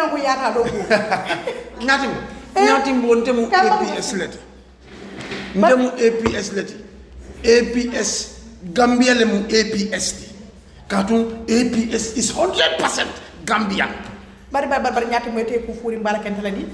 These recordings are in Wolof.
ko yata do ko Nothing won't mu APS leti. Ndemu APS leti. APS Gambia le mu APS ti. Katun APS is 100% Gambian. Bari nyati mo te ko furi mbala kenta la di.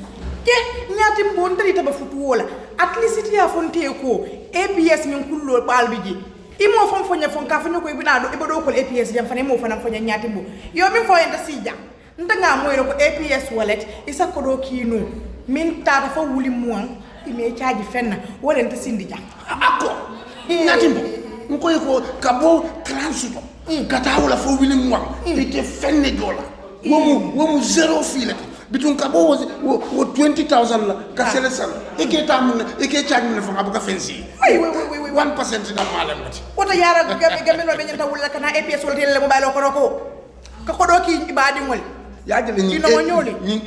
Ke nyati mo ndari taba futu wola. At least ya fonte ko APS min kullo balbiji. Imo fon fonya fon ka fonya ko ibina do ibodo ko APS jam fane mo fana fonya nyati mo. Yo min fo yenda sija. Ndanga moy ko APS wallet isa ko do kino. Min tata fa wuli muan ime charge fenna wala nta sindija ako ngatimbo nko yiko kabo transuto kata wala fa wuli muan ite fenne dola womu zero file bitun kabo wo 20,000 la ka sele sal eke tamuna eke charge mun fa abuka fensi 1% da malam ngati wota yara gabe no be nyanta wala kana APS wala tele mobile ko ko do ki ibadi ngol yajale ni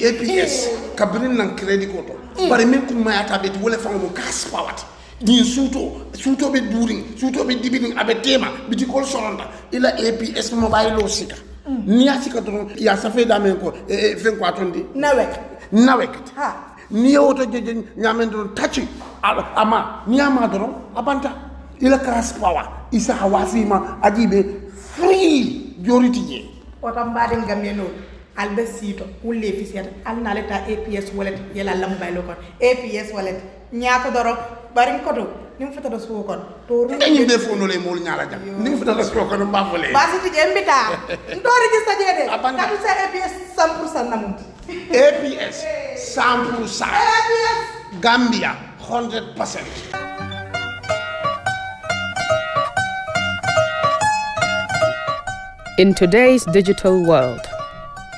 APS kabrin nan credit ko to bari min ko mayata be wala fa mo gas pawat ni suto be during suto be dibining abe tema biti ko sonda ila APS mobile lo sika ni asika to ya safe da men ko 24 ndi nawek ha ni oto jeje nyamen do tachi ama ni ama do abanta ila gas power isa hawasima ajibe free joriti je wata mbade ngameno albesito ulle fisiyata alna leta APS wallet yela la mobile ko APS wallet nyaata doro bari ko do nim fata do suko kon to ni be fono le mol nyaala jam nim fata do suko kon ba fole ba siti jembita ndo register jede kadu sa APS 100% namundi APS 100% APS Gambia 100%. In today's digital world,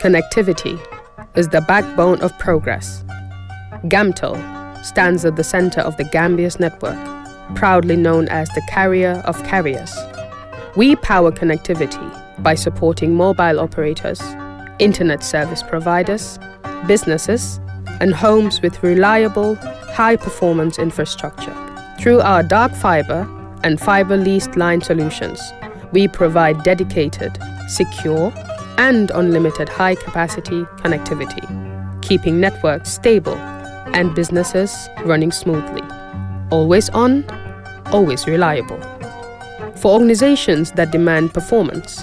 connectivity is the backbone of progress. Gamtel stands at the center of the Gambia's network, proudly known as the carrier of carriers. We power connectivity by supporting mobile operators, internet service providers, businesses, and homes with reliable, high-performance infrastructure. Through our dark fiber and fiber-leased line solutions, we provide dedicated, secure, and unlimited high-capacity connectivity, keeping networks stable and businesses running smoothly. Always on, always reliable. For organizations that demand performance,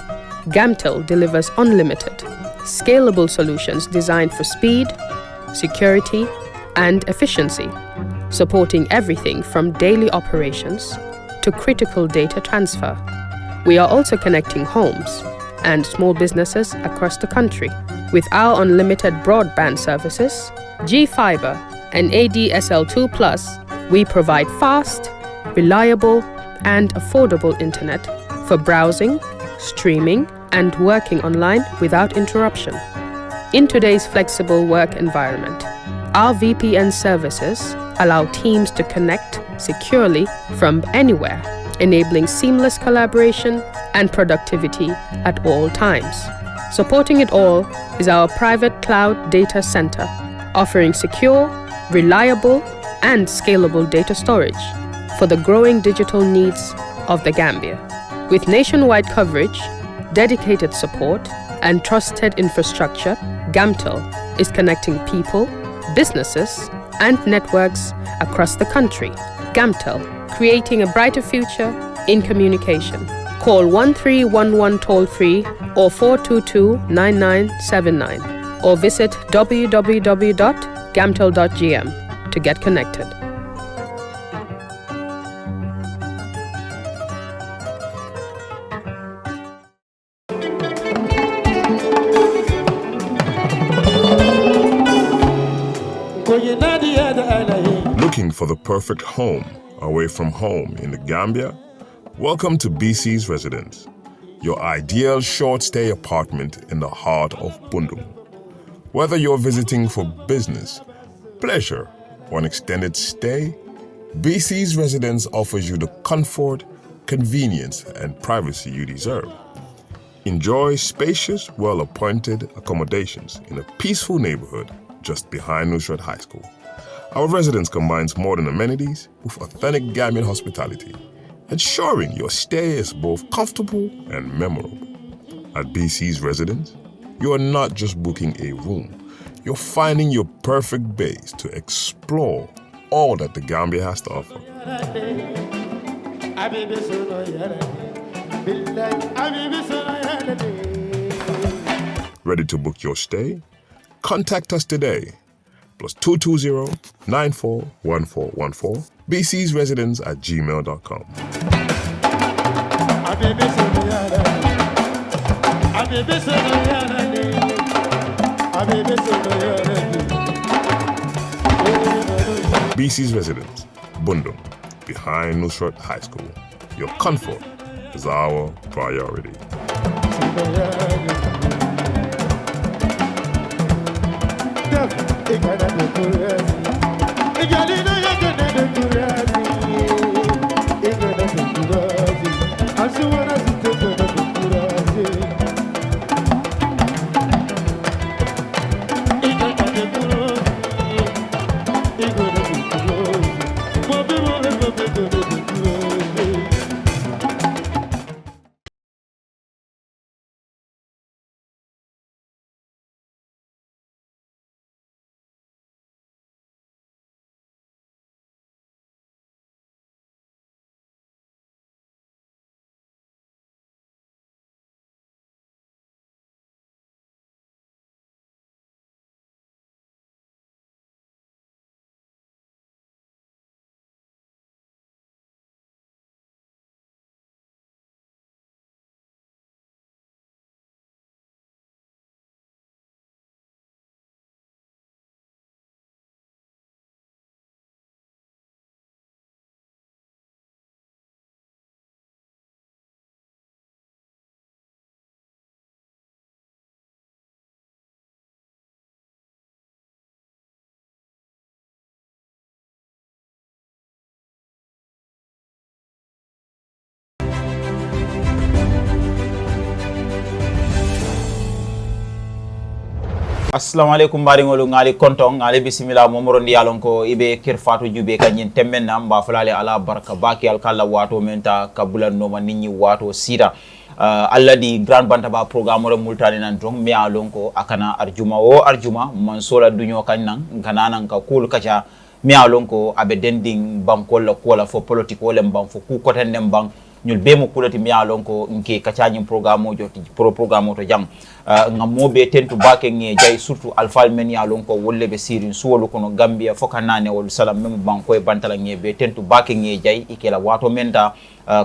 Gamtel delivers unlimited, scalable solutions designed for speed, security, and efficiency, supporting everything from daily operations to critical data transfer. We are also connecting homes and small businesses across the country. With our unlimited broadband services, G-Fiber and ADSL2+, we provide fast, reliable, and affordable internet for browsing, streaming, and working online without interruption. In today's flexible work environment, our VPN services allow teams to connect securely from anywhere, enabling seamless collaboration and productivity at all times. Supporting it all is our private cloud data center, offering secure, reliable, and scalable data storage for the growing digital needs of the Gambia. With nationwide coverage, dedicated support, and trusted infrastructure, Gamtel is connecting people, businesses, and networks across the country. Gamtel, creating a brighter future in communication. Call 1311 toll-free or 422-9979 or visit www.gamtel.gm to get connected. Looking for the perfect home away from home in the Gambia? Welcome to BC's Residence, your ideal short-stay apartment in the heart of Bundung. Whether you're visiting for business, pleasure, or an extended stay, BC's Residence offers you the comfort, convenience, and privacy you deserve. Enjoy spacious, well-appointed accommodations in a peaceful neighborhood just behind Nusrat High School. Our residence combines modern amenities with authentic Gambian hospitality, ensuring your stay is both comfortable and memorable. At BC's Residence, you are not just booking a room, you're finding your perfect base to explore all that the Gambia has to offer. Ready to book your stay? Contact us today. +220 941414 bcsresidence@gmail.com. BC's Residence, Bundum, behind Nusrat High School. Your comfort is our priority. Assalamu alaikum baringolu ngali konton ngali bismillah momorondi yalonko ibe kirfatu jube kanyin temmenna mba fulale ala baraka baki alkala wato menta kabula noma ninyi wato sida alla di grand bantaba programme multani nan dong mi alonko akana arjuma mansola dunyo kannan kananan ka kul kacha mi alonko abe dending bankola kola fo politique wala mbam fo ku koten dem bang ñul be mo kulati mi alonko nke kachañim programme joti programme to jang ngamobe tentu bake nge jay surtout alfal men yalonko wolle be sirin suwolu kono Gambia fokanane wol salam mem banko e bantala nge be tentu bake nge jay ikela wato menta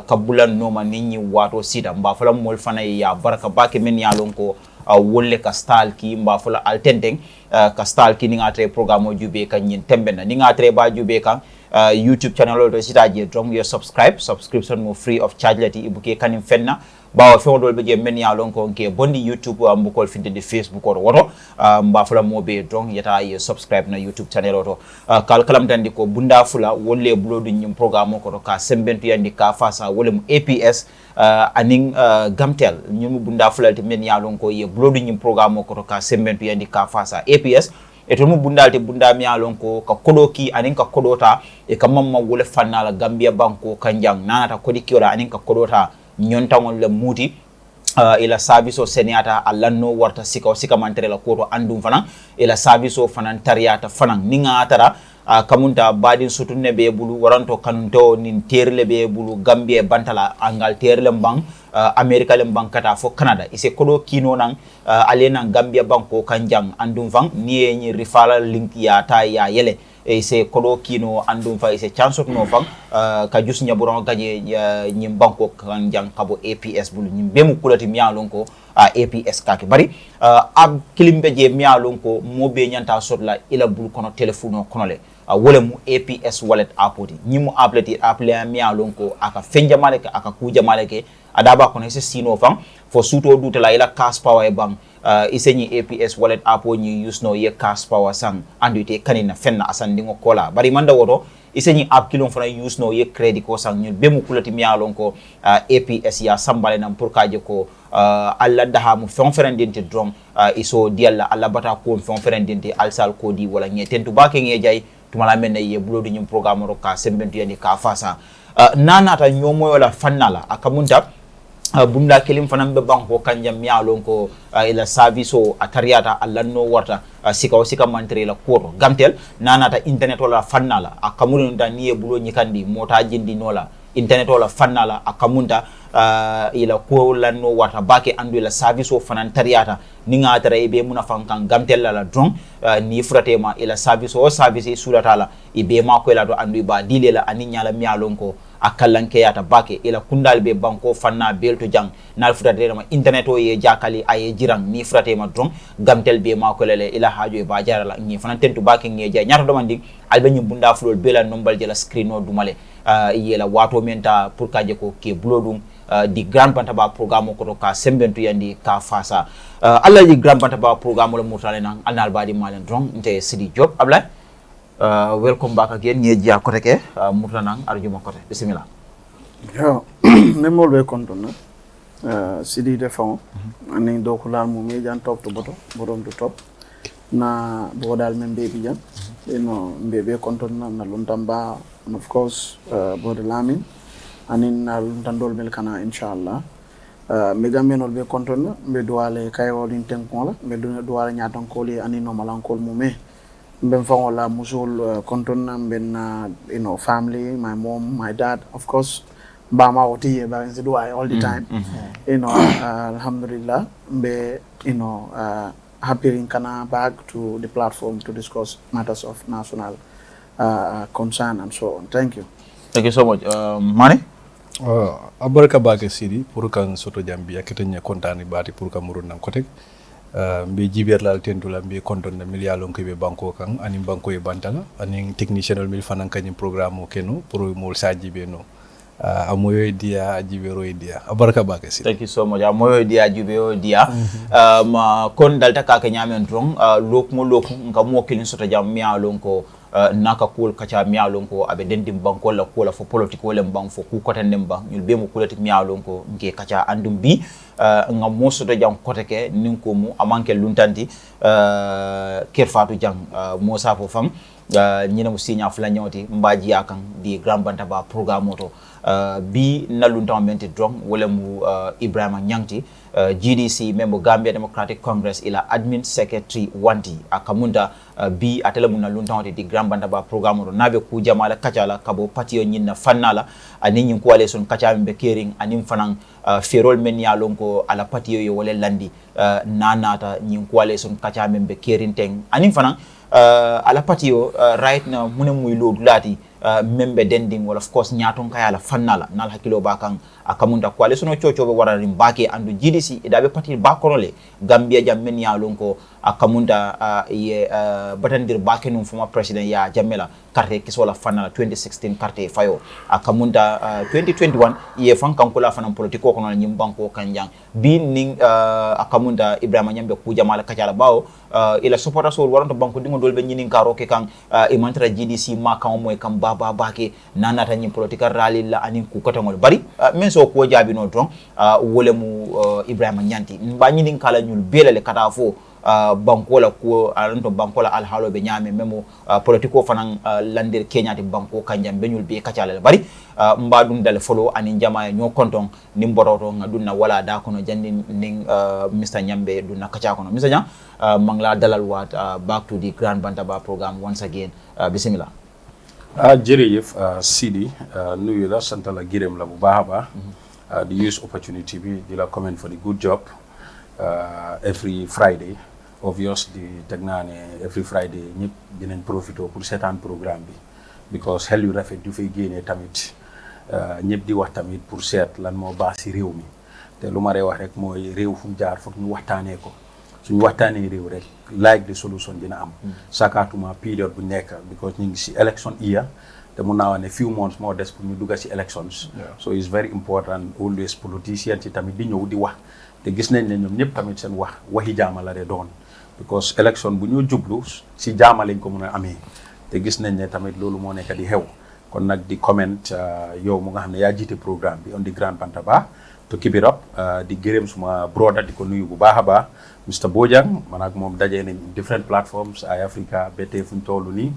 kabulan noma ninyi wato sida mba fala mol fana ya baraka bake men yalonko wolle ka stal ki mba fala altendeng ka stal ki ninga tre programme jube kan nyin tembena ninga tre ba jube kan YouTube channel to sitaje drum yo subscription mo free of charge lati ibuke kanim fenna bawo fewdol be je men ya lonko nke bondi YouTube ambukol finde de Facebook or woto mba fula mo be drum yata ye subscribe na YouTube channel to kal kalam tandi ko bunda fula wolle blodu nyim programme ko ka sembentu yandi ka fasa wolem APS aning gamtel nyum bunda fula te men ya lonko ye blodu nyim programme ko ka sembentu yandi ka fasa APS eto mu bundalte bunda mi alonko ka kodoki anin ka kodota e ka mamma wole fannala Gambia banko kanjang nanata kodiki ora anin ka kodota nyontangol le muti ila service o seniata allanno warta sika mantere la koto andum fanan ila service o fanan tariata fanan ninga atara kamunta badin sutunne be bulu waranto kanunto nin terle be bulu Gambia bantala angal terle mbang America le bankata fo Canada ise kodo kino nan alena Gambia banko kanjang andum fang ni ni rifala link ya ta ya yele ise kodo kino andum fa ise chance no fang ka jus nyaburon gaje nyim banko kanjang kabo APS bulu nyim bemu kulati mialon ko APS kake bari ab kilimbe je mialon ko mobe nyanta sotla ila bulu kono telephone kono le wole mu APS wallet apoti nyimu applet applet mialon ko aka fenja maleke aka kuja maleke adaba kono ise sino fang fo suto dutela ila cash power e bang isenyi APS wallet apo ni use no ye cash power sang andite kanina fenna asandingo kola bari manda woto isenyi app kilon fana use no ye credit ko sang nyul bemu kulati mialon ko APS ya sambale nam pour kaje ko alla daha mu fonferendinte drum iso dialla alla bata ko fonferendinte alsal ko di wala nyetentu bake ngejay tumala menne ye blodu nyum programme ro ka sembentu yani ka fasa nanata nyomo wala fannala akamunta bunda kelim fanan be banko kanjam mi alon ko ila service o atariata allanno warta sika mantre la koto gamtel nanata internet wala fannala akamuru da niye bulo nyikandi mota jindi nola internet wala fannala akamunta ila ko lanno warta bake andu ila service o fanan tariata ninga tara ibe muna fankan gamtel la drong ni fratema ila service o service sulatala ibe ma ko ila do andu ba dilela aninya la mi alon ko akalanke yata bake ila kundal be banko fanna belto jang nal frate ma internet o ye jakali ay jirang ni frate ma dron gamtel be ma ko lele ila hajo e ba jarala ni fanan tentu bake nge ja nyato domandi albe nyum bunda flol bela nombal jela screen o dumale yela wato menta pour kaje ko ke blodum di grand bantaba programme ko to ka sembentu yandi ka fasa alla di grand bantaba programme le mutale nan anal badi malen dron nte sidi job abla welcome back again ngeji a kote ke murtanang arjuma kote bismillah yo memol be kontona sidi defon ani do ko lar mu me jan top to borom to top na bo dal men be bijan eno be kontona na luntamba and of course bo de lamin ani na luntandol mel kana inshallah me gamenol be kontona be doale kayo din tenkon la me do doale nyatan ko li ani no malankol mu me ben fangola musul kontona ben family, my mom, my dad, of course bama oti ba nzidu all the time alhamdulillah be happy in kana back to the platform to discuss matters of national concern and so on. Thank you so much. Mane abarka bake sidi pour kan soto jambi aketenya kontani bati pour ka murun nan kotek mbe jiber lal tentula mbe konton na milialon ko be banko kan ani banko e bantala ani technician mil fanan kany programme keno pour mol saji be no amoyo dia jibero dia abarka bake sidi. Thank you so much. Amoyo dia jibero dia ma kon dalta ka nyamen drong lok ngam mo kilin soto jam mialon ko naka kul kacha mialon ko abe dendim banko la ko la fo politiko le bang fo ku koten dem bang ñul be mo politique mialon ko nge kacha andum bi ngam mo soto jam koteke nin ko mu amanke luntanti ker fatu jang mo sa fo fam ñina mu signa fla ñoti mbaji yakan di grand bantaba programme moto bi na luntan menti drong wala mu Ebrima Nyang GDC member Gambia Democratic Congress ila admin secretary wanti akamunda bi atela mun na luntan di grand bantaba programme ro nabe ku jamala kacala kabo patio nyinna fannala ani nyin ko wale son kacha be kering anim fanan ferol men ya lonko ala patio yo wala landi nanata nyin ko wale son kacha be kering teng anim fanan ala patio right na mune muy lo dulati membe dending wala of course nyaton kayala fannala nal hakilo bakan akamunda ko ale sono chocho be warani mbake andu GDC idabe pati bakonole Gambia jam men ya lonko akamunda ye batandir bake num former president ya jamela carte kisola fannala 2016 carte fayo akamunda 2021 ye fankan kula fanan politiko kono nyim banko kanjang bi ning akamunda Ebrima Nyambe ku jamala kacala bawo ila supporta sol waranto banko dingo dolbe nyinin karo ke kan imantra GDC ma kan moy kan baba bake nanata nyim political rally la anin ku kotangol bari men so ko jabi no don wole mu Ebrima Nyanti ba nyinin kala nyul belale kata fo banko la ko aranto banko la al halo be nyame memo politiko fanan landir Kenya ti banko kanjam benyul be kacala bari mba dum dal follow ani jama ño konton nim boroto ngaduna wala da kono jandi ning Mr Nyambe duna kacha kono Mr Nyang mangla dalal wat back to the grand bantaba program once again bismillah jërëjëf Sidi nuyu la sant la gërëm la bu baax ba di use opportunity bi di la comment for the good job every Friday obviously teg naa ne every Friday ñëpp dinañ profito pour seetaan programme bi because xel yu rafet yu fay génnee tamit ñëpp di wax tamit pour seet lan moo baax si réew mi te lu ma ree wax rek mooy réew fu mu jaar foog ñu waxtaanee ko suñu waxtaanee réew rek like the solution dina am sakatuma period bu nekk because ñu ngi si election year te mun naa wax ne few months moo des pour ñu dugga si elections so it's very important always politicians ci tamit di ñëw di wax te gis nañ ne ñoom ñëpp tamit seen waxi jaama la de doon because election bu ñu jublu si jaama lañ ko mën a amee te gis nañ ne tamit loolu moo nekk di xew kon nag di comment yow mu nga xam ne yaa jiite programme bi on the Grand Bantaba to keep it up di gërëm suma broda di ko nuyu bu baax a baax Mr Bojang man ak moom dajee nañ different platforms ay Africa ba tey fu ñu toll nii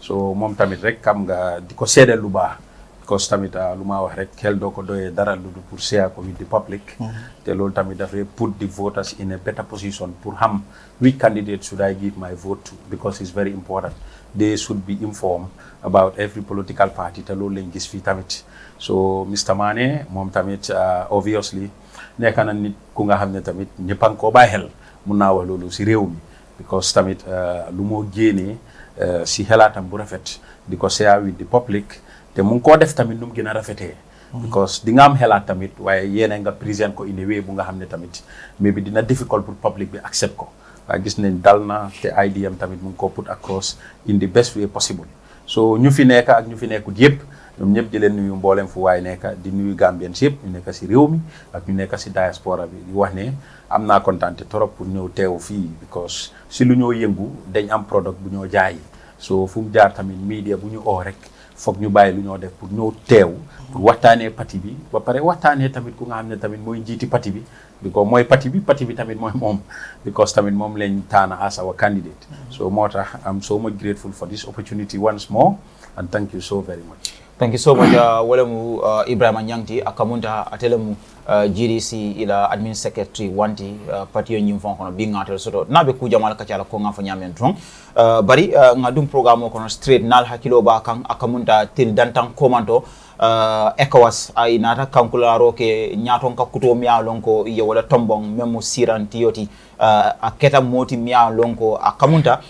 so moom tamit rek xam nga di ko seedeel lu baax because tamit lu ma wax rek xel doo ko doyee dara lu pour share ko with the public te loolu tamit dafay put the voters in a better position pour xam which candidate should I give my vote to, because it's very important. They should be informed about every political party te loolu lañ gis fii tamit. So Mr. Mane moom tamit obviously nekk na nit ku nga xam ne tamit ñëpp a ngi koo bàyyi xel mun naa wax loolu si réew mi, because tamit lu moo génnee si xelaatam bu rafet di ko share with the public te mu ngi koo def tamit nu mu gën a rafetee. because di nga am xelaat tamit waaye yéena nga présent ko in a way bu nga xam ne tamit mais bi dina difficult pour public bi accept ko, waaye gis nañ dal na te IDM tamit mu ngi ko put across in the best way possible. So ñu fi nekk ak ñu fi nekkut yëpp ñoom ñëpp di leen nuyu mboolem fu waaye nekk di nuyu Gambians yëpp ñu nekk si réew mi ak ñu nekk si diaspora bi di wax ne am naa kontaan te trop pour ñëw teew fii, because si lu ñoo yëngu dañ am product bu ñoo jaay. So fu mu jaar tamit media bu ñu oo rek foog ñu bàyyi lu ñoo def pour ñëw teew pour waxtaanee parti bi ba pare waxtaanee tamit ku nga xam ne tamit mooy njiiti parti bi, because mooy parti bi tamit mooy moom, because tamit moom lañ taana as our candidate. So moo tax I'm so much grateful for this opportunity once more and thank you so very much. Thank you so much. Walemu Ebrima Nyang ti akamunta atelemu GDC ila admin secretary wanti parti nyim fon kono bi ngatel soto nabe ku jamal ka cala ko nga fa nyamen tron bari ngadum programme kono straight nal hakilo ba kan akamunta til dantan komando ECOWAS ay nata kankularo ke nyaton ka kuto miya lonko ye wala tombong memo siranti yoti aketa moti miya lonko akamunta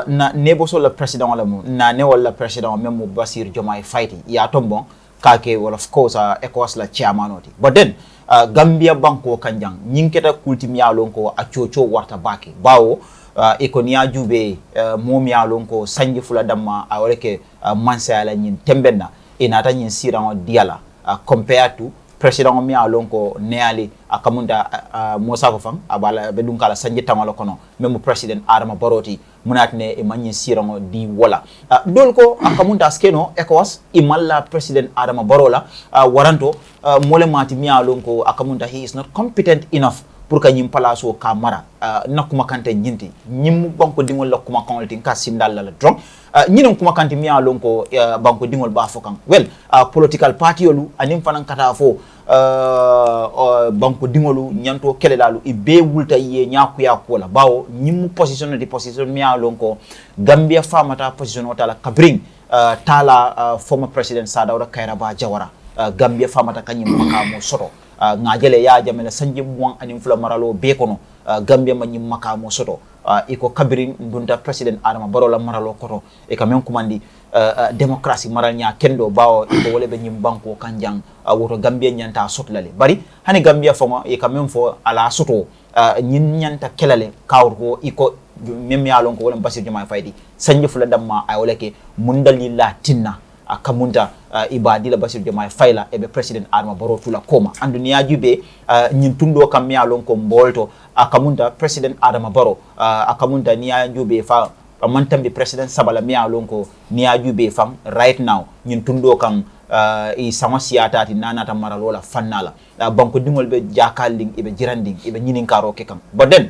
na nebo so le president wala mu na ne wala president memo Basir Jomai fighting ya tombong kake well of course ECOWAS la chairman oti, but then Gambia banko kanjang nyinketa kulti miya lonko a chocho warta baki bawo ekonia jube momiya lonko sanji fula damma awreke mansa la nyin tembenna inata nyin sirango diala compared to president miya lonko neali akamunda Musa ko fam abala be dun kala sanji tamalo kono memo president Adama Baroti munatne e manyin sirango di wala dol ko akamunda skeno ECOWAS imalla president Adama Barola waranto mole mati miya lonko akamunda he is not competent enough pour que nyim palaso kamara nakuma kante nyinti nyim banko dingol la kuma konti ka sindal la drum nyinum kuma kanti miya lonko banko dingol ba fokan well political party yolu anim fanan kata fo banko dingolu nyanto kelelalu ibe wulta ye nyaku ya kola bawo nyim position de position miya lonko Gambia famata position otala kabring tala former president Sadawda Kairaba Jawara Gambia famata kanyim makamo soto ngajele ya jamela sanji muang anim fula maralo be kono Gambia manyi makamo soto iko kabirin ndunta president Adama Barola maralo koto e kamen kumandi demokrasi maral nya kendo bawo iko wole be nyim banko kanjang woto Gambia nyanta sotlale bari hani Gambia fama e kamen fo ala soto nyin nyanta kelale kawrgo iko mem yalon ko wala Basir Jomai Faydi sanji fula damma ay woleke mundali latinna akamunta ibadi la Basir Jomai Fayla ebe president Adama Barrow tula koma andunia jube nyin tundo kam yalon ko mbolto akamunta president Adama Barrow akamunta niya jube fa mantambi president Sabala yalon ko niya jube fam right now nyin tundo kam i sama siyata ti nana ta maralola fannala banko dingol be jakalding ibe jiranding ibe nyinin karo ke kam but then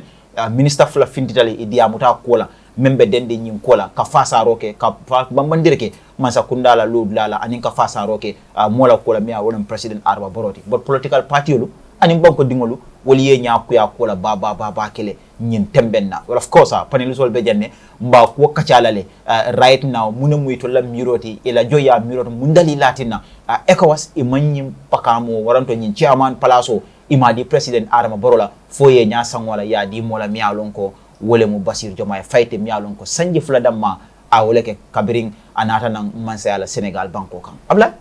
minister fula finditali idiamuta kola membe dende nyim kola ka fasa roke ka bambandirke mansa kundala ludlala anin ka fasa roke mola kola miya wona president Adama Baroti but political party yolu anin banko dingolu woli ye nya kuya kola baba kele nyin tembenna well of course panelisol be janne mba ko kacalale right now muna muito la miroti ila joya miroti mundali latina ECOWAS e manyim pakamo waranto nyin chairman palaso imadi president Adama Barola foye nya sangwala ya di mola miya lonko wole mu Basir Jomai Fayte miyalon ko sanji fula damma a wole ke kabiring anata nan mansa ala Senegal banko kan abla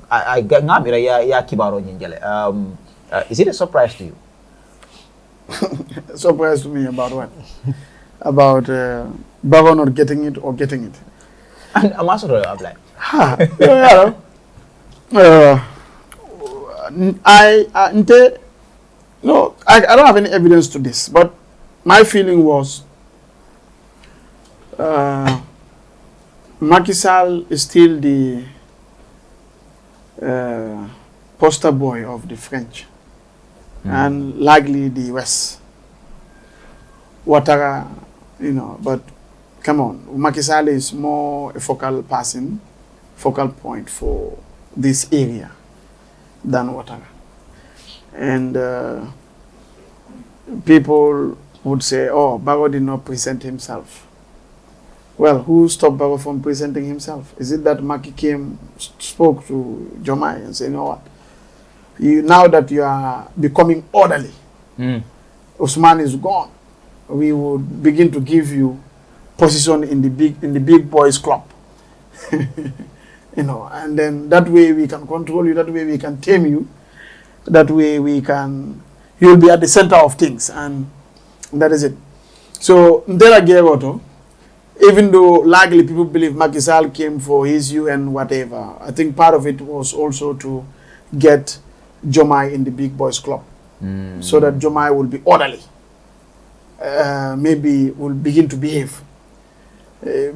I ngamira ya kibaro nyinjale is it a surprise to you? Surprise to me about what? About Baba not getting it or getting it? And I'm also abla I don't have any evidence to this, but my feeling was Macky Sall is still the poster boy of the French and likely the West. Ouattara, but come on, Macky Sall is more a focal point for this area than Ouattara. And people would say, oh, Barrow did not present himself. Well, who stopped Barrow from presenting himself? Is it that Macky spoke to Jomai and said, you know what? Now that you are becoming orderly, Usman is gone, we would begin to give you position in the big boys club. You know, and then that way we can control you, that way we can tame you, that way you'll be at the center of things, and that is it. So, Ndela Geroto, even though likely people believe Macky Sall came for his UN whatever, I think part of it was also to get Jomai in the big boys club, so that Jomai will be orderly, maybe will begin to behave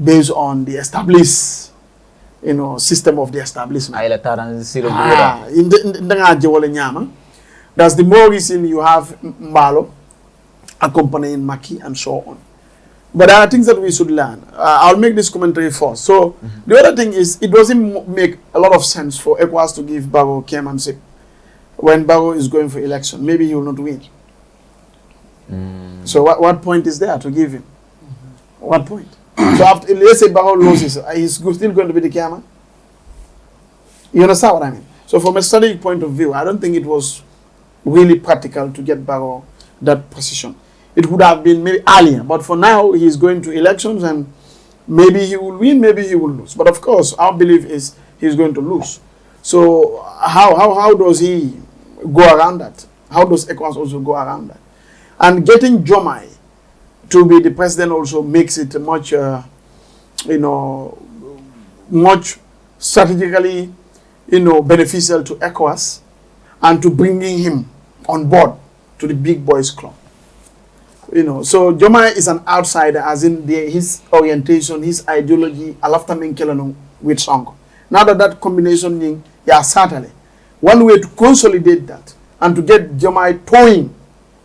based on the established, system of the establishment. That's the more reason you have Mbalo accompanying Macky and so on. But there are things that we should learn. I'll make this commentary first. So the other thing is, it doesn't make a lot of sense for ECOWAS to give Barrow chairmanship when Barrow is going for election. Maybe he will not win. So what point is there to give him? What point? So after, let's say Barrow loses, he's still going to be the chairman? You understand what I mean? So from a strategic point of view, I don't think it was really practical to get Barrow that position. It would have been maybe earlier, but for now he's going to elections and maybe he will win, maybe he will lose. But of course, our belief is he's going to lose. So how does he go around that? How does ECOWAS also go around that? And getting Jomai to be the president also makes it much, much strategically, beneficial to ECOWAS and to bringing him on board to the big boys club. So Jomai is an outsider, as in his orientation, his ideology, with Sonko. Now that combination, certainly. One way to consolidate that and to get Jomai towing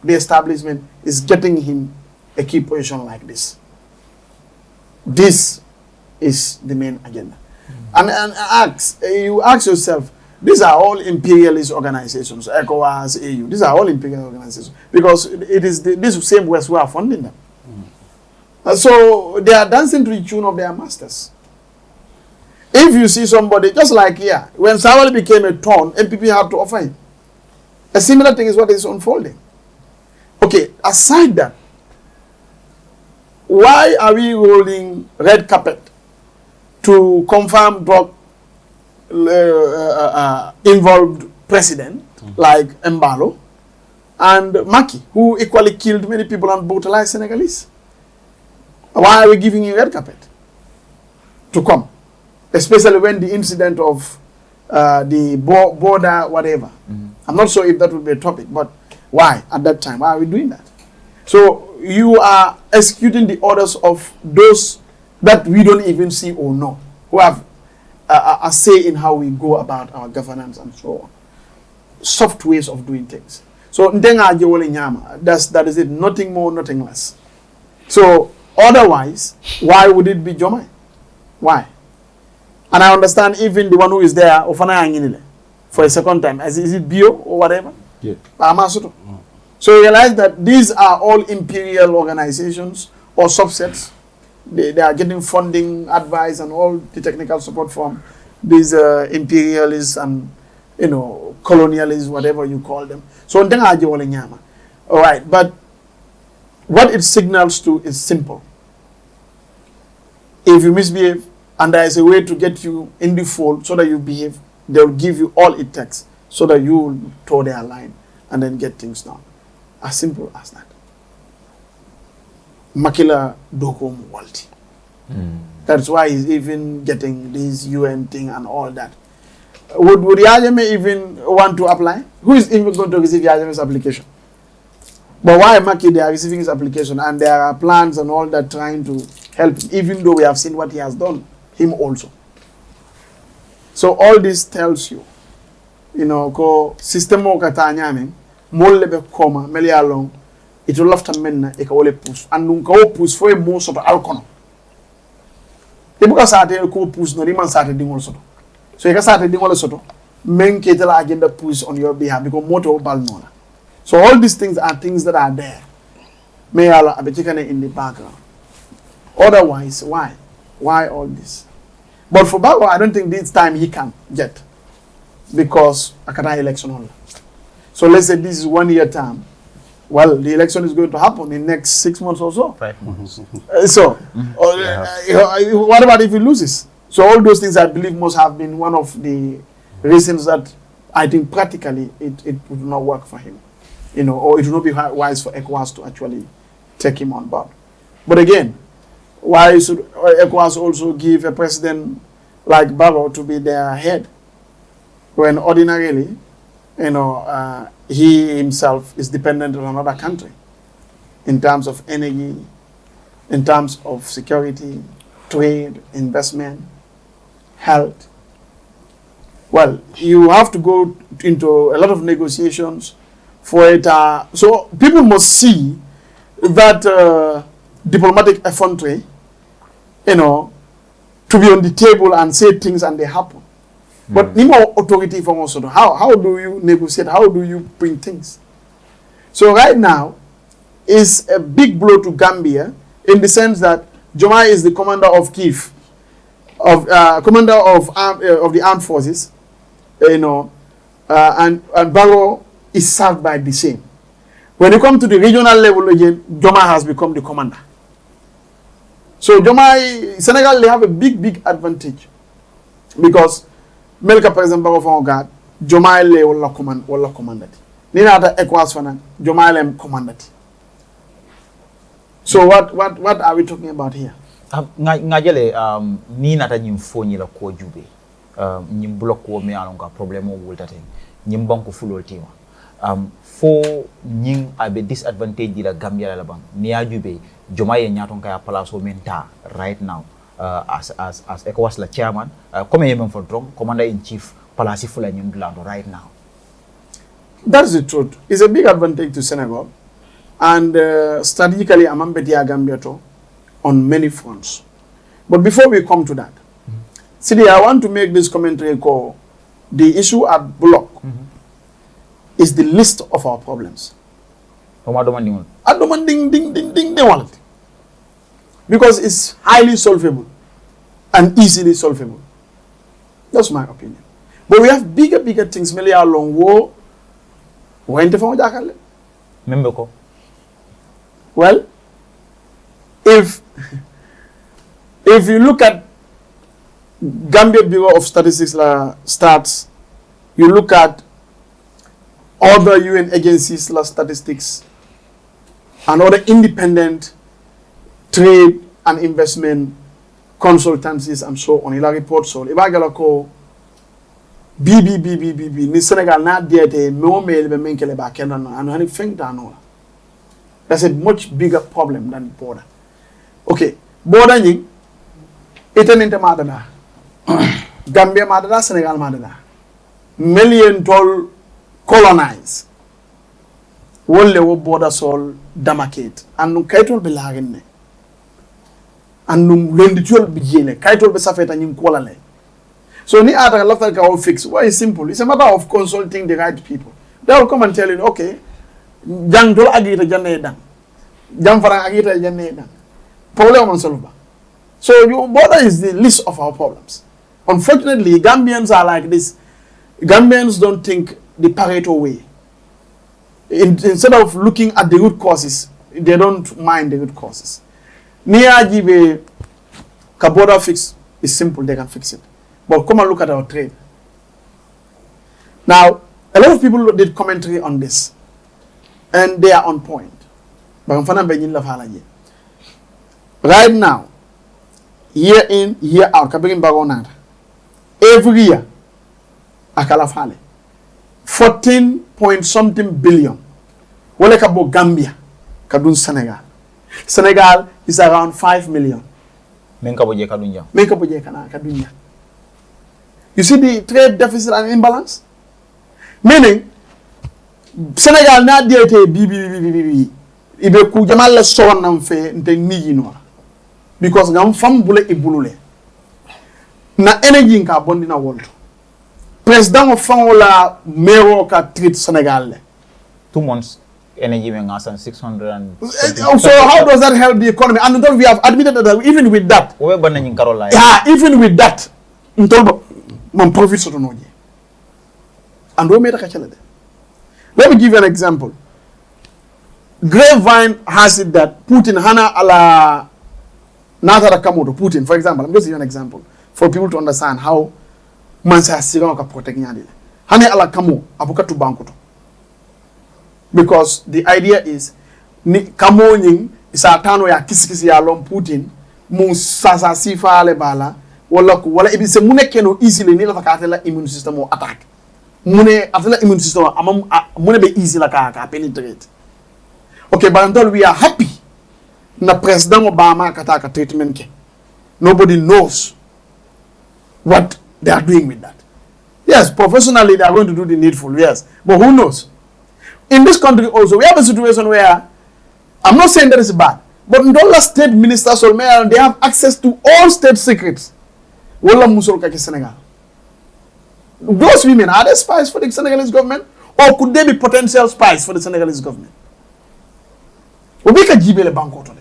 the establishment is getting him a key position like this. This is the main agenda. And you ask yourself, these are all imperialist organizations, ECOWAS, AU. These are all imperial organizations because it is this same West who are funding them. So they are dancing to the tune of their masters. If you see somebody, just like here, when Sawali became a ton, MPP had to offer him. A similar thing is what is unfolding. Okay, aside that, why are we rolling red carpet to confirm drug involved president like Mbalo and Macky, who equally killed many people and brutalized Senegalese? Why are we giving you red carpet to come? Especially when the incident of the border, whatever. I'm not sure if that would be a topic, but why at that time? Why are we doing that? So you are executing the orders of those that we don't even see or know, who have a say in how we go about our governance and so on. Soft ways of doing things. So that is it. Nothing more, nothing less. So otherwise, why would it be Jomai? Why? And I understand even the one who is there, for a second time. Is it Bio or whatever? Yeah. So you realize that these are all imperial organizations or subsets. They are getting funding, advice, and all the technical support from these imperialists and colonialists, whatever you call them. So all right, but what it signals to is simple. If you misbehave, and there is a way to get you in the fold so that you behave, they'll give you all it takes so that you will toe their line and then get things done. As simple as that. Makila Dokom Walti. That's why he's even getting this UN thing and all that. Would Yajame even want to apply? Who is even going to receive Yajame's application? But why Maki, they are receiving his application and there are plans and all that trying to help him, even though we have seen what he has done, him also. So all this tells you, system of Katanyame, Molebe Koma, Melialong, it will have to menna e ka wole push and nunca push for a most of alcono. Ibuka sate ko push no man sate dingol soto. So you can start reading all soto. Men ketela agenda push on your behalf because moto balnona. So all these things are things that are there. May Allah abetikane in the background. Otherwise, why? Why all this? But for Bago, I don't think this time he can yet. Because Akata election only. So let's say this is 1 year term. Well, the election is going to happen in next 6 months or so. 5 months. What about if he loses? So all those things I believe must have been one of the reasons that I think practically it would not work for him. You know, or it would not be wise for ECOWAS to actually take him on board. But again, why should ECOWAS also give a president like Barrow to be their head when ordinarily, you know, he himself is dependent on another country in terms of energy, in terms of security, trade, investment, health. Well, you have to go into a lot of negotiations for it. So people must see that diplomatic effrontery, you know, to be on the table and say things and they happen. But Nimo authority from also, how do you negotiate? How do you bring things? So right now is a big blow to Gambia in the sense that Joma is the commander of Kiev, commander of the armed forces, you know, and Barrow is served by the same. When you come to the regional level again, Joma has become the commander. So Joma, Senegal, they have a big advantage because Melka President Barrow from God, Joma le wala commandati. Nina ata ECOWAS fana, Joma le commandati. So what are we talking about here? Ngajele ni nata nyimfonyi la ko jube. Nyim block ko me alonga problème o woltate. Nyim banko fulol tima. Fo nying abe disadvantage la Gambia la bang. Ni ajube Joma ye nyaton kaya palaso menta right now. As ECOWAS la chairman, comme yemem for drum, commander in chief, palasi fula nyundulando right now. That's the truth. It's a big advantage to Senegal, and strategically, Amambetia Gambia to on many fronts. But before we come to that, Sidi, I want to make this commentary call. The issue at Block is the list of our problems. Because it's highly solvable and easily solvable. That's my opinion. But we have bigger things. Melia long war. Well, if you look at Gambia Bureau of Statistics stats, you look at other UN agencies statistics and other independent trade and investment consultancies and so on. Ila report so. Iba gala ko BBBBBB ni Senegal na diete no mail be menkele ba kenan and hani feng dano. That's a much bigger problem than border. Okay, border ni iten madada. Gambia madada, Senegal madada. Million tall colonize. Wolle wo border sol damakate and no kaitol be lagenne. And lenditual begin kaitol be safeta nyim kolale. So ni ada lafta ka all fix. Why is simple? It's a matter of consulting the right people. They will come and tell you, okay, jang dol agita janne dan. Jang farang agita janne dan. Problem on solve. So your border is the list of our problems. Unfortunately, Gambians are like this. Gambians don't think the Pareto way. Instead of looking at the root causes, they don't mind the root causes. Near give a border fix is simple, they can fix it. But come and look at our trade. Now, a lot of people did commentary on this, and they are on point. Right now, year in, year out, every year, akalafale 14 point something billion. Wale kabo Gambia, kadun Senegal. Senegal is around 5 million. Menkaboje kadunya. Menkaboje kadunya. You see the trade deficit and imbalance? Meaning, Senegal na diete bibi ibe ku jamal la son nam fe nte niji no. Because ngam fam bule ibulule. Na energy nka bondi na world. President of Fangola Mero ka treat Senegal. 2 months energy men and 600 and so how does that help the economy? And then we have admitted that even with that, even with that, man profits to know. And we made a catch. Let me give you an example. Grapevine has it that Putin hana ala Natara Kamoto Putin, for example. I'm just giving you an example for people to understand how man sa siga ka protect nyadi. Hana ala Kamo abuka tu bankuto. Because the idea is ni Kamo nying isa tano ya kisikisi ya lom Putin mu sasa sifa ale bala wala ibi se mune keno easily ni la takatela immune system o attack. Mune atela immune system amam mune be easy la ka penetrate. Okay, but we are happy na President Obama kataka treatment ke. Nobody knows what they are doing with that. Yes, professionally they are going to do the needful, yes. But who knows? In this country also, we have a situation where, I'm not saying that is bad, but in all state ministers or mayor, they have access to all state secrets. Wala musul kaki Senegal. Those women, are they spies for the Senegalese government? Or could they be potential spies for the Senegalese government? Obika jibele banko tole.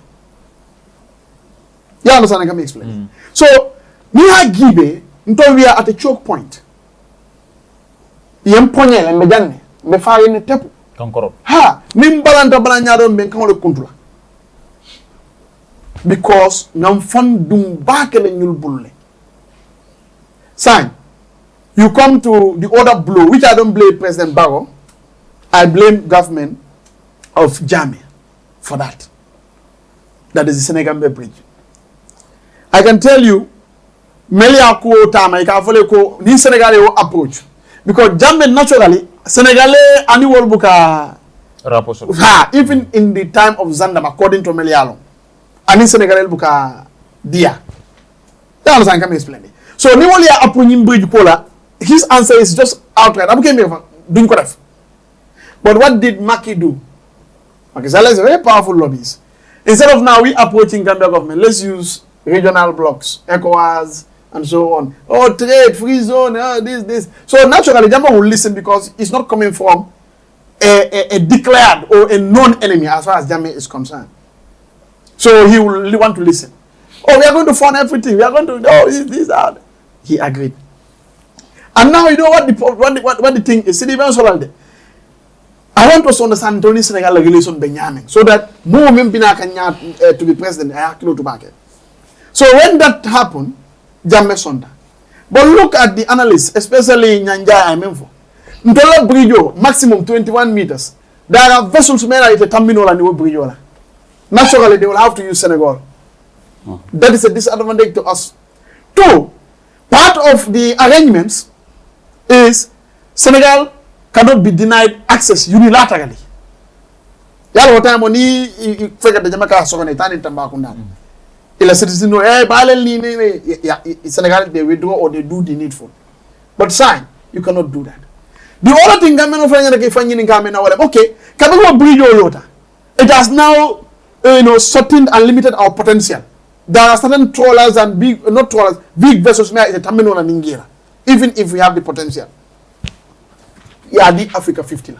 You understand? Let me explain. So, Niha Gibe, until we are at a choke point. Yemponye le mbejane, mbefari ni tepu. Kankoro. Ha, nimbalanta balanyado mbenkangole kuntula. Because namfandum bakele nyul bulle. Sign. You come to the other blow, which I don't blame President Barrow. I blame government of Jammeh for that. That is the Senegambe Bridge. I can tell you, Meliaku Tama, Ikafole ni Senegalese approach. Because Jammeh naturally, Senegalese annual buka even in the time of Zandam, according to Melialo. Ani Senegalese buka dia. You understand? Can I explain it? So Niwolia approaching bridge pola, his answer is just outright. But what did Maki do? Makisala is a very powerful lobbyist. Instead of now we approaching Gambia government, let's use regional blocks, ECOWAS, and so on. Oh, trade, free zone, this. So naturally, Jamba will listen because it's not coming from a declared or a known enemy as far as Jammeh is concerned. So he will want to listen. Oh, we are going to fund everything. We are going to, this, that. He agreed. And now you know what the thing is. I want us to understand Tony Senegal regulation Benjamin so that more women to be president. I have to back it. So when that happened, Jammeh Sonda. But look at the analysts, especially Nyanja and Memphis. Ntola Bridge, maximum 21 meters. There are vessels made at the terminal and Bridge. Naturally, they will have to use Senegal. That is a disadvantage to us. Two, part of the arrangements is Senegal cannot be denied access unilaterally. Yalla what time oni fega de jamaka sokone tani tambakunda. Ila citizen no balel ni Senegal they withdraw or they do the needful. But sign, you cannot do that. The other thing government of Kenya ke fanyi ngame na wale. Okay, kabelo bridge lota. It has now shortened and limited our potential. There are certain trawlers and big vessels may the terminal and Ningira. Even if we have the potential. Yeah, the Africa 50.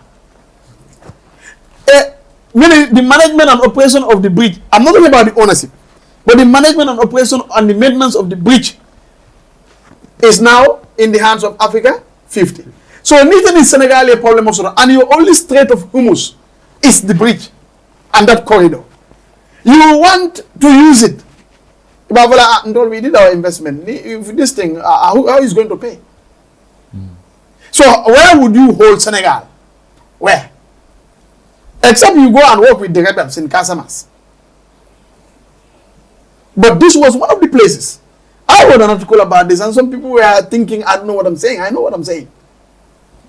Meaning the management and operation of the bridge, I'm not talking about the ownership, but the management and operation and the maintenance of the bridge is now in the hands of Africa 50. So anything in Senegal a problem also, and your only Strait of Hormuz is the bridge and that corridor. You want to use it. We did our investment. If this thing, how is going to pay? So where would you hold Senegal? Where? Except you go and work with the rebels in Casamas. But this was one of the places. I wrote an article about this, and some people were thinking, I don't know what I'm saying. I know what I'm saying.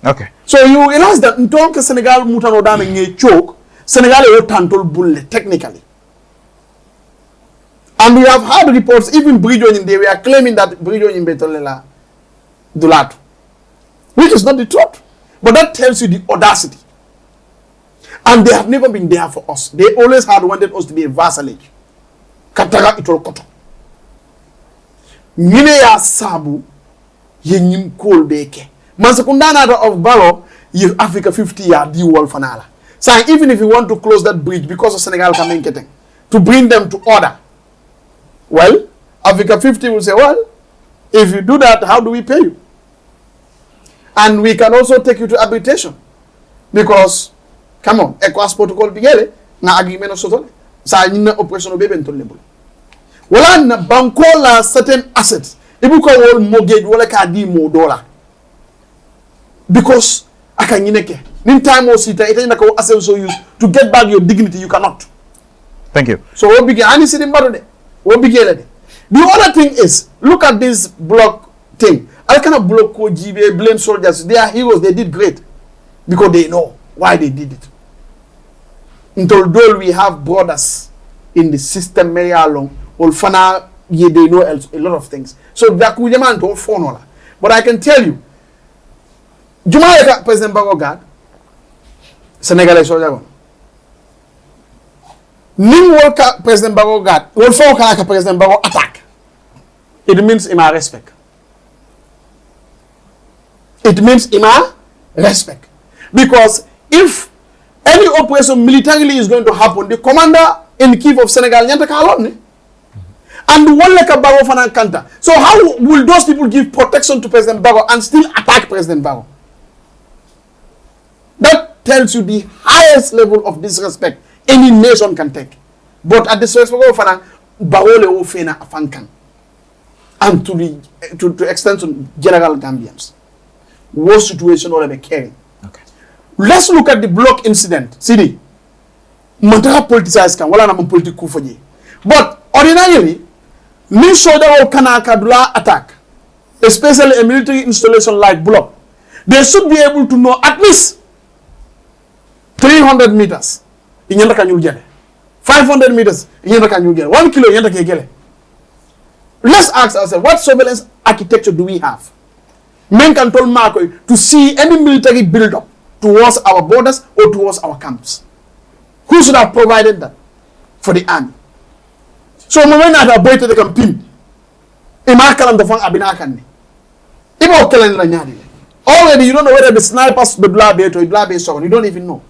Okay. So you realize that in talk Senegal mutano dame choke, Senegal is tantol bulle technically. And we have had reports, even Bridgeon in there, we are claiming that Bridgeon in Betolela Dulat, which is not the truth. But that tells you the audacity. And they have never been there for us. They always had wanted us to be a vassalage. Kataga itol koto. Mine ya sabu, ye nyim kol beke. Mansakundana of Barrow, you Africa 50 year the wall fanala. So even if you want to close that bridge because of Senegal coming to bring them to order, well, Africa 50 will say, well, if you do that, how do we pay you? And we can also take you to arbitration. Because, come on, ECOWAS protocol bigele, na agreement sotole. Sa yina operation obebe ntolebule. Wala na banko la certain assets. Ibu ko wol mortgage wala ka di mo dollar. Because aka nyineke. Nin time o sita ita na ko assets so use to get back your dignity you cannot. Thank you. So what begin ani sidin barode. What begin. The other thing is, look at this block thing. I cannot block GBA, blame soldiers. They are heroes. They did great. Because they know why they did it. Although we have brothers in the system, many along, Olfana, they know a lot of things. So that we demand to phone. But I can tell you, Jamaica President Bagogad, Senegalese soldier. Ning Wolka President Bagogad, Wolfa President Bago attack. It means ima respect. It means ima respect. Because if any operation militarily is going to happen, the commander-in-chief of Senegal, and one like a Bago Fanan Kanta. So how will those people give protection to President Bago and still attack President Bago? That tells you the highest level of disrespect any nation can take. But at the disrespect of Fanan, Bago le ofena afankan. And to extend to general Gambians. War situation or caring. Okay. Let's look at the block incident. CD. Mantara politicized can wala na political for ye. But ordinarily, new soldier or Kanakadula attack, especially a military installation like block, they should be able to know at least 300 meters. Inyanda kan yugele. 500 meters. Inyanda kan yugele. 1 kilo inyanda kegele. Let's ask ourselves, what surveillance architecture do we have? Men can tell Marco to see any military build-up towards our borders or towards our camps. Who should have provided that for the army? So when I have to the campaign, Imakalam the Fang Abinakani. Already you don't know whether the snipers the blood bait or blood bait you don't even know.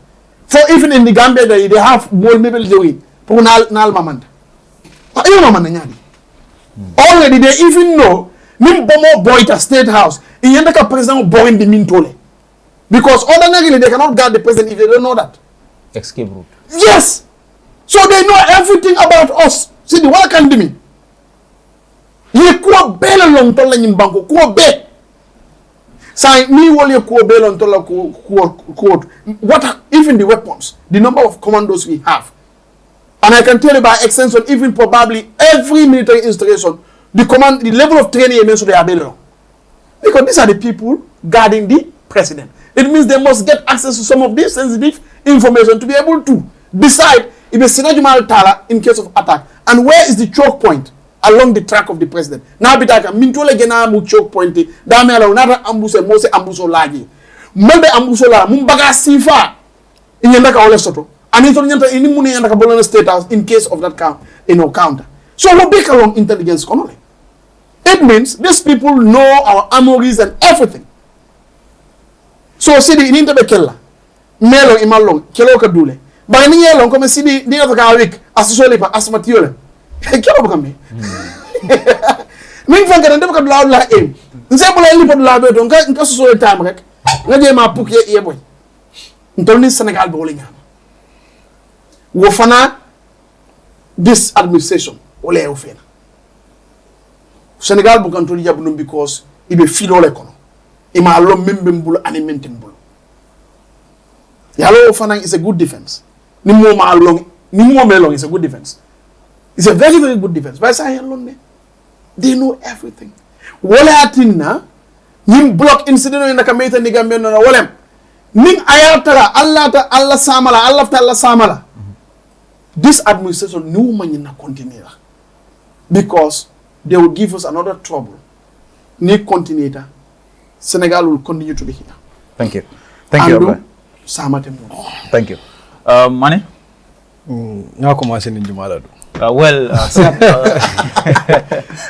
For even in the Gambia they have more maybe doing Punal Mamanda. Already they even know Nimbomo Boyta State House. Iyendaka president boring the Mintole. Because ordinarily they cannot guard the president if they don't know that. Escape route. Yes! So they know everything about us. See the what can do me? Ye kuwa bela long tola nyimbango kuwa be. Say me wole kuwa bela long tola kuwa. What even the weapons, the number of commandos we have. And I can tell you by extension, even probably every military installation, the level of training means they are below. Because these are the people guarding the president. It means they must get access to some of this sensitive information to be able to decide if a Sinajumal Tala in case of attack. And where is the choke point along the track of the president? Now bitaka mintole gena mu choke point dame ala unata ambuse mose ambuso lagi. Mbe ambuso la mumbaga sifa inyenda ka ole soto. And it's only in Muni and Bologna State House in case of that counter. So we bake along intelligence commonly. It means these people know our armories and everything. So see the in Interbekella, Melo Imalong, Kelo Kadule. By any year long, come see the other week, as a solipa, as Mathieu. Kelo come. Mean Frank and never loud like him. Nzabula lipo labe don't get in Casso time rek. Nadia ma puke earboy. Ntoni Senegal bowling. Wofana this administration ole ofena. Senegal bukan to jabunum because ibe feel ole kono. Ima lo membembulu animentimbulu. Yalo ofana is a good defense. Ni mo melong is a good defense. It's a very very good defense. But say alone they know everything. Wala atina nim block incident in the kameta ni Gambia no wolem. Ning ayatala Allah samala. This administration no man na continue because they will give us another trouble. Ni continue. Senegal will continue to be here. Thank you. Thank you. Thank you. Mane? Nga commencé ni jumala do. Well,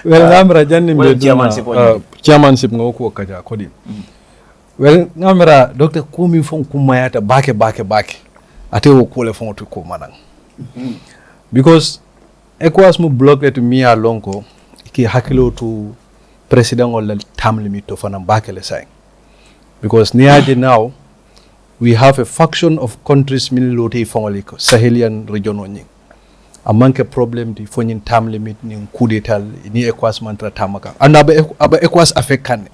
namra janni be chairmanship ngo ko kaja kodi. Well, ngamera Dr. Kumi fon kumayata bake. Ate wo kole fon to ko manang. Because ECOWAS mu block to me alonko ki hakilo to president or term limit to fanam bakele sign. Because near now we have a faction of countries mililote fongoliko Sahelian region onyi. Amanke problem di fonyin term limit ni coup d'etat ni ECOWAS mantra tamaka. And aba ECOWAS affect kan.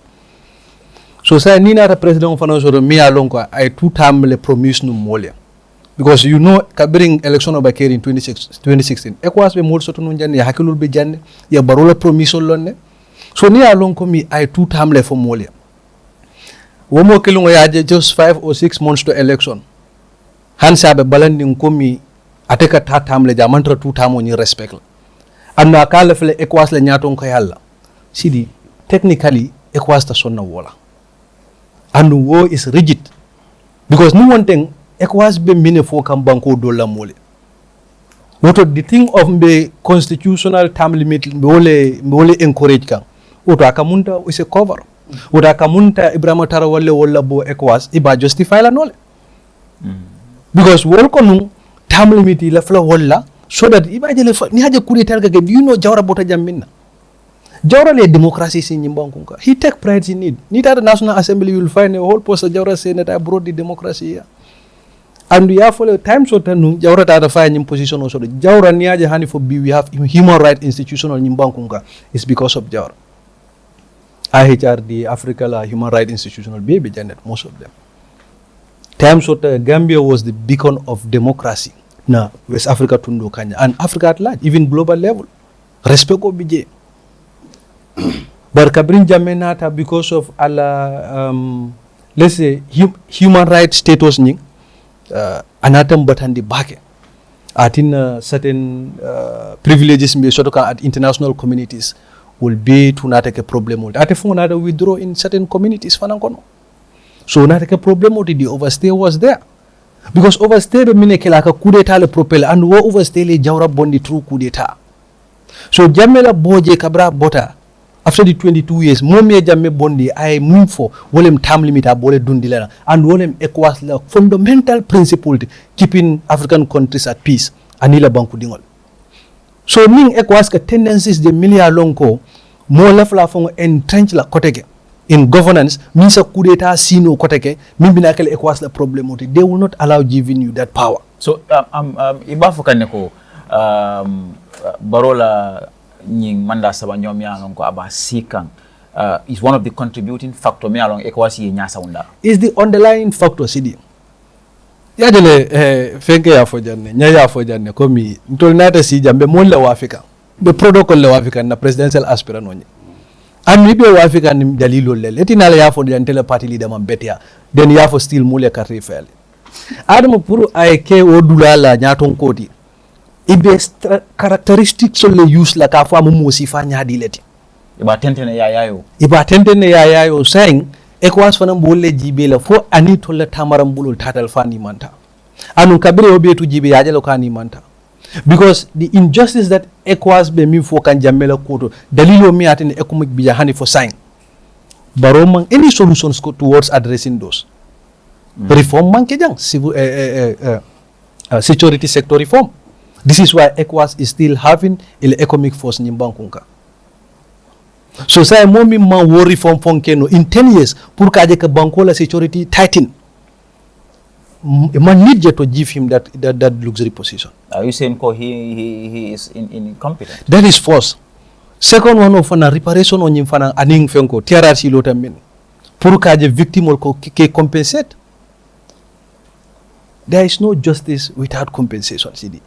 So say ni na president fana so me alonko I two term le promise no molia. Because you know kabring election obakeri in 2016 ECOWAS be mol soto non janne hakilul be janne ya barola promise lonne. So ni alonko mi I two term le fo molia. Womo kilungo ya just 5 or 6 months to election. Hansa be balandi nkomi ateka tatam le jamantra tu tamo ni respect la. Anna kala fele ECOWAS le nyaton ko yalla. Sidi technically ECOWAS ta sonna wola. And war is rigid. Because no one thing ECOWAS be mine fo kam banko dola mole. What the thing of the constitutional term limit mole encourage kan. Oto akamunta is a cover. Oto akamunta Ebrima wala bo ECOWAS iba justify la nole. Because wol konu term limit la fla wala so that iba jele ni haje kuri talga ge you know jawra bota jamminna. Jawra le democracy si nyimbankunka. He take pride in it. Nita the National Assembly you will find a whole post of Jawra saying that I brought the democracy here. And we have for a time so tanu Jawra ta da fine position also. Jawra ni haje hani for we have human right institutional nyimbankunka is because of Jawra. IHRD, Africa la human right institutional baby Janet most of them. Time so Gambia was the beacon of democracy. Na West Africa tundo Kenya and Africa at large, even global level. Respect ko bije. But kabrin jamenata because of let's say human rights status ning anatam batandi bake. Atin certain privileges me sotoka at international communities will be to not take a problem. Ate funa na withdraw in certain communities fanankono. So not take a problem the overstay was there. Because overstay be mine kelaka coup d'etat le propel and wo overstay le jawra bondi through coup d'etat. So jamela boje kabra bota after the 22 years momie jamme bondi I move for wolem term limit abole dundilana and wolem ECOWAS la fundamental principle keeping African countries at peace anila banku dingol. So ning ECOWAS ka tendencies de milia lonko mo la fla fongo entrench la koteke in governance means a coup d'etat sino koteke mimbina kele ECOWAS la problem they will not allow giving you that power. So iba fokane ko barola nying manda saba nyom ya ko aba sikang is one of the contributing factor me along ECOWAS ye nyasa unda is the underlying factor sidi ya jele fenke ya fojanne nya ya fojanne komi ntol nata si jambe mon la wafika be protocol la wafika na presidential aspirant onye and be wafika ni dalilo lele etina la ya fojanne tele party leader man betia then ya fo still mule karri fele adamo pour ayke odula la nyaton kodi ibe characteristics so le use la ka fa mo si fa nyaadi leti iba tentene ya yayo saying ECOWAS fana bolle jibe la fo ani to la tamaram bulul tatal fani manta anu kabire obetu jibe ya jalo kani manta because the injustice that ECOWAS be mi fo kan jamela koto dalilo mi atene economic bija hani for sign baromang any solutions towards addressing those reform man ke jang civil security sector reform. This is why ECOWAS is still having il economic force nyimbankunka. So say momi man war reform fonkeno in 10 years pour kaje ka bankola security tighten. Man need to give him that luxury position. Are you saying he is incompetent? That is false. Second one of a reparation on him fana aning fenko TRRC lota min. Pour kaje victim or ke compensate. There is no justice without compensation CD.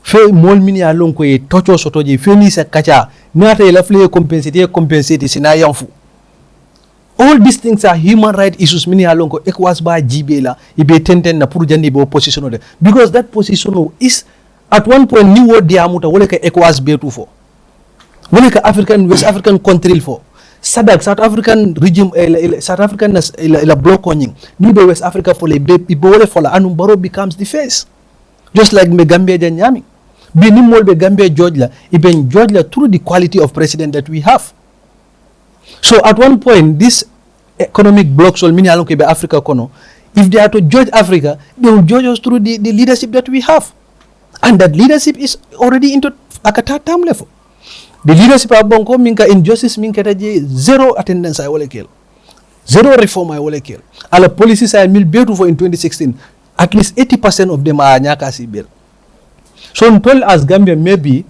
Fe mol mini alon ko e tocho sotoje fe ni sa kacha nata e lafle compensate sina yanfu. All these things are human right issues mini alon ko ECOWAS ba jibela ibe tenten na pour jandi be opposition de because that position is at one point ni wo diamuta wole ka ECOWAS be tu fo wole ka West African country fo SADC South African regime South African la block onying ni be West Africa for le be wole for la anu baro becomes the face just like me Gambia janyami be ni mol be Gambia George la even George la through the quality of president that we have. So at one point this economic blocks all mini alonko be Africa kono. If they are to judge Africa, they will judge us through the leadership that we have. And that leadership is already into akata term level. The leadership of Bonko minka injustice minka taje zero attendance I will kill. Zero reform I will kill. All the policies I will be for in 2016. At least 80% of them are nyaka sibil. So until as Gambia maybe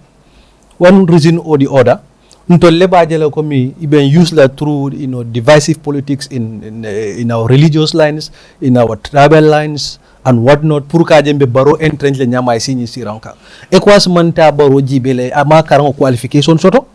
one reason or the other, until leba jela komi even use that through divisive politics in our religious lines, in our tribal lines and whatnot. Purka jembe baro entrench le nyama isini siranka. Ekwas manta baro jibele ama karango qualification soto.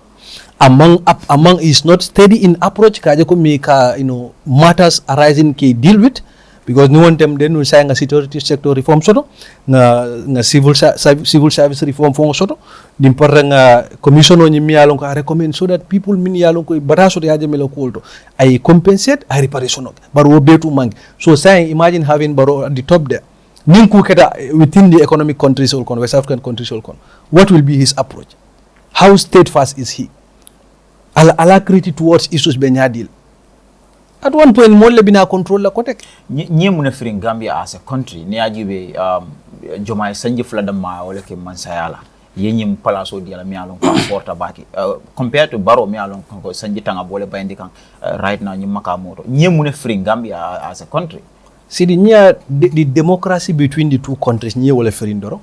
Among is not steady in approach kaje komi ka matters arising ke deal with. Because no one them then will say a security sector reform soto, na civil service reform for soto. The important commission on me I recommend so that people mini alonko baraso de ajemelo kolto. I compensate, I reparation. Baro betu mang. So saying imagine having baro at the top there. Ninku keta within the economic countries or West African countries or what will be his approach? How steadfast is he? Alacrity towards issues benyadil. At one point, more lebina control la kotek. Nye mune firin Gambia as a country, ne ajibe jomai sanji flada ma ole ke mansayala. Yenye mpalaso di ala mialong kwa porta baki. Compared to Baro mialong kwa sanji tanga bole bayindi kan right now nye makamoto. Nye mune firin Gambia as a country. See the democracy between the two countries nye wole firin doro.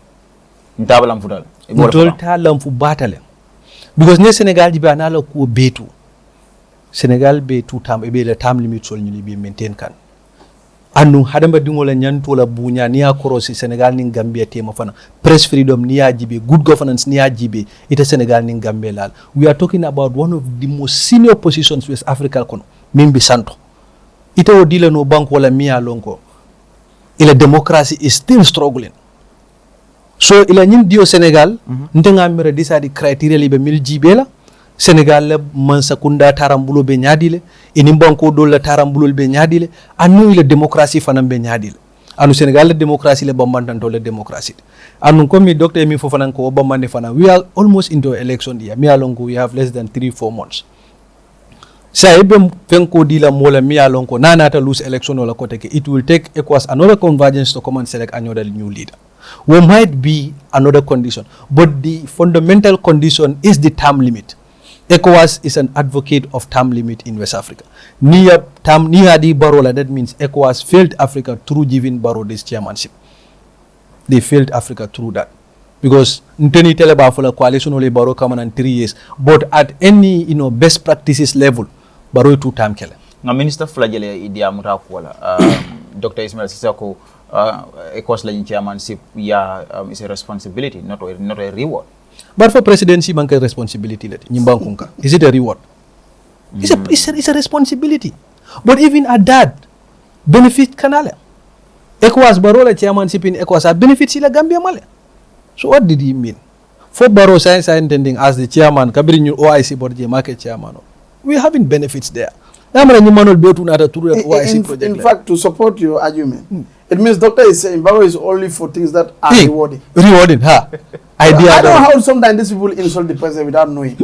Ntabala mfudal. Ntolta lamfu batale. Because ne Senegal jibe analo ku betu. Senegal be le term limit sol ñu bi maintain kan anu hadamba dingola nyanto la bunya niya korosi Senegal ni Gambia tema fana press freedom niya jibe good governance niya jibe ita Senegal ni Gambia lal. We are talking about one of the most senior positions West Africa kono mimbi santo ita odile no bank wala miya lonko ila democracy is still struggling. So ila ñin dio Senegal ndenga mira decide criteria libe mil jibe la Senegal la mansakunda tarambulo be nyadile inimbanko do la tarambulo be nyadile anu ile demokrasi fanam be nyadile anu Senegal la demokrasi le bambantanto la demokrasi anu komi docteur mi fofanan ko bamande fana we are almost into election year mi alongo we have less than 3-4 months sa ebe fenko dila mola mi alongo nanata lose election wala koteke it will take equals another convergence to come and select another new leader. We might be another condition but the fundamental condition is the term limit. ECOWAS is an advocate of term limit in West Africa. Niya di Barola, that means ECOWAS failed Africa through giving Baro this chairmanship. They failed Africa through that. Because Nteni Teleba for the coalition only Baro come on 3 years. But at any best practices level, Baro 2 time kele. Nga Minister Flagele Idia Mutakwala, Dr. Ismail Sisako, ECOWAS la chairmanship is a responsibility, not a reward. But for presidency, bank responsibility. Is it a reward? It's a responsibility. But even at that, benefit kanale. ECOWAS Barola chairmanship in ECOWAS benefits ila Gambia male. So what did he mean? For Baro science intending as the chairman, Kabiri new OIC board market chairman. We are having benefits there. In fact, to support your argument, it means doctor is saying Baro is only for things that are rewarding. Rewarding, huh? I don't know how sometimes these people insult the president without knowing.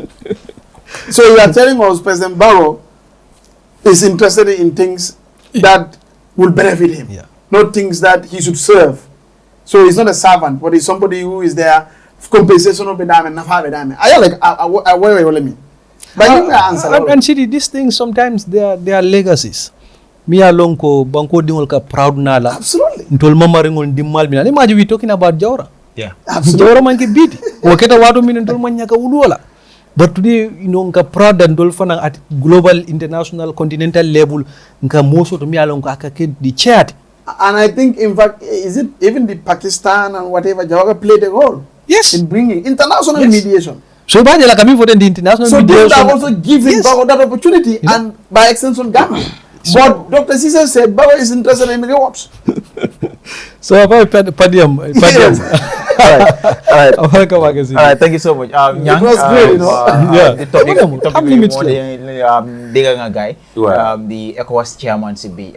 So you are telling us President Barrow is interested in things that will benefit him, not things that he should serve. So he's not a servant, but he's somebody who is there compensation of bedame and nafa bedame. I like what me. But you answer. And see these things sometimes they are legacies. Me along ko banko dingol ka proud nala. Absolutely. Ntol mamaringol dimal mina. Imagine we talking about Jawara. Yeah. Absolutely. Jawara man ke beat. Waketa watu mina ntol manyaka uduola. But today, nka proud and dolphin at global, international, continental level, nka moso to me along ka the chat. And I think, in fact, is it even the Pakistan and whatever Jawara played a role? Yes. In bringing international mediation. So by the coming for the international mediation. So they are also giving Baro that opportunity and by extension Ghana. But Dr. Cesar said Baro is interested in rewards. So about Padium. All right, thank you so much. It was great, you know. The topic guy. The ECOWAS chairmanship be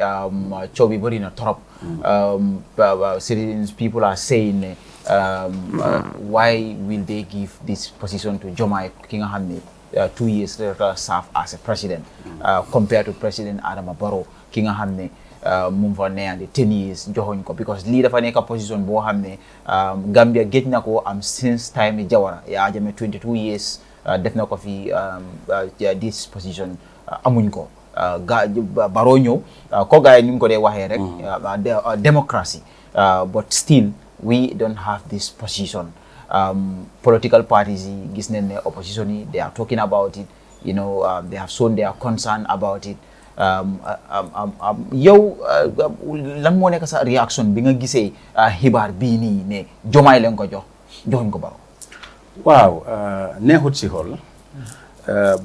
Chobi Borina Trop. Citizens, people are saying why will they give this position to Jomai King Hamid? 2 years serve as a president compared to President Adama Barrow ki nga xam ne mu fa neandi 10 years joxoñ ko because lii dafa nekk position boo xam ne Gambia géej na ko am since time Jawara yaa jame 22 years def na ko fi this position amuñ ko Barrow ñëw ko gaay ni mu ko dee waxee rek democracy but still we don't have this position political parties yi gis nañ ne opposition yi they are talking about it you know they have shown their concern about it yow lan moo nekk sa réaction bi nga gisee xibaar bii nii ne Jomaay leen ko joxuñ ko Barrow waaw neexut si xool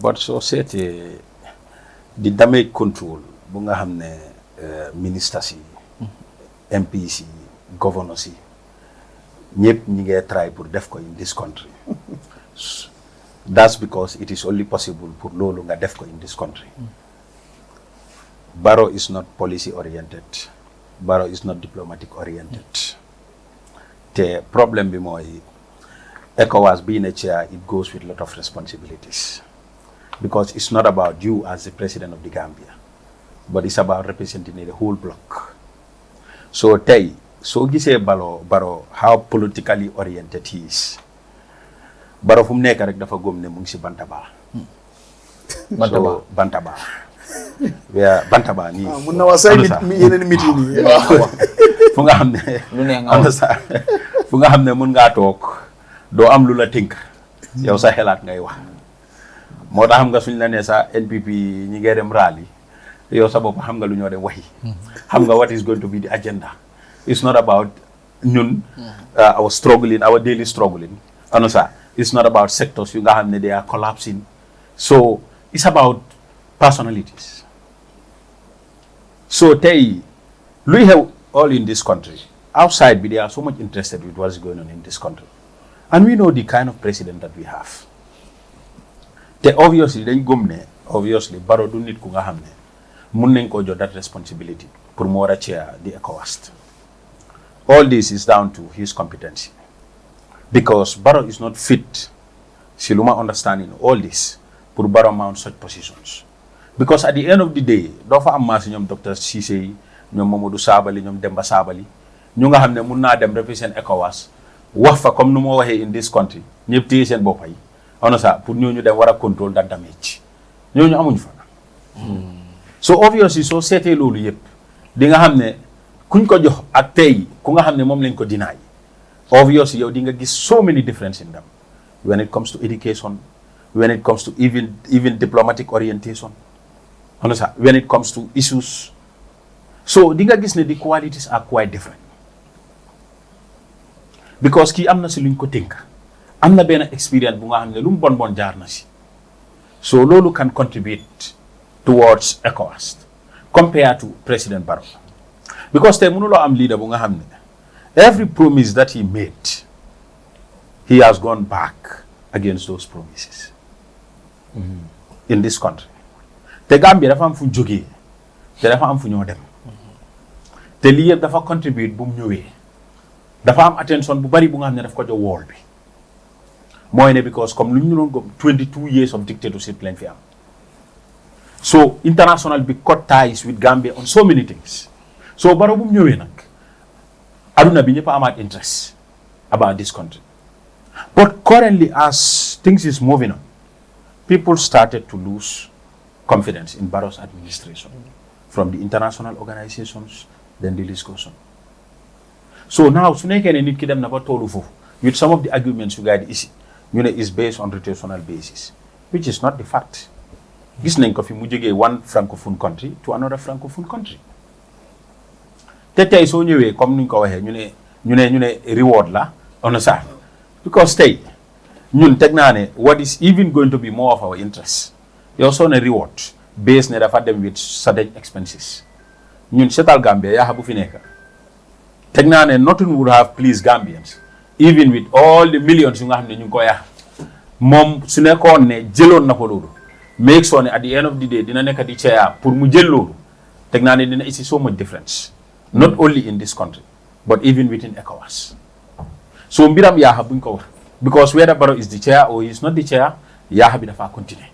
but soo seetee di damage control bu nga xam ne ministres yi MPs yi governors yi ñëpp ñi ngay try pour def ko in this country that's because it is only possible pour loolu nga def ko in this country Barrow is not policy oriented Barrow is not diplomatic oriented te problème bi mooy ECOWAS being a chair it goes with a lot of responsibilities because it's not about you as the president of the Gambia but it's about representing the whole bloc so tey soo gisee Barrow how politically oriented he is Barrow fu mu nekk rek dafa góom ne mu ngi si Bantaba Bantaba nii mun na wax say yeneen meeting yi fu nga xam ne fu nga xam ne mun ngaa toog doo am lu la tënk yow sa xelaat ngay wax moo tax xam nga suñ la nee sa NPP ñi ngay dem rally yow sa bopp xam nga lu ñoo dem waxi xam nga what is going to be the agenda it's not about ñun our struggling our daily struggling it's not about sectors yu nga xam ne they are collapsing so it's about personalities so tey luy xew all in this country outside they are so much interested with what's going on in this country and we know the kind of president that we have te obviously dañ gëm ne obviously Barrow du nit ku nga xam ne mun nañ koo jot that responsibility pour mu war a chair the ECOWAS all this is down to his competency because Barrow is not fit si lu ma understanding all this pour Barrow mount such positions because at the end of the day doo fa am maasi ñoom Dr Cissé yi ñoom Mamadou Sabali ñoom Demba Sabali ñu nga xam ne mun naa dem represent ECOWAS wax fa comme nu ma waxee in this country ñëpp téye seen boppa yi pour ñooñu dem war a control that damage ñooñu amuñ fa so obviously soo seetee loolu yëpp di nga xam ne kuñ ko jox ak tey ku nga xam ne moom lañ ko dinaay obviously yow di nga gis so many difference in them when it comes to education when it comes to even diplomatic orientation when it comes to issues so di nga gis ne the qualities are quite different because kii am na si luñ ko tënk am na benn experience bu nga xam ne lu mu bon jaar na si so loolu can contribute towards ECOWAS compared to President Barrow because tey mënuloo am leader bu nga xam ne every promise that he made he has gone back against those promises in this country te Gambia dafa am fu jógee te dafa am fu ñoo dem te lii yëpp dafa contribute bu mu ñëwee dafa am attention bu bari bu nga xam ne daf ko jox wool bi mooy ne because comme lu ñu doon gëm 22 years of dictatorship lañ fi am so international bi cut ties with Gambia on so many things so Barrow bu mu ñëwee nag aduna bi ñëpp amaat interest about this country but currently as things is moving on people started to lose confidence in Barrow's administration from the international organizations then the list goes on so now su nekkee ne nit ki dem na ba toolu foofu with some of the arguments you guys isi ñu ne is based on rotational basis which is not the fact gis nañ ko fi mu jógee one francophone country to another francophone country te tey soo ñëwee comme ni ñu ko waxee ñu ne reward la because tey ñun teg naa ne what is even going to be more of our interest yow soo ne reward based ne dafa dem with certain expenses ñun seetal Gambia yaa bu fi nekk teg naa ne nothing would have pleased Gambians even with all the millions yu nga xam ne ñu ngi ko yaax moom su nekkoon ne jëloon na ko loolu make sure ne at the end of the day dina nekk di chair pour mu jël loolu teg naa ne dina isi so much difference not only in this country but even within ECOWAS so mbiram yaaxa buñ ko wax because whether Barrow is the chair or he is not the chair yaaxa bi dafa continuer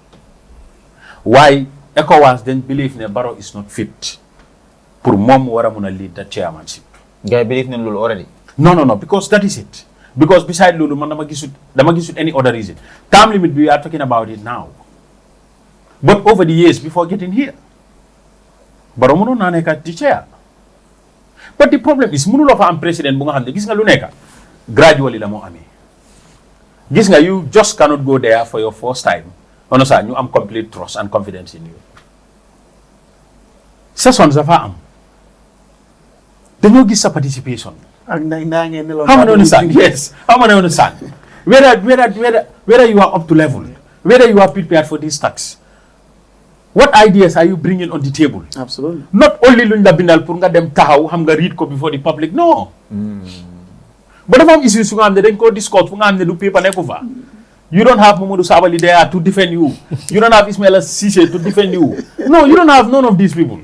waaye ECOWAS then believe ne Barrow is not fit pour moom war a mun a lead the chairmanship. Guy believe ne loolu already. No, because that is it. Because beside loolu man dama gisut any other reason. Term limit we are talking about it now. But over the years before getting here, Barrow mënoon naa nekk di chair. But the problem is mënuloo fa am président bu nga xam ne gis nga lu nekk gradually la moo amee. Gis nga you just cannot go there for your first time. Understand ñu am complete trust and confidence in you. Sessions dafa am. Dañoo gis sa participation. ak naa ngeen ne How many understand? Yes. How many understand? Whether you are up to level, whether you are prepared for this tax. What ideas are you bringing on the table? Absolutely. Not only luñ la bindal pour nga dem taxaw xam nga read ko before the public. No. But dafa am issues yu nga xam ne dañ ko discuss fu nga xam ne du paper nekku fa. You don't have Mamadou Sabali there to defend you. You don't have Ismaila Cissé to defend you. No, you don't have none of these people.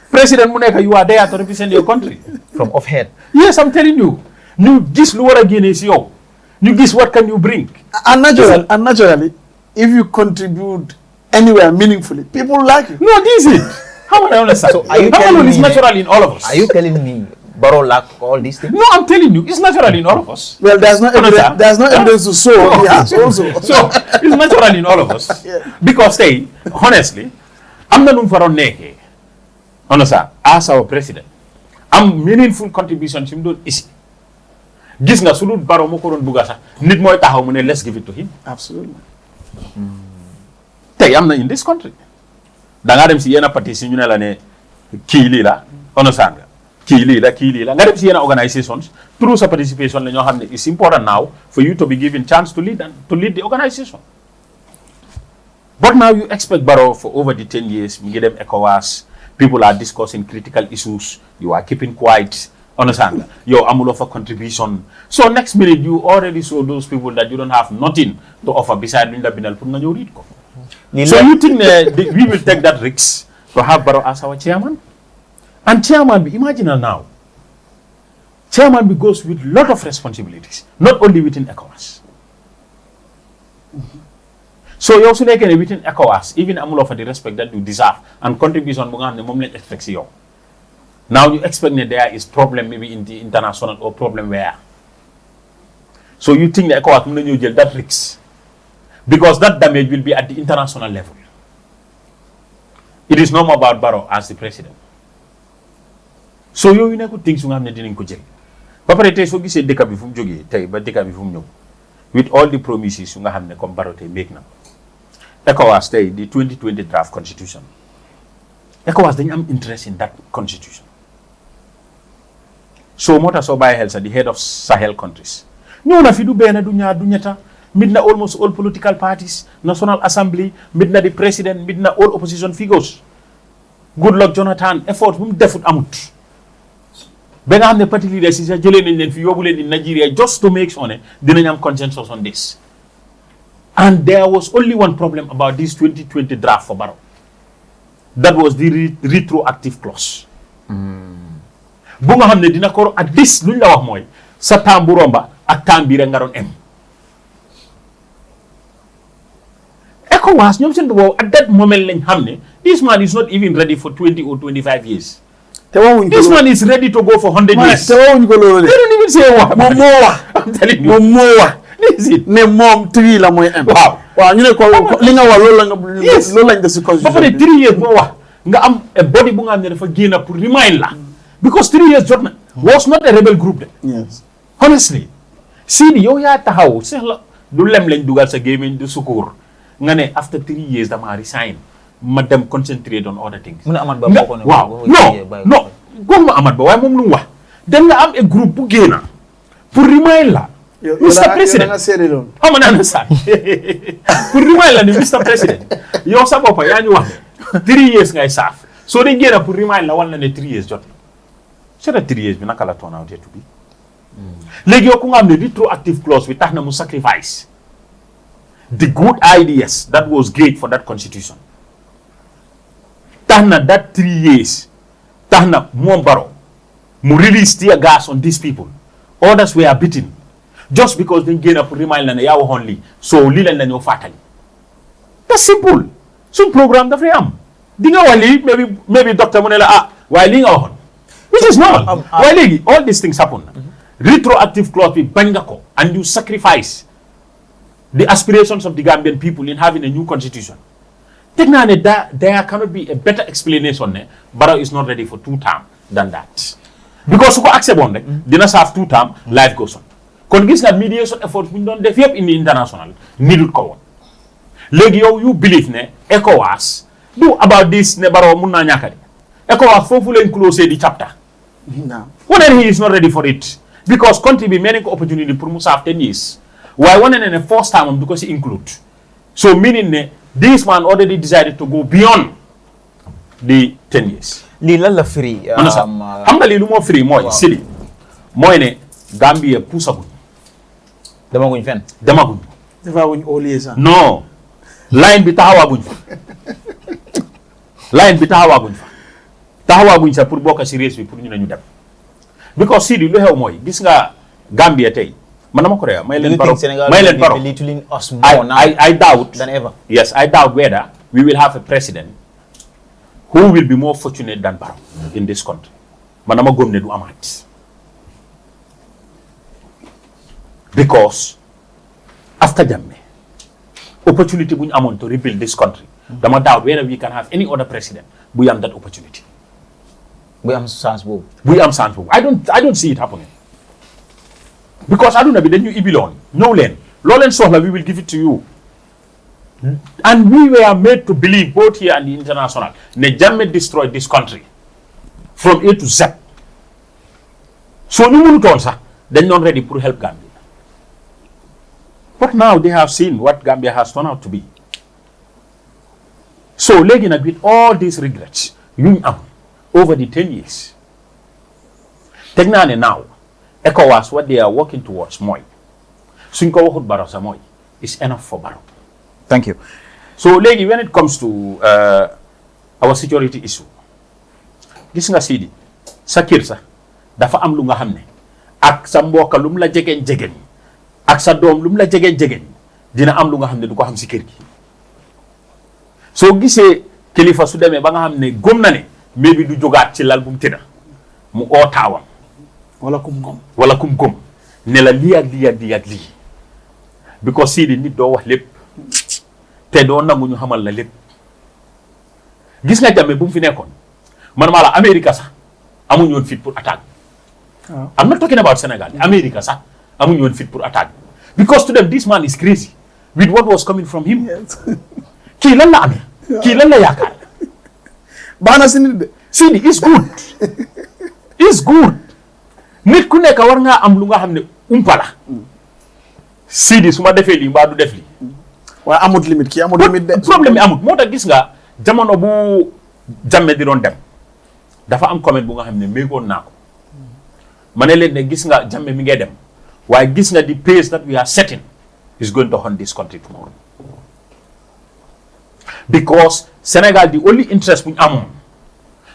President Muneka, you are there to represent your country. From off head. Yes, I'm telling you. You gis lu war a génne si yow. You gis what can you bring. And naturally, if you contribute anywhere meaningfully, people like you. No, this is it. How would I understand? So are you telling me it's natural in all of us? Are you telling me Barrow lack all these things? No, I'm telling you, it's natural in all of us. Well, there's no evidence to show. Yes, also. So it's natural in all of us. Yeah. Because honestly, I'm not for on neke. Understand? As our president, I'm meaningful contribution to him. Is gis nga sulu Barrow mo ko ron buga sax nit moy taxaw mu ne let's give it to him. Absolutely. Tey am na in this country. Da nga dem si yena parti si ñu ne la ne kii lii la. Understand nga? Kii lii la nga dem si yena organizations through sa participation la ñoo xam ne it's important now for you to be given chance to lead the organization. But now you expect Barrow for over the 10 years, we give them ECOWAS, people are discussing critical issues, you are keeping quiet, understand? Your amulo for contribution. So next minute you already show those people that you don't have nothing to offer beside Linda Binal Punga read ko. So you think we will take that risk to have Barrow as our chairman? And chairman, imagine now, chairman goes with a lot of responsibilities, not only within ECOWAS. So you also like within ECOWAS, even amulo for the respect that you deserve and contribution bunga ne mom len expect si yow. Now you expect that there is problem maybe in the international or problem where. So you think the ECOWAS mun ñu jël that risk because that damage will be at the international level. It is not about Barrow as the president. So you neku things yu nga xamne dinañ ko jël. Ba paré tay so gisé dëkk bi fu mu joggé tay ba dëkk bi fu mu ñëw with all the promises yu nga xamne comme Barrow tay make na. ECOWAS tay the 2020 draft constitution. ECOWAS dañu am interest in that constitution. So mota so baye xel sa the head of Sahel countries. Ñëw na fi du benn du ñaar du ñetta midna almost all political parties, National Assembly, midna the president, midna all opposition figures. Good luck Jonathan, effort bu mu defut amut. Ba nga xam ne party leaders yi jëlee nañ leen fi yóbbu leen in Nigeria just to make sure ne dinañ am consensus on this. And there was only one problem about this 2020 draft for Barrow. That was the retroactive clause. Bu nga xam ne dina ko at least luñ la wax mooy sa temps bu romba ak temps bi rek nga doon em. ECOWAS ñoom seen boobu at that moment lañ xam ne this man is not even ready for 20 or 25 years. This man is ready to go for 100 years. They don't even say what. I'm telling you. This is it. Ne mom 3 la moy am. Waaw ñu ne ko li nga wax loolu lañ def ci constitution. Ba pare 3 years moo wax nga am a body bu nga xam ne dafa génn pour remind la. Because 3 years jot na was not a rebel group de. Yes. Honestly. Sidi yow yaa taxaw seex la du lem lañ dugal sa gémmiñ du sukur nga ne after 3 years dama resign ma dem concentrate on other things. Mu ne Amat Ba bokk na. Waaw non goma Amat Ba waaye moom lu mu wax dem nga am a groupe bu génn pour remind la. Mr. President, how many understand? Pour remind la ni Mr. President, yow sa bopp yaa ñu wax 3 years ngay saaf. So they génn pour remind la wal na ne 3 years jot. C'est la 3 years bi naka la turn out to be. Léegi yow ku nga xam ne retroactive clause bi tax na mu sacrifice the good ideas that was great for that constitution. Tax na that 3 years tax na moom Barrow mu release tear gas on these people. Others were beaten just because they génn pour remind la ne yaa waxoon lii so lii lañ la ñoo fàttali. That's simple. Some program dafay am di nga wax lii maybe doctor mu ne la waaye lii nga waxoon which is normal. waaye léegi all these things happen. Retroactive clause bi bañ nga ko and you sacrifice the aspirations of the Gambian people in having a new constitution. Teg naa ne there cannot be a better explanation ne Barrow is not ready for 2 term than that. Because su ko accept woon rek dina serve 2 term life goes on. Kon gis nga mediation effort bu ñu doon def yëpp in the international nidut ko woon. Léegi yow you believe ne ECOWAS do about this ne Barrow mun naa ñàkk di ECOWAS foofu lañ close di chapter. When he is not ready for it. Because country bi many opportunity pour mu serve 10 years. Why one ne first time because he include. So meaning ne this man already decided to go beyond the 10 years. Lii lan la free. Xam nga lii lu moo free mooy sili mooy ne Gambia puusaguñ. Demaguñ fenn. Demaguñ. Defaguñ au liaison. Non. Line bi taxawaaguñ fa. Line bi taxawaaguñ fa. Taxawaaguñ sa pour bokk si race bi pour ñu ne ñu dem. Because Sidi lu xew mooy gis nga Gambia tey man dama ko reew may leen Barrow I doubt than ever. Yes, I doubt whether we will have a president who will be more fortunate than Barrow in this country. Man dama gëm ne du amaat. Because after Jammeh opportunity bu ñu amoon to rebuild this country dama doubt whether we can have any other president bu am that opportunity. We am chance boobu. I don't see it happening. Because aduna bi dañu ibiloon ñëw leen loo leen soxla we will give it to you. And we were made to believe both here and the international ne Jammeh destroyed this country from A to Z. So ñu mënutoon sax dañ doon ready pour help Gambia. But now they have seen what Gambia has turned out to be. So léegi nag with all these regrets yu ñu am over the 10 years teg naa ne now ECOWAS what they are working towards mooy suñ ko waxut Barrow sa mooy is enough for Barrow. Thank you. So léegi when it comes to our security issue gis nga Sidi sa kër sax dafa am lu nga xam ne ak sa mbokka lu mu la jegeñ ak sa doom lu mu la jegeñ dina am lu nga xam ne du ko xam si kër gi. Soo gisee kilifa su demee ba nga xam ne gëm na ne mais bi du jógaat ci lal bu mu tëdda mu oo taawam wala kum gom ne la lii ak lii because Sidi nit doo wax lépp te doo nangu ñu xamal la lépp. Gis nga Jammeh bu mu fi nekkoon man maa la Amérique sax amuñu woon fit pour attaque. I'm not talking about Sénégal. Amérique sax amuñu woon fit pour attaque because to them this man is crazy with what was coming from him. Kii lan la amee. Kii lan la yaakaar. baax na si nit de. Sidi is good. Nit ku nekk war ngaa am lu nga xam ne umpa la. Sidi su ma defee lii mbaa du def lii. waaye amut limite kii amut limite de. problème bi amut moo tax gis nga jamono bu Jammeh di doon dem dafa am comment bu nga xam ne méegoon naa ko ma ne leen ne gis nga Jammeh mi ngay dem waaye gis nga the pace that we are setting is going to haunt this country tomorrow. Because Sénégal the only interest bu ñu amoon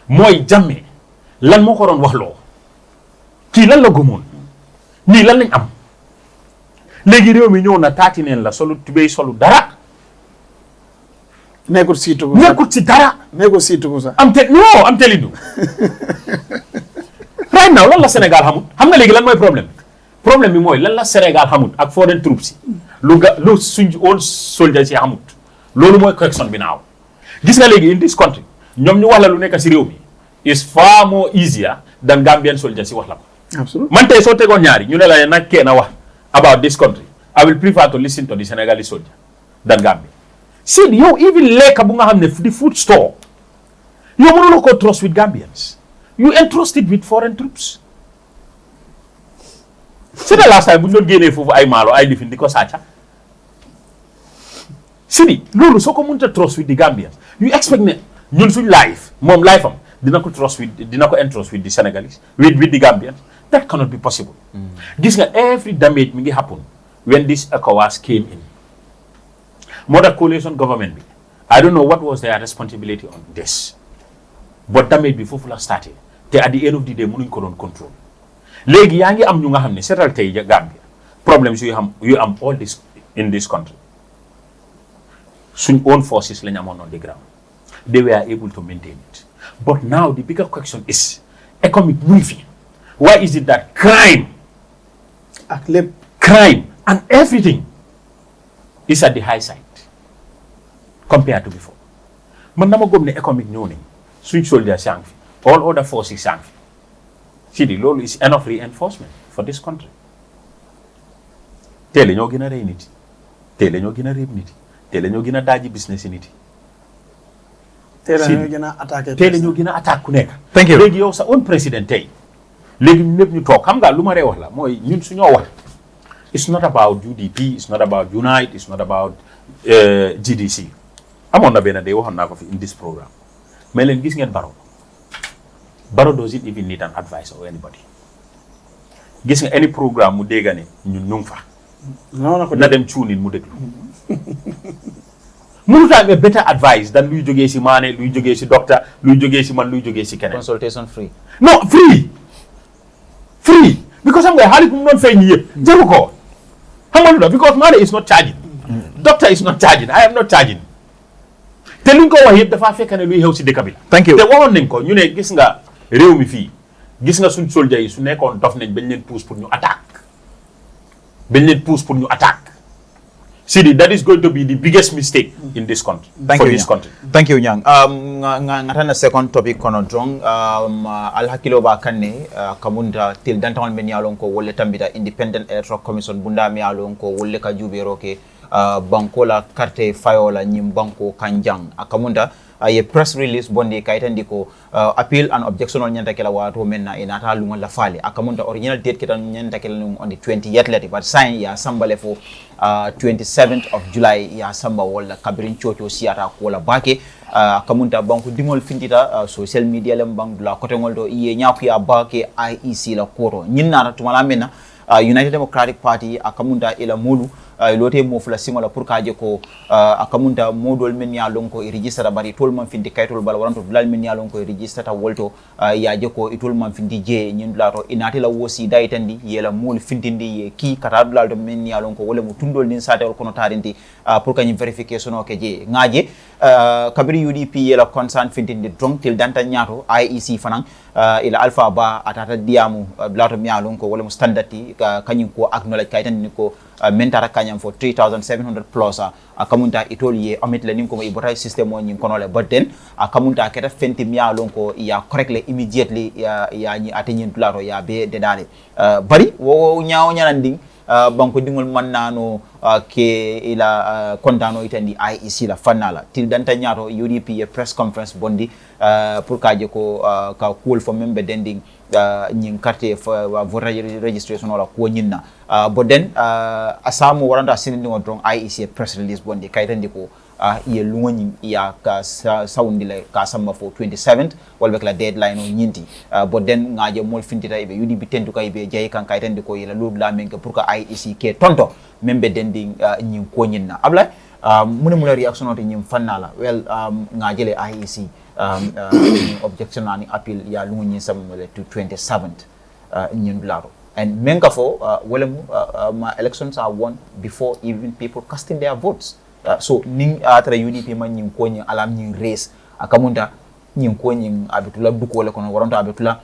mooy Jammeh lan moo ko doon wax loo kii lan la gëmoon nii lan lañ am léegi réew mi ñëw na taati neen la solu tubéy solu dara. nekkul siitu si dara. nekkul siitu ko sax. am telling you right now lan la Sénégal xamut xam nga léegi lan mooy problème bi mooy lan la Sénégal xamut ak foreign troops yi lu suñ own soldiers yi xamut loolu mooy correction bi naaw gis nga léegi in this country ñoom ñu wax la lu nekk si réew mi is far more easier than Gambian soldiers yi wax la ko. Absolutely. Man tey soo tegoon ñaari ñu ne la nag kenn wax about this country I will prefer to listen to the Senegalese soldier than Gambia. See yow even lekka bu nga xam ne the food store yow mënuloo ko trust with Gambians you entrust it with foreign troops. C'est the last time bu ñu doon génnee foofu ay maalo ay lifin di ko sàcca Sidi loolu soo ko mënta trust with the Gambians you expect ne ñun suñ life moom life am dina ko entrust with the Senegalese with the Gambians. That cannot be possible. Gis nga every damage mi ngi happen when this ECOWAS came in. Modern coalition government bi I don't know what was their responsibility on this but damage bi foofu la starté te at the end of the day mënuñ ko doon control. Léegi yaa ngi am ñu nga xam ne seetal tey Gambia problems yu am all this in this country Suñ own forces lañ amoon on the ground. They were able to maintain it. But now the bigger question is economic moving. Why is it that crime and everything is at the high side compared to before? Man nama gom ne economic ñëw nañ suñ soldiers sang fi all other forces sang fi. See, the law is enough reinforcement for this country. Teel ñoo gën a rey nit, teel ñoo gën a réeb nit, teel ñoo gën a daaji business nit. teel ñoo gën a attaqué. Teel ñoo gën a attaque ku nekk. Thank you. Léegi yow sa own président tey léegi ñun ñëpp ñu toog xam nga lu ma ree wax la mooy ñun suñoo wax. It's not about UDP, it's not about Unite, it's not about GDC. Amoon na benn day waxoon naa ko fi in this program. Mais leen gis ngeen Barrow doesn't even need an advice or anybody. Gis nga any programme mu dégga ne ñun ñu ngi fa. Na dem tuunin mu déglu. Mënut a am better advice than luy jógee si Mané, luy jógee si docteur, luy jógee si man, luy jógee si keneen. Consultation free. No, free. Because xam nga xaalis bu mu doon fay nii yëpp jaru ko. Xam nga lu tax because Mané is not charging. Doctor is not charging. I am not charging. Te luñ ko wax yëpp dafa fekk ne luy xew si dëkk bi. Thank you. Te waxoon nañ ko ñu ne gis nga réew mi fii gis nga suñ soldier yi su nekkoon dof nañ bañ leen pousse pour ñu attaque. Sidi, that is going to be the biggest mistake in this country. Thank you, Nyang. Ngata second topic kono drong al hakilo ba kanne kamunda til dantawan men yalon ko wolle tambita Independent Electoral Commission bunda mi yalon ko wolle ka jubero ke banko la carte fayola nyim banko kanjang akamunda a press release bondi kaitandi ko appeal and objection on nyanta kala wato menna inata lunga la fali akamunta original date kita nyanta kala on the 20th letter but sign ya sambale fo 27th of July ya samba wala kabirin chocho siata ko la bake akamunta banku dingol findita social media lem bang la kote ngoldo iye nyaku ya bake IEC la koro nyinna tumala menna United Democratic Party akamunta ila mulu lote mo fula singola pour kaje ko akamunta modol men ya lonko e register bari tol man findi kaytol bal waranto dulal men ya lonko e register ta wolto ya je ko itol man findi je nyin dulato inati la wosi daytandi yela mol findindi ye ki kata dulal do men ya lonko wala mo tundol din sate wol kono tarenti pour kany verification o ke je ngaje kabiri UDP yela concern findindi drong til danta nyato IEC fanan ila alpha ba atata diamu dulato mi ya lonko wala mo standardi kanyin ko acknowledge kaytandi ko mentara kanyam for 3,700 plus akamunta itoli ye amit le nimko ibota system on nyin konole but then akamunta keta fenti miya lonko ya correctly immediately ya ni atenyin dularo ya be dedale bari wo nyaaw nyananding banko dingol mannano ke ila kontano itandi IEC la fanala til danta nyaato UDP ye press conference bondi pour kaje ko ka cool for member dending nyin carte voter registration wala ko nyinna but then asamu waranta sinindi ngodron IEC press release bondi kaytandi ko ye lungoñi ya ka sawndile ka samba fo 27th wala la deadline o nyinti but then ngaje mol fintita ibe UDP tentu kay be jey kan kaytandi ko yela lud la menke pour ka IEC ke tonto membe dending nyin ko nyinna abla muna reaction o nyim fannala well ngajele IEC objection and appeal ya lungu samale to 27th nyindularo and menga for my elections are won before even people casting their votes so ning atra UDP man nyim ko nyi alam nyi race akamunda nyim ko nyi abitula duko wala kono waronto abitula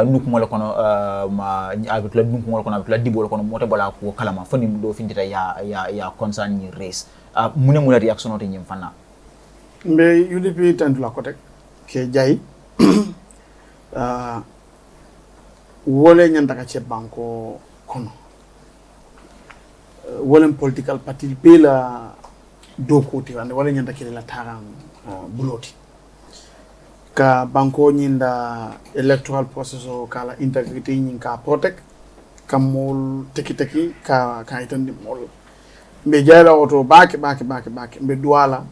nuk mo la kono ma abitula nuk mo la kono abitula dibo la kono mota bala ko kalama fani do findita ya concern nyi race muna reaction o nyim fanna mbe UDP tentu la kotek ke jay wole nyanta ka ci banko kono wole political party be la do côté wande wole nyanta ke la taram buloti ka banko nyinda electoral process o kala integrity nyin ka protect kamol teki ka itandi mol mbe jayla auto baake mbe duala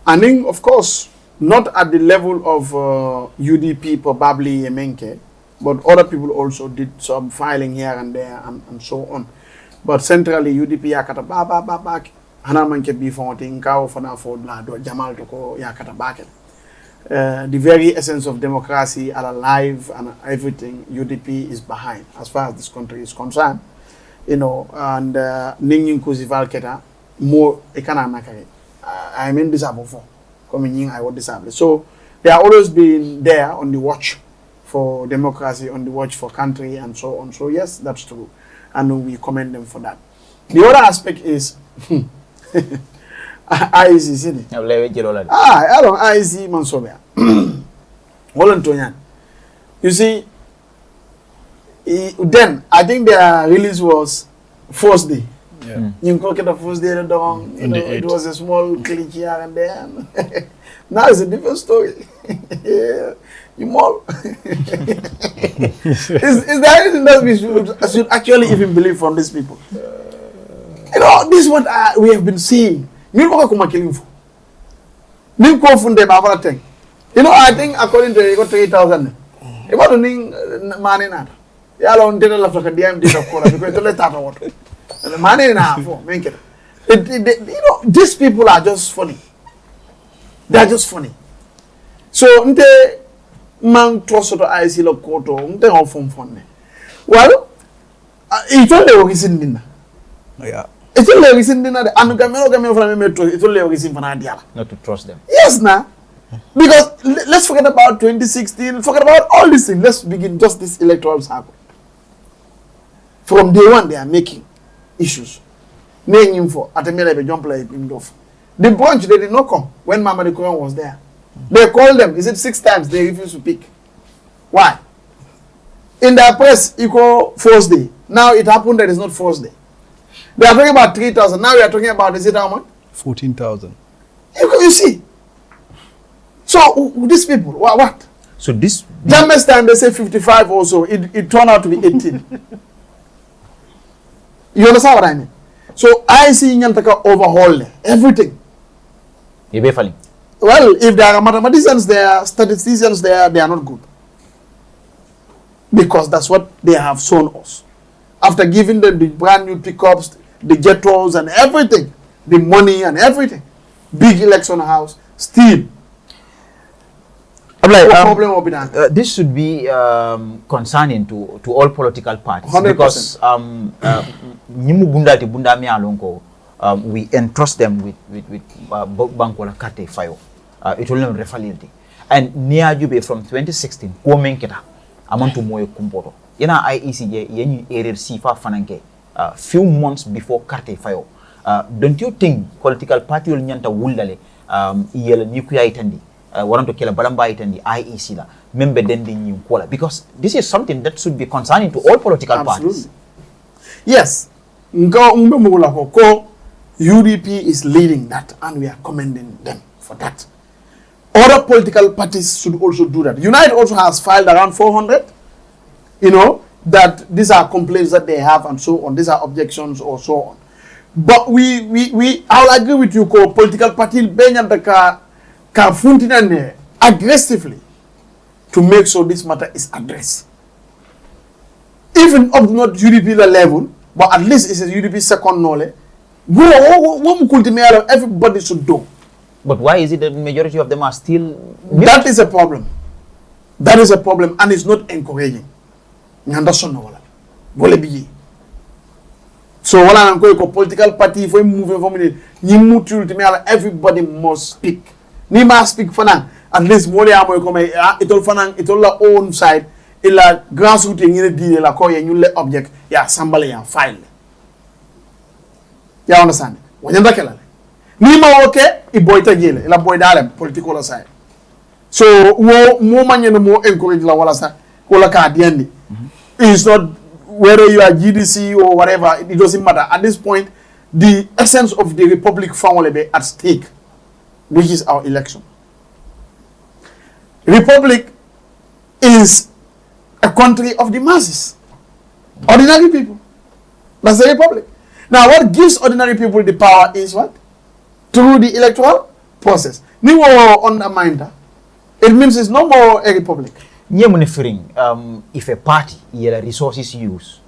and of course, not at the level of UDP, probably Yemenke, but other people also did some filing here and there and so on. But centrally, UDP yakata ba hanamanke bi fonting kaw fana for la do jamal to ko yakata bakel. The very essence of democracy are alive and everything UDP is behind as far as this country is concerned. you know, and Ning Kusival Keta, more economic. I mean, disabled for coming in, I was disabled. So they are always been there on the watch for democracy, on the watch for country, and so on. So, yes, that's true. And we commend them for that. The other aspect is IEC, isn't it? I don't IEC Mansobia. You see, then I think their release was first day. Yeah. You look at the first day, you know, it was a small click here and there. Now it's a different story. You more. Is there anything that we should actually even believe from these people? You know, this is what we have been seeing. You know, I think according to you got 3,000. You got to think money now. You don't tell us like a DM did of course because let that out. The money now for make it. You know, these people are just funny. They are just funny. So nte man trust to IC lo koto nte on fun. Well, it's only a reason dinner. Yeah. It's only a reason dinner. And come from metro. It's only a reason for not to trust them. Yes, now. Because let's forget about 2016. Forget about all these things. Let's begin just this electoral cycle. From day one, they are making issues. Name for at a jump like the bunch they did not come when Mama Koran was there. They called them. Is it 6 times? They refused to pick. Why? In their press, equal first day. Now it happened that it's not first day. They are talking about 3,000. Now we are talking about, is it how much? 14,000. You see. So these people, what? So this Jammers time they say 55 also. It turned out to be 18. You understand what I mean? So I see Nyantaka overhaul everything. Well, if there are mathematicians there, statisticians there, they are not good. Because that's what they have shown us. After giving them the brand new pickups, the jettos and everything, the money and everything, big election house, still. Problem will be done. This should be concerning to all political parties 100%. Because we entrust them with Bankola Kate Fayo. It will not refalility. And near Jube from 2016, Kuomenketa, Amantu Moyo Kumpoto. Yena IECJ, Yeni Area Sifa Fananke, few months before Kate Fayo. Don't you think political party will nyanta wulale yele nuclear itandi? Waranto kila balamba itandi IEC la member dendi nyukola, because this is something that should be concerning to all political parties. Yes, UDP is leading that, and we are commending them for that. Other political parties should also do that. Unite also has filed around 400. You know that these are complaints that they have, and so on. These are objections or so on. But I'll agree with you. Political party aggressively to make sure this matter is addressed. Even up not UDP level, but at least it's a UDP second knowledge. Everybody should do. But why is it that the majority of them are still... That is a problem. That is a problem, and it's not encouraging. So when I'm going to political party, if we move from everybody must speak. Ni must speak for now. At least more than it all own side. Il a grassroots in la koye you object ya somebody and file. You understand? When you ni ma okay, I boy tajele, la boy dalem political side. So more man no more encourage la wala sa wala ka diendi. It's not whether you are GDC or whatever, it doesn't matter. At this point, the essence of the republic found at stake, which is our election. Republic is a country of the masses. Ordinary people. That's the republic. Now, what gives ordinary people the power is what? Through the electoral process. Ni wo undermine that. It means it's no more a republic. If a party yela resources use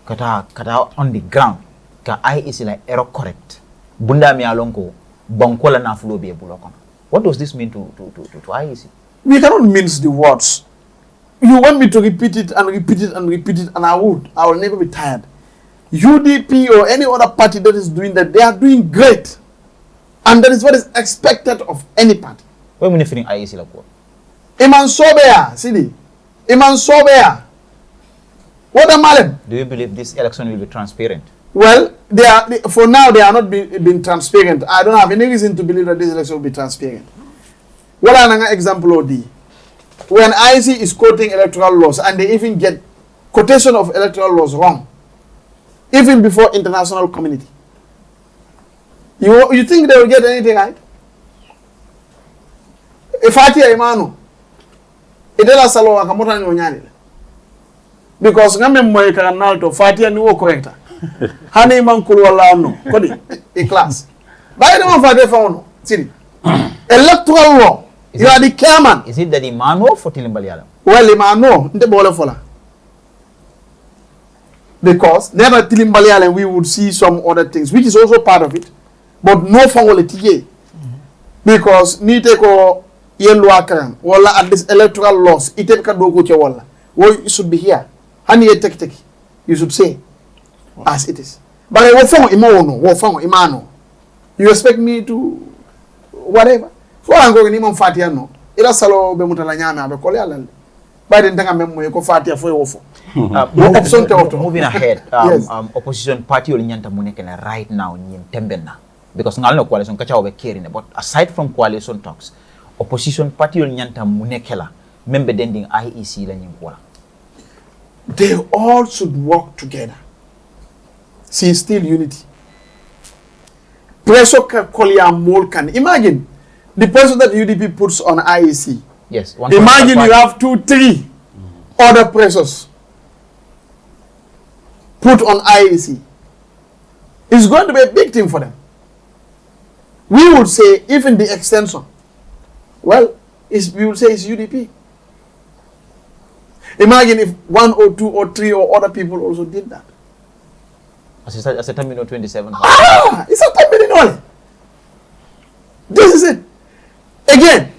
kata on the ground ka I is like error correct bunda mi alonko bankola na flow be bulokon. What does this mean to IEC? We cannot mince the words. You want me to repeat it and repeat it and repeat it, and I will never be tired. UDP or any other party that is doing that, they are doing great. And that is what is expected of any party. Why are you referring IEC la ko? Iman Sobea, Sidi. Iman Sobea. What am I? Do you believe this election will be transparent? Well, for now they are not being transparent. I don't have any reason to believe that this election will be transparent. What an example of the when IEC is quoting electoral laws and they even get quotation of electoral laws wrong, even before international community. You think they will get anything right? If I tell Imano, idela salo akamota nyonyani. Because ngame mwe kanal to fatia ni wo correcta. Hani mankulu wala no. Kodi in class. By the one fatia fono. See. Electoral law. You are the chairman. Is it that Imano for Tilimbaliala? Well, Imano, nte bole fola. Because never Tilimbaliala we would see some other things, which is also part of it. But no fangoletiye. Because ni teko yellow akaran wala at this electoral laws ite ka dogo che wala. Well, you should be here. Hani ye take. You should say as it is. But what fango imono, what fango imano. You expect me to whatever. For ango ni mon fatia no. Ila salo be mutala nyame abe kole alal. By the time memmo ko fatia fo wofo. Moving ahead, Yes. Opposition party ol nyanta munekela right now nyin tembenna. Because ngalno coalition kacha obe kerine, but aside from coalition talks, opposition party ol nyanta munekela membe dending IEC la nyin kwala. They all should work together. See, still unity. Pressure Kolia Molkan. Imagine the pressure that UDP puts on IEC. Yes. Imagine you have 2-3 other pressures put on IEC. It's going to be a big thing for them. We would say, even the extension, well, we would say it's UDP. Imagine if 1 or 2 or 3 or other people also did that. As a terminal 27. It's a terminal. This is it. Again,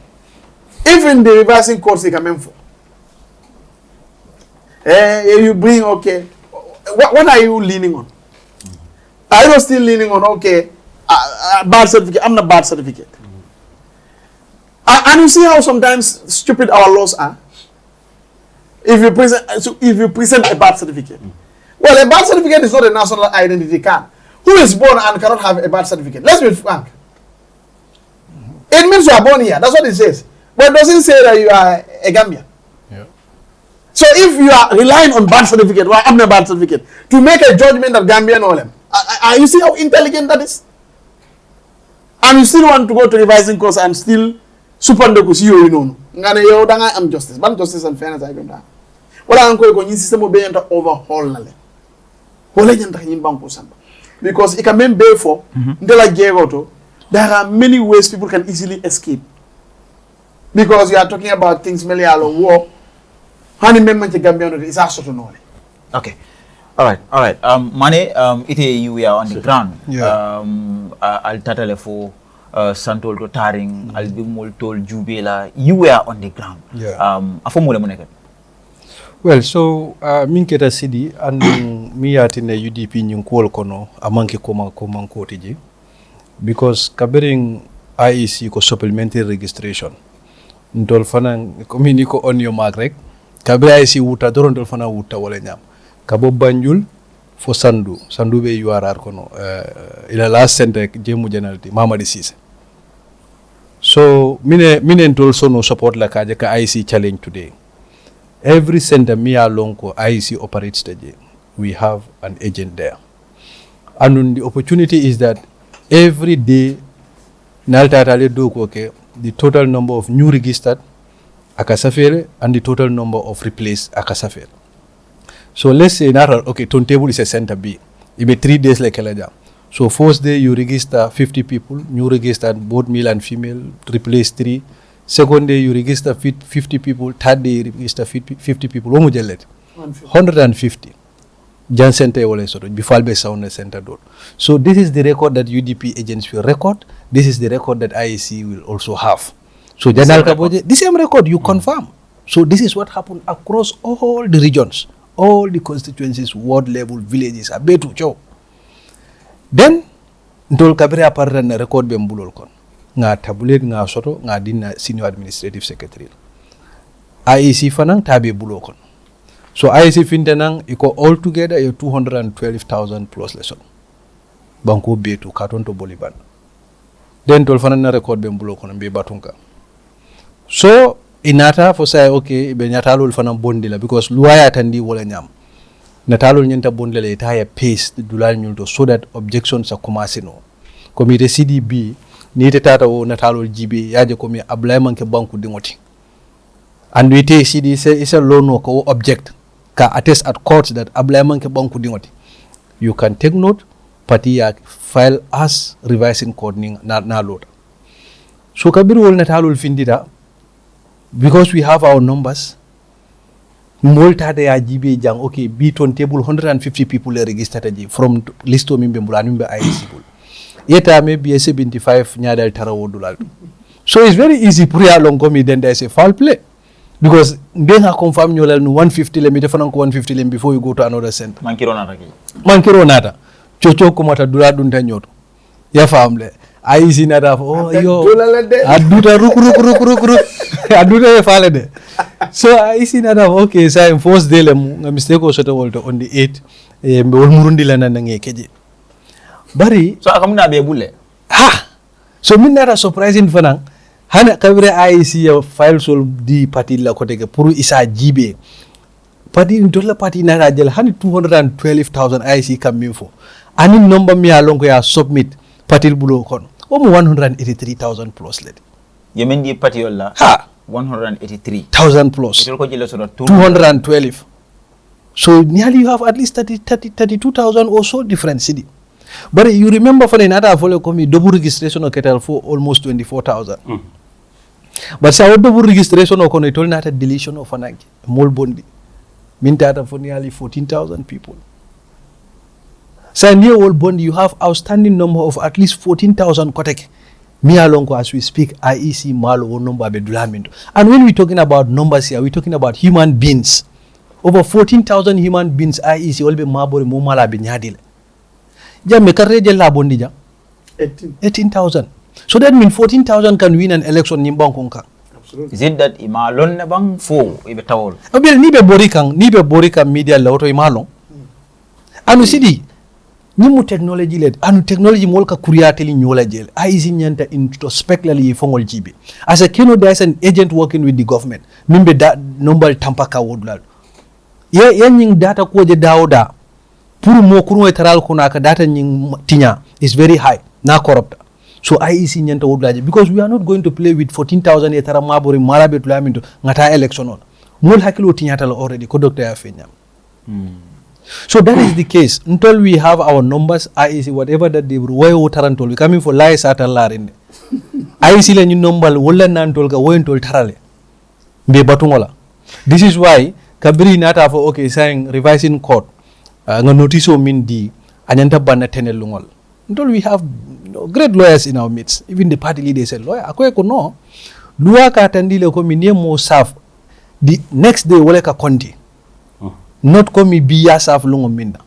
even the reversing course they come in for. You bring, okay, what are you leaning on? Are you still leaning on, okay, birth certificate? I'm not birth certificate. And you see how sometimes stupid our laws are? If you present a birth certificate. Well, a birth certificate is not a national identity card. Who is born and cannot have a birth certificate? Let's be frank. It means you are born here. That's what it says. But it doesn't say that you are a Gambian. Yeah. So if you are relying on birth certificate, well, I'm not birth certificate, to make a judgment of Gambian or them, you see how intelligent that is? And you still want to go to revising course and still superandoku see you know. Ngane yo danga am justice. But justice and fairness I don't have. Wala anko ko nyi system be yanta overhaul na le. Wala nyanta nyi banko samba. Because it can be be for ndela jegoto. There are many ways people can easily escape. Because you are talking about things mainly alo war. Hani memman te Gambian is also no. Okay. All right. Mane, you are on the ground. Yeah. Al tatale fo Santol to Taring, Al Bimol told Jubela, you were on the ground. Yeah. Afomule moneka. Well, so min keta sidi and mi atine UDP nyunkol kono amanke koma kotiji because kabering IEC ko supplementary registration ndol fana komini ko on your mark rek kabri IEC wuta doron ndol fana wuta wala nyam kabo Banjul fo sandu be URR kono ila last center jemu generality Mamadi Cisse. So mine ndol so no support la kaje ka IEC challenge today. Every center Mia Lonko IEC operates today. We have an agent there. And the opportunity is that every day the total number of new registered akasafere and the total number of replaced akasafere. So let's say turntable is a center B. It be 3 days like Elaja. So first day you register 50 people, new registered both male and female, replace 3. Second day you register 50 people, third day you register 50 people. 150. Jan center wala sort before be sound center door. So this is the record that UDP agents will record. This is the record that IEC will also have. So General Kaboje, the same record you confirm. So this is what happened across all the regions all the constituencies, ward level, villages, a betu chow. Then, ntol kabire aparta na record be mbulol kon. Nga tabulate nga soto, nga din na senior administrative secretary. IEC fanang tabi bulo kon. So IEC fintenang iko all together yo 212,000 plus lesson. Banko betu katon to boliban. Then tol fanang na record be mbulo kon be batunka. So inata for say okay be nyatalul fanang bondila because luaya tandi wala nyam. Natalul nyenta bondila itaya pace dulal nyulto so that objections are kumasino. Komite CDB ni tata o natalul GB yaje komi ablayman ke banku dingoti. And we take CD say it's a law no ko object ka attest at court that ablayman ke banku dingoti. You can take note party ya file as revising code ning na load. So kabiru wol natalul findida because we have our numbers. Molta de ya GB jang okay beat on table 150 people are registered from list of mimbe mbulanimbe IEC. Yeta maybe 75 nyadal tarawo dulal. So it's very easy puri along komi then there's a foul play. Because then I confirm you 150 lem, 150 lem before you go to another center. Mankiro nata. Chocho kumata dula dunta nyoto. Ya family. IEC nata oh yo. Aduta ruk. Aduta fale de. So IEC nata okay sa enforce de lem mistake o soto wolto on the 8 wol murundi lana nange keje. Bari so akamuna be bulle. Ha. So min nata surprising fanang. Hana kabire IEC ya file sol di parti la kote ke pour isa jibe parti ndola parti na rajel hani 212,000 IEC kam info ani number mi alonko ya submit parti bulo kon o mo 183,000 plus let yemendi parti yolla ha 183,000 plus ko jelo so 212 so nearly you have at least 32,000 or so different city. But you remember for another follow come double registration of kettle for almost 24,000. But sa double registration of kono itol nata deletion of anag mol bondi. Mintata for nearly 14,000 people. Sa near old bondi you have outstanding number of at least 14,000 kotek. Me alongo as we speak IEC malo number be dulamindo. And when we talking about numbers here, we talking about human beings. Over 14,000 human beings IEC all be mabori mo mala be nyadile. Jamme karreje la bondi jam 18,000. So that means 14,000 can win an election in Bankonka. Is it that imalon na bang fo ibe tawol? Abel ni be borikang media la auto imalon. Anu sidi nimu technology led anu technology molka kuriateli nyola jel. IEC nyanta introspectively fongol jibe. As a kino there is an agent working with the government. Mimbe da number tampaka wodlal. Ye nying data ko je daoda. Pour mo kuno eteral kuna ka data nying tinya is very high na corrupt. So IEC nyanta wodlaje because we are not going to play with 14,000 etara mabori marabe tulaminto ngata election on. Mol hakilo tinyata already ko doctor ya fenya. So that is the case. Until we have our numbers, IEC whatever that they way tarantol we coming for lies at larinde. IEC le ni number wala nantol ka woyntol tarale. Be batungola. This is why kabiri nata for okay saying revising court nga notice o min di anyanta banna tenel lungol until we have great lawyers in our midst, even the party leaders say lawyer akoy ko no loi ka tandile ko mi nemo saf the next day wala ka konti not ko mi biya saf lungo minda.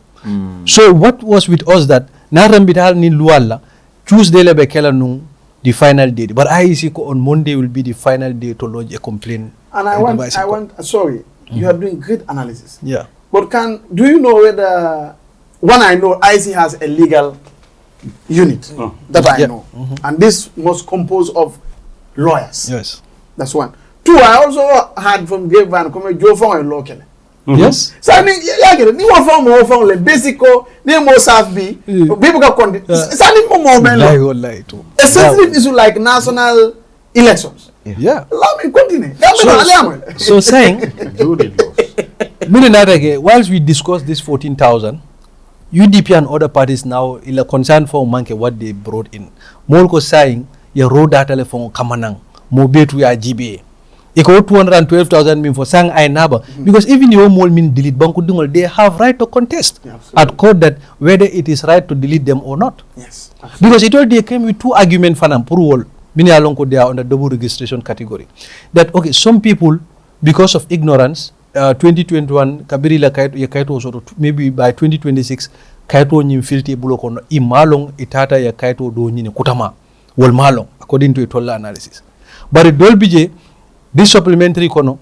So what was with us that na rambital ni lualla Tuesday le be kala nung the final day, but IEC ko on Monday will be the final day to lodge a complaint. And I want sorry, you are doing great analysis. Yeah. But do you know whether, one I know, IEC has a legal unit that I know. And this was composed of lawyers. Yes. That's one. Two, I also had from Grapevine, come Joe Fong and local. Yes. So I mean, yeah, get it. Ni one form, le basico, ni more South B. People can contact. Sani more men. A sensitive issue like national elections. Yeah. Allow me continue. So saying, whilst we discuss this 14,000, UDP and other parties now in a concern for Manke what they brought in. Molko saying ye road data telephone kamanang mo betu ya GBA. Iko 212,000 mean for sang I naba because even your mol mean delete banku dingol they have right to contest at court that whether it is right to delete them or not. Yes. Because it already came with two arguments for them pour many along they are on the double registration category. That okay, some people because of ignorance 2021 kabiri la kaito soto maybe by 2026 kaito nyim filti bulo kono I malong itata ya kaito do nyine kutama wal malong according to itolla analysis but dolbije this supplementary kono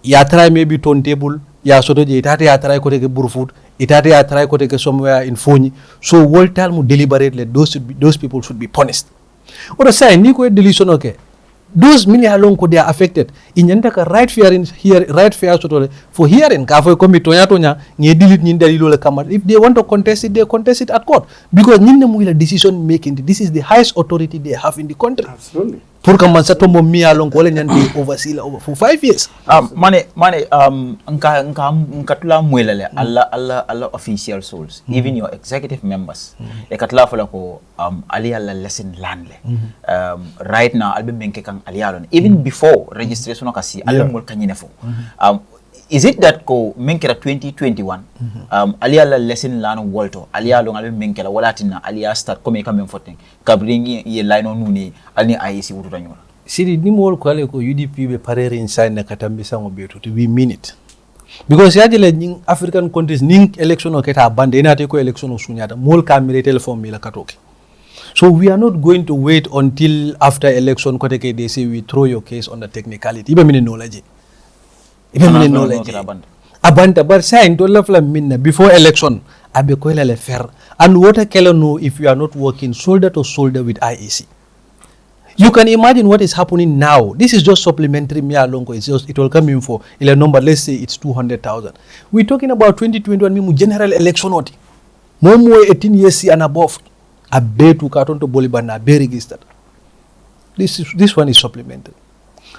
ya try maybe turntable ya soto je itata ya try ko teke burfoot itata ya try ko teke somewhere in Fonyi so woltal mu deliberately those people should be punished or say ni ko deletion okay those many along ko they are affected inyanta ka right fair soto for hearing ka fo ko mi tonya ngi delete nyi dalilo le kamar if they want to contest it they contest it at court because nyinne mu la decision making this is the highest authority they have in the country absolutely pour que man sato mo mi along ko le nyande oversee la over for 5 years mane nka tula mwelele alla official souls even your executive members e katla fala ko ali alla lesson landle right now albe menke kan ali alon even before registration okasi alla mol kanyine fo is it that ko menkera 2021 ali alla lesson lano wolto ali alon albe menkela walatina ali start comme quand même foten kabringi ye line on nuni alni ayisi wututa nyola sidi ni mol ko ale ko UDP be parere inside na katambi sango beto to we mean it because yajele ning African countries ning election o keta bande inate ko election o sunyata mol ka mire telephone mi la katoke so we are not going to wait until after election ko take they say we throw your case on the technicality ibe mine knowledge abanta bar sign to lafla minna before election abe ko le faire and what I can know if you are not working shoulder to shoulder with IEC. You can imagine what is happening now. This is just supplementary me along. It will come in for a number. Let's say it's 200,000. We're talking about 2021 mimu general election oti. Momo 18 years and above. A be to carton to Boliban a be registered. This one is supplementary.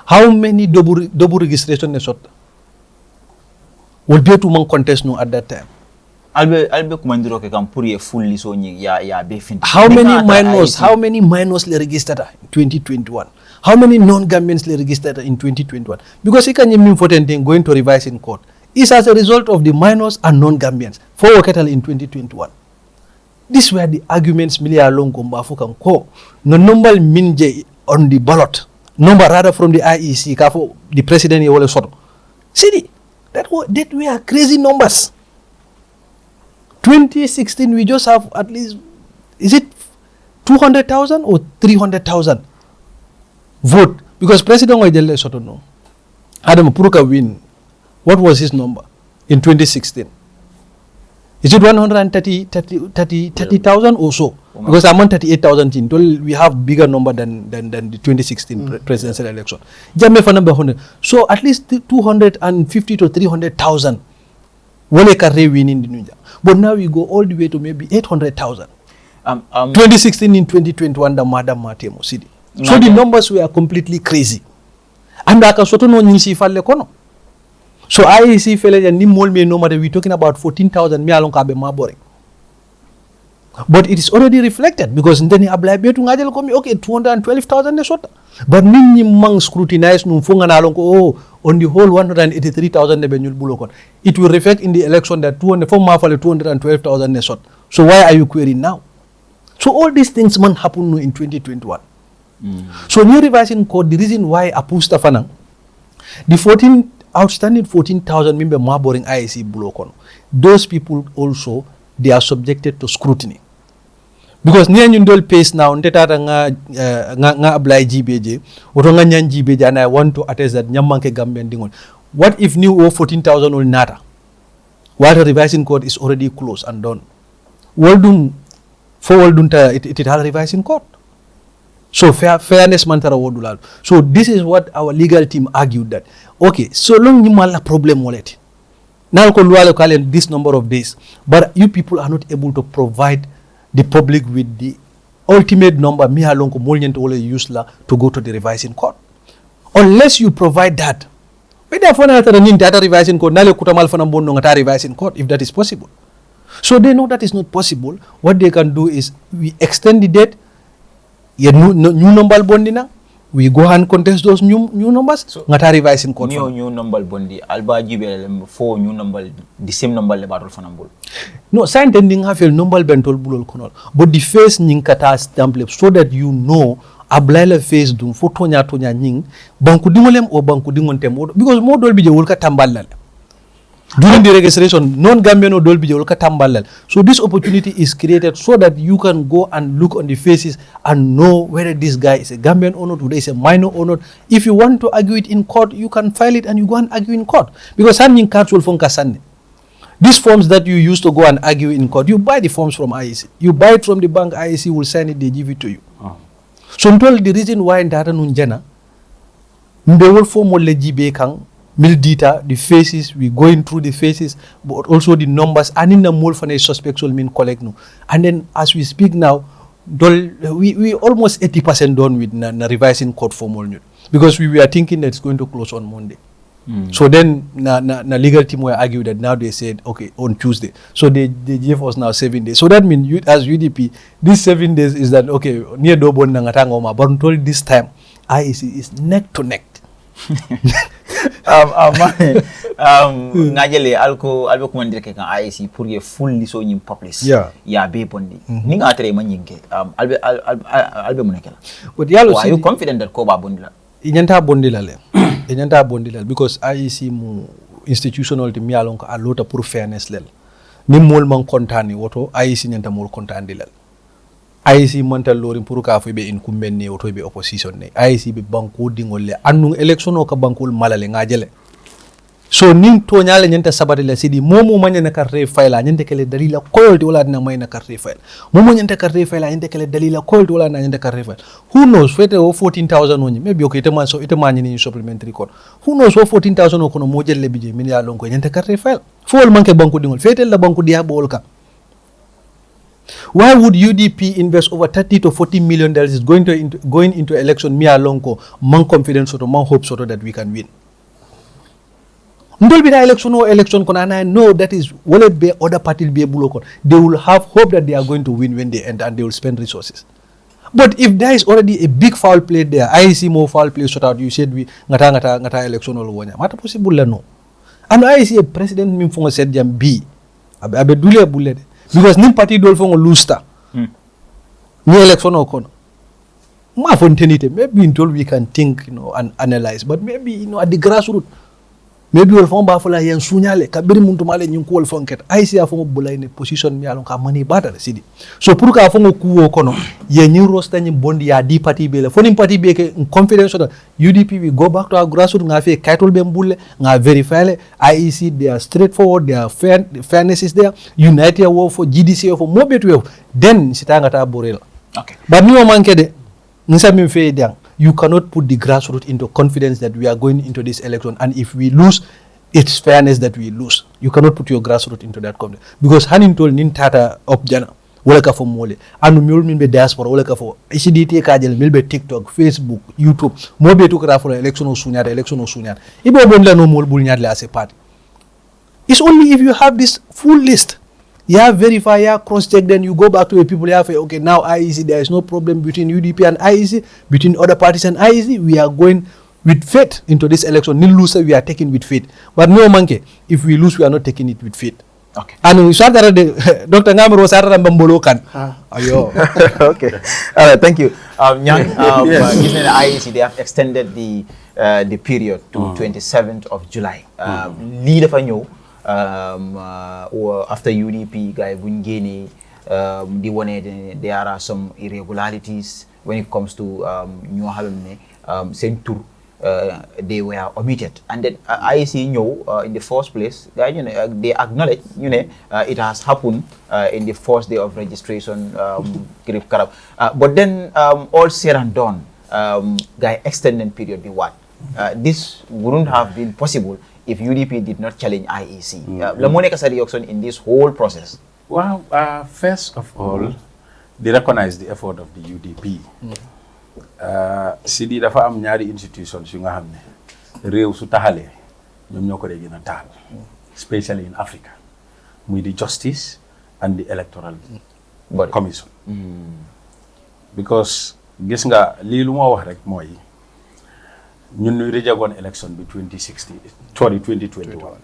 How many double registration is will be to man contest no at that time. Albe kumandiro ke kampuri fully so ya be fin. How many minors le registered in 2021? How many non-Gambians le registered in 2021? Because he can mean for thing going to revise in court. It's as a result of the minors and non-Gambians for Wakatal in 2021. These were the arguments Milia Long Gombafu can call. No number minje on the ballot. Number rather from the IEC kafo the president Yewole Soto. See that were crazy numbers. 2016 we just have at least, is it 200,000 or 300,000 vote? Because President Waidele Soto no. Adam Puruka win. What was his number in 2016? Is it 130,000 or so? Because I'm on 38,000 we have bigger number than the 2016 presidential election. So at least 250 to 300,000 wale kare winning the Ninja. But now we go all the way to maybe 800,000. 2016 in 2021 the Madam Matemo City. So the numbers were completely crazy. And I can sort of know Nisi Fale Kono. So I see fele and Nimol me no matter we're talking about 14,000 me along kabe maboring. But it is already reflected because then apply betu ngajel komi okay 212,000 nesota. But minni mang scrutinize num funga na along on the whole 183,000 nebenyul bulokon. It will reflect in the election that 212,000 nesot. So why are you querying now? So all these things man happen in 2021. So new revising code, the reason why Apusta Fanang, the outstanding 14,000 member marboring IEC bulokon, those people also they are subjected to scrutiny. Because niya nyundol pace now ndetata nga apply GBJ utonga nyan GBJ and I want to attest that nyamanke Gambian dingon. What if new 14,000 will nata? While the revising code is already closed and done. It had a revising code. So fairness mantara wodulal. So this is what our legal team argued that okay, so long you mala problem wallet. Now this number of days, but you people are not able to provide the public with the ultimate number me along to go to the revising court. Unless you provide that, revising court, revising court if that is possible. So they know that is not possible. What they can do is we extend the date, new number bondina. We go and contest those new numbers. So ngata revising code. New number bondi. Alba jibe 4 new number the same number le battle fanambol. No, sign tending have a number bentol bulol konol. But the face ning kata stamp so that you know ablaile face dum fo tonya ning banku dingolem o banku dingontem because modol bi je wol ka tambal. During the registration, non-Gambian or Dolby will katambalal. So this opportunity is created so that you can go and look on the faces and know whether this guy is a Gambian or not, whether is a minor or not. If you want to argue it in court, you can file it and you go and argue in court. Because handing cards will phone kasane. These forms that you used to go and argue in court, you buy the forms from IEC. You buy it from the bank, IEC will sign it, they give it to you. So the reason why Ndata Nunjana, they will form all the kang mil data, the faces, we going through the faces, but also the numbers, and in the more for suspects will mean collect no. And then as we speak now, we almost 80% done with na revising code form all new. Because we were thinking that it's going to close on Monday. So then na legal team were argued that now they said okay on Tuesday. So they gave us now 7 days. So that means as UDP, these 7 days is that okay near Dobon Nangatangoma, but until this time IEC is neck to neck. Ngajele alko commander ke kan IEC pour ye fully so nyim publish ya be bondi ni ngatre manyinke albe munekela. But yalo are you confident that ko ba bondi la inyanta bondi la le inyanta bondi la because IEC mu institutional te mi alon ko a lota pour fairness lel ni mol man kontani woto IEC nyanta mol kontandi lel IEC mental lorin pour ka fo be incumbent ne woto be opposition ne IEC be banko dingol le annu election o ka bankol malale ngajele so ning to nyale nyanta sabati la sidi momo manya na carte file nyante kele dalila koyolti wala na may na carte file momo nyanta carte file nyante kele dalila koyolti wala na nyanta carte file who knows fete o 14,000 onyi maybe okay teman so ite manyi ni supplementary code who knows o 14,000 o kono mo jelle bije min ya lon ko nyanta carte file fo manke banko dingol fete la banko dia bolka. Why would UDP invest over 30 to 40 million dollars going into election me alonko man confidence soto man hope soto that we can win? Ndol bida election kon and I know that is will it be other party be buloko. They will have hope that they are going to win when they enter and they will spend resources. But if there is already a big foul play there, I see more foul play sort out. You said we ngata election or one. Mata possible la no. And I see a president min fonga said jam B. Abe dule bullet. Because nim party dol fonga lusta. Ni election or kono. Ma fontenite. Maybe until we can think, and analyze. But maybe, at the grassroots. Maybe we'll find bafola yan sunyale kabiri muntu male nyunku wol fonket IC afongo bula in position mi alon ka mani bata sidi so pour ka afongo kuwo kono ye nyi rosta nyi bondi ya di party bele foni party be ke confidence that UDP we go back to our grassroots nga fe kaitol be mbulle nga verify le IEC they are straightforward, they are fairness is there, united war for GDC for mo betu then sitanga ta borel okay but ni o manke de nsa mi fe diang. You cannot put the grassroots into confidence that we are going into this election, and if we lose, it's fairness that we lose. You cannot put your grassroots into that confidence because hanin tol nin tata up jana wala ka fo mole anu miol min be diaspora wala ka fo ICDT ka jel mil be TikTok, Facebook, YouTube mo be to kra fo election o sunyata ibo bon la no mol bul nyaat la as a party. It's only if you have this full list. Verify, cross-check, then you go back to the people, okay, now IEC, there is no problem between UDP and IEC, between other parties and IEC, we are going with faith into this election. Nil lose, we are taking with faith. But no monkey, if we lose, we are not taking it with faith. Okay. And we started Dr. Ngamro started Mbambolokan. Ayo. Okay. All right, thank you. Nyang, given the IEC, they have extended the period to 27th of July. Leader for you. Or after UDP guy Bungeni, there are some irregularities when it comes to New Halimne Centur. They were omitted, and then IEC knew in the first place. They acknowledge, it has happened in the first day of registration. But then all said and done, guy extended period be what? This wouldn't have been possible if UDP did not challenge IEC. Lamoneka sa reaction in this whole process? Well, first of all, they recognize the effort of the UDP. Sidi dafa am ñaari institutions yu nga xamne rew su taxale ñom ñoko de gëna taal, especially in Africa, muy the Justice and the Electoral Commission. Because gis nga li lu ma wax rek moy ñun ñu rejagoon election bi 2021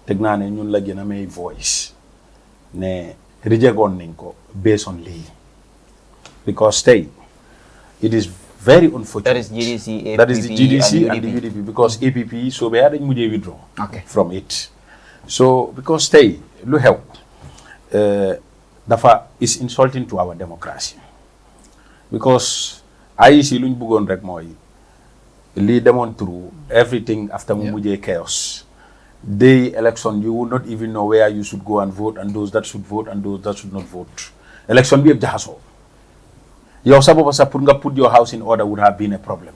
teg naa ne ñun la gën a may voice ne rejagoon nañ ko based on lii because tey it is very unfortunate. That is GDC, that is the GDC and the UDP because APP so be dañ mujjee withdraw from it So because tey lu xew dafa is insulting to our democracy because IEC luñ bëggoon rek mooy lii demoon through everything after mu mujjee chaos. Day election you would not even know where you should go and vote and those that should vote and those that should not vote. Election bi yëpp jaxasoo yow sa bopp sa pour nga put your house in order would have been a problem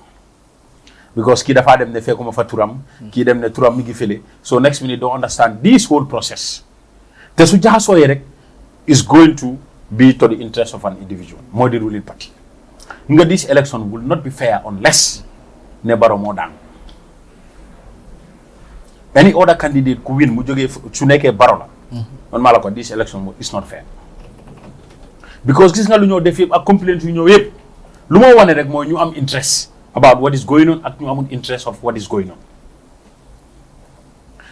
because kii dafa dem ne fekkuma fa turam kii dem ne turam mi ngi fële so next minute don't understand this whole process te su jaxasoo yi rek is going to be to the interest of an individual moo di ruling party nga this election will not be fair unless ne Barrow moo daan any other candidate ku win mu jógee su nekkee Barrow la man maa la ko this election is not fair because gis nga lu ñoo def yëpp ak complaint yu ñëw yëpp lu moo wane rek mooy ñu am interest about what is going on ak ñu amul interest of what is going on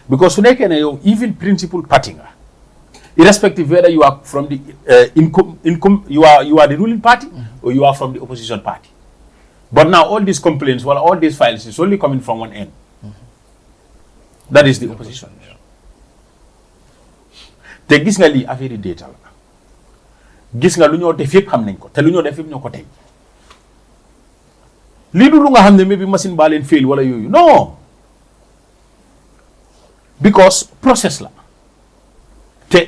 because su nekkee ne yow even principal party nga irrespective whether you are from the you are the ruling party or you are from the opposition party but now all these complaints all these files is only coming from one end that is the opposition te gis nga lii affaire data la gis nga lu ñoo def yëpp xam nañ ko te lu ñoo def yëpp ñoo ko tey lii du lu nga xam ne maybe machine baa leen fail wala yooyu non because process la te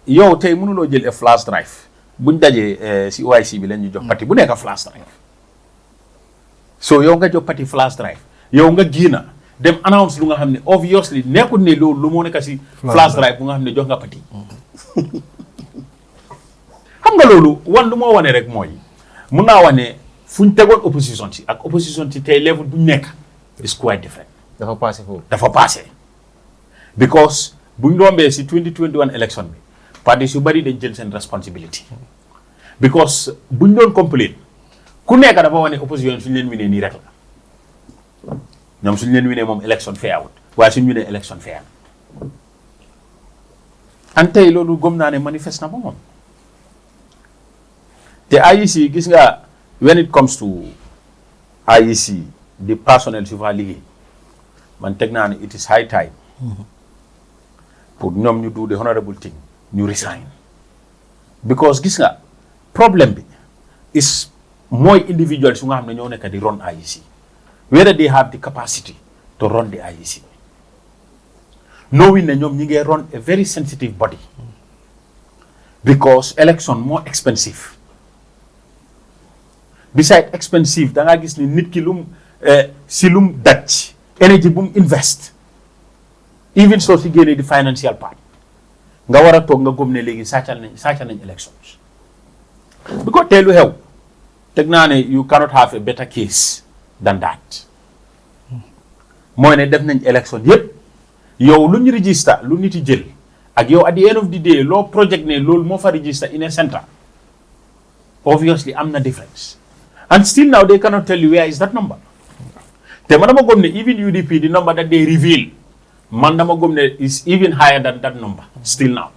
yow tey mënuloo jël a flash drive buñ dajee si OIC bi leen ñu jox parti bu nekk flash drive so yow nga jox parti flash drive yow nga génna dem announce lu nga xam ne obviously nekkul ne loolu lu moo nekk si flash drive bu nga xam ne jox nga parti xam nga loolu lu moo wane rek mooy mun naa wane fuñ tegoon opposition si ak opposition si tey level buñ nekk is quite different dafa passé foofu dafa passé because buñ rombee si 2021 election bi parti yu bari dañ jël seen responsibility because buñ doon complain ku nekk dafa wane opposition suñ leen winee nii rek la ñoom suñ leen winee moom election fair wut waaye suñ winee election fair an tey loolu gëm naa ne manifeste na ba moom te IEC gis nga when it comes to IEC the personnel su fa liggéey man teg naa ne it is high time pour ñoom ñu do the honorable thing ñu resign because gis nga problème bi is mooy individual su nga xam ne ñoo nekk di run IEC whether they have the capacity to run the IEC knowing ne ñoom ñi ngi run a very sensitive body because election more expensive beside expensive da nga gis ni nit ki lum si lum daj energy bu mu invest even soo si génnee di financial part nga war a toog nga gëm ne léegi sàccal nañ elections because tey lu xew teg naa ne you cannot have a better case than that mooy ne def nañ election yëpp yow lu ñu register lu nit yi jël ak yow at the end of the day loo project ne loolu moo fa register in a center obviously am na difference and still now they cannot tell you where is that number te man dama gëm ne even UDP the number that they reveal man dama gëm ne is even higher than that number still now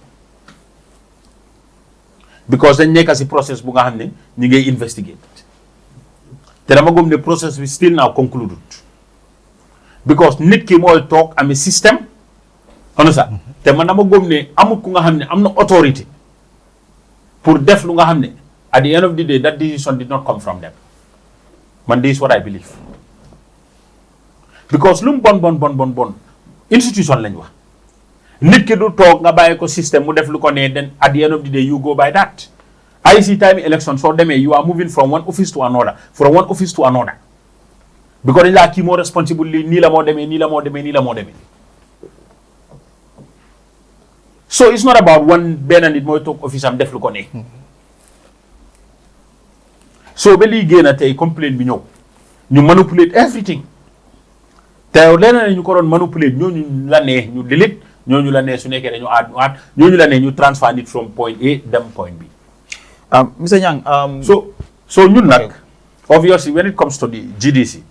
because dañ nekk si process bu nga xam ne ñu ngay investigate te dama gëm ne process bi still now concluded because nit ki mooy toog amee système xam sa te man dama gëm ne amul ku nga xam ne am na autorité pour def lu nga xam ne at the end of the day that decision did not come from them man this is what I believe because lu mu bon institution lañ wax nit ki du toog nga bàyyi ko système mu def lu ko ne then at the end of the day you go by that IEC time election soo demee you are moving from one office to another because dañ laa kii moo responsible li nii la moo demee so it's not about benn nit mooy toog office am def lu ko ne so ba lii génn tey complaint bi ñëw ñu manipulate everything te leneen ñu ko doon manipulate ñooñu la ne ñu delete ñooñu la ne su nekkee dañu add ñooñu la ne ñu transfer nit from point A dem point B. Mr. Nyang. So ñun nag obviously when it comes to the GDC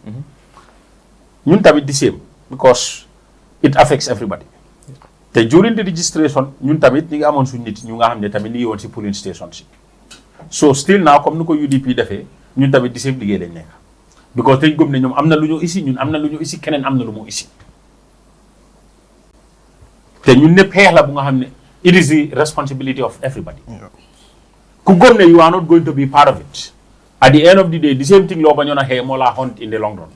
ñun tamit the same because it affects everybody te during the registration ñun tamit ñi ngi amoon suñu nit ñu nga xam ne tamit ni ngi woon si polling station si so still now comme ni ko UDP defee ñun tamit the same liggéey lañ nekk because dañ gëm ne ñoom am na lu ñu isi ñun am na lu ñu isi keneen am na lu mu isi te ñun ñëpp xeex la bu nga xam ne it is the responsibility of everybody. ku gëm ne you are not going to be part of it. At the end of the day, the same thing loo bañoon a xeex moo laa hunt in the long run.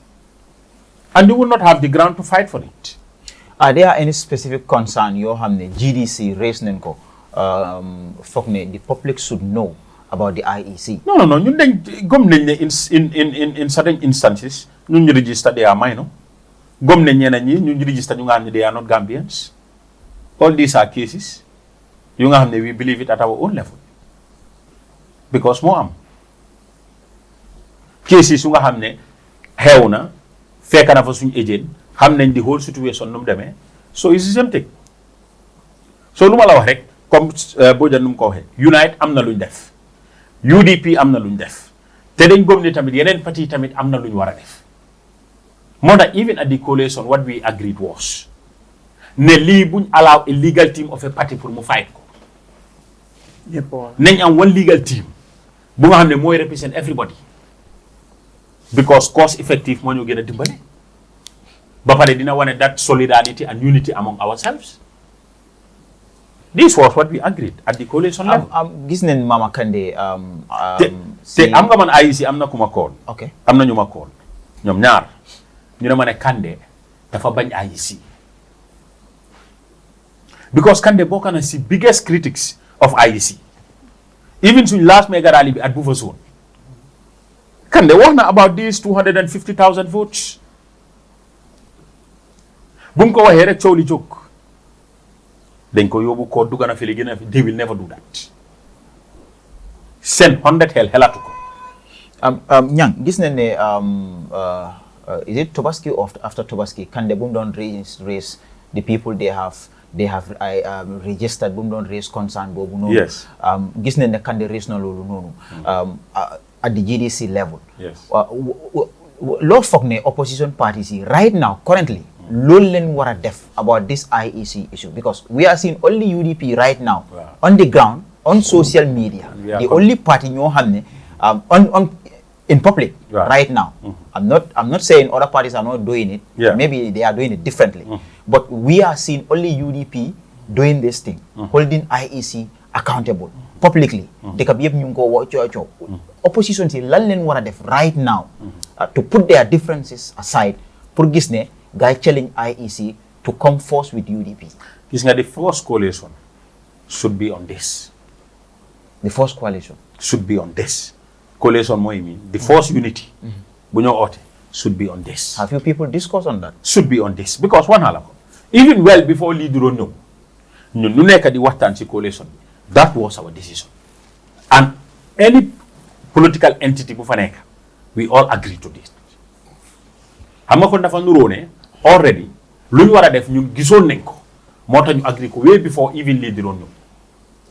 And you will not have the ground to fight for it. Are there any specific concern yoo xam ne GDC raised nañ ko foog ne the public should know about the IEC? No. ñun dañ gëm nañ ne in certain instances ñun ñu register they are minor. Gëm nañ ñeneen ñi ñun ñu register ñu nga xam ne they are not Gambians. All these are cases yu nga xam ne we believe it at our own level. Because moo am cases yu nga xam ne xew na fekk na fa suñu agent xam nañ the whole situation nu mu demee so it's the same thing. So lu ma la wax rek comme Bojang nu mu ko waxee Unite am na luñ def UDP am na luñ def te dañ gëm ne tamit yeneen parti tamit am na luñ war a def moo tax even at the coalition what we agreed was ne lii buñ allow a legal team of a party pour mu fight ko nañ am one legal team bu nga xam ne mooy represent everybody because cost effective moo ñu gën a dimbale ba pare dina wane that solidarity and unity among ourselves. This was what we agreed at the coalition level. Gis nañ Mama Kandeh te am nga man IEC am na ku ma call. Okay. Am na ñu ma call ñoom ñaar ñu ne ma ne Kandeh dafa bañ IEC because Kandeh bokk na si biggest critics of IEC even suñ last mega rally bi at Buffer Zone Kandeh wax na about these 250,000 votes bu mu ko waxee rek coow li jóg dañ ko yóbbu ko dugg na fi li gën a they will never do that seen 100 xelatu ko. Nyang gis nañ ne is it Tobaski or after Tobaski Kandeh bu mu doon raise the people they have registered bu mu doon raise concern boobu noonu. Yes. Gis nañ ne Kandeh raise na loolu noonu at the GDC level. Yes. Loo foog ne opposition parties yi right now currently loolu leen war a def about this IEC issue because we are seeing only UDP right now on the ground on social media the only party ñoo xam ne on in public right now. I'm not saying other parties are not doing it. Maybe they are doing it differently. But we are seeing only UDP doing this thing, holding IEC accountable publicly. Dëkk bi yëpp ñu ngi ko woo coow opposition si lan leen war a def right now to put their differences aside pour gis ne guy challenge IEC to come forth with UDP. Gis nga the first coalition should be on this. The first coalition should be on this. Coalition mooy mean the first unity bu ñoo oote should be on this. Have you people discussed on that? Should be on this because one hala ko even well before lii duroon ñëw ñun ñu nekk di waxtaan ci coalition bi that was our decision and any political entity bu fa nekk we all agree to this. Xam nga kon dafa nuroo ne already lu ñu war a def ñun gisoon nañ ko moo tax ñu agree ko way before even lii duroon ñëw.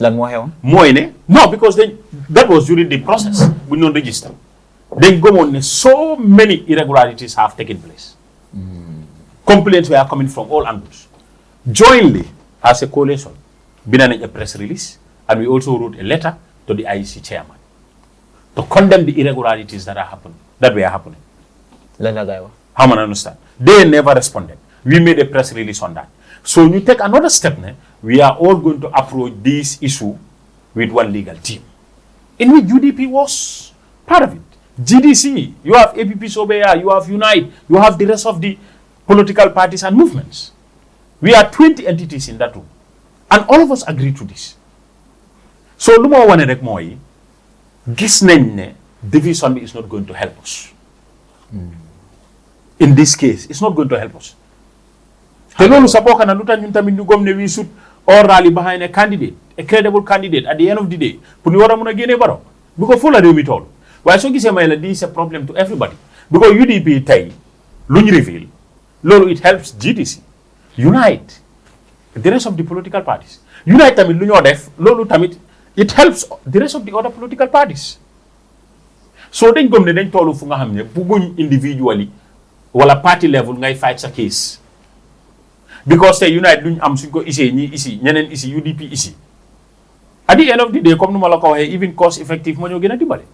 Lan moo xewoon mooy ne no because that was during the process bu ñu doon register dañ gëmoon ne so many irregularities have taken place. Complaints were coming from all angles. Jointly as a coalition bind nañ a press release and we also wrote a letter to the IEC chairman to condemn the irregularities that were happening. Lan la gaay wax. How man understand? They never responded. We made a press release on that. So you take another step now. We are all going to approach this issue with one legal team, in which UDP was part of it. GDC, you have EP27, you have Unite, you have the rest of the political parties and movements. We are 20 entities in that room. And all of us agree to this. So, lu ma wane rek mooy gis nañ ne division is not going to help us. In this case, it's not going to help us. Te loolu sa bokk na lu tax ñun tamit ñu gëm ne we should all rally behind a candidate, a credible candidate at the end of the day pour ñu war a mun a génnee Barrow because foofu la réew mi toll waaye soo gisee may la this is a problem to everybody because UDP tey lu ñu reveal loolu it helps GDC Unite the rest of the political parties Unite tamit lu ñoo def loolu tamit it helps the rest of the other political parties so dañ gëm ne dañ tollu fu nga xam ne bugguñ individually wala party level ngay fight sa case because tey Unite luñ am suñ ko isee ñi isi ñeneen isi UDP isi at the end of the day comme nu ma la ko waxee even cost effective moo ñoo gën a dimbale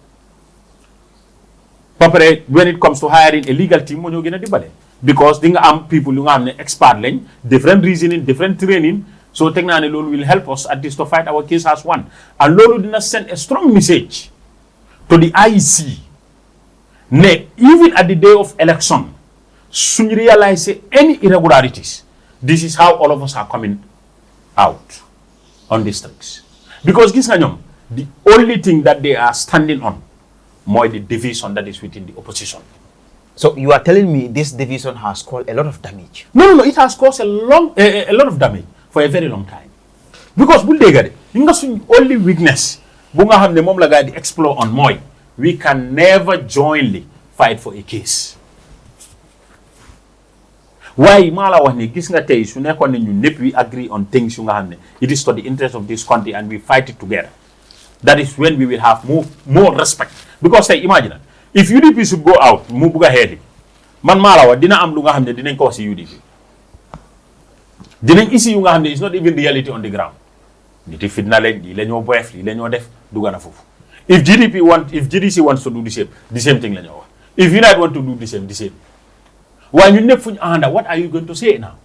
ba pare when it comes to hiring a legal team moo ñoo gën a dimbale because di nga am people yu nga xam ne expert lañ different reasoning different training So technically, Lolo will help us at least to fight our case as one. And Lolo did not send a strong message to the IEC. Even at the day of election, soon realize any irregularities. This is how all of us are coming out on districts. Because the only thing that they are standing on more the division that is within the opposition. So you are telling me this division has caused a lot of damage? No. It has caused a lot of damage for a very long time. Because only weakness explore on moi. We can never jointly fight for a case. Why mala wahne gis nga tay su nekkon ne ñun ñepp we agree on things yu nga xamne it is to the interest of this country and we fight it together. That is when we will have more respect. Because say imagine if UDP should go out mu buga heedi man mala wa dina am lu nga xamne dinañ ko wax ci UDP. Dinañ issue yu nga xamne is not even reality on the ground. Niti fitna lañ li lañu boef li lañu def dugana fofu. If GDC wants to do the same thing lañu wax. If United want to do the same. Why you never what are you going to say now?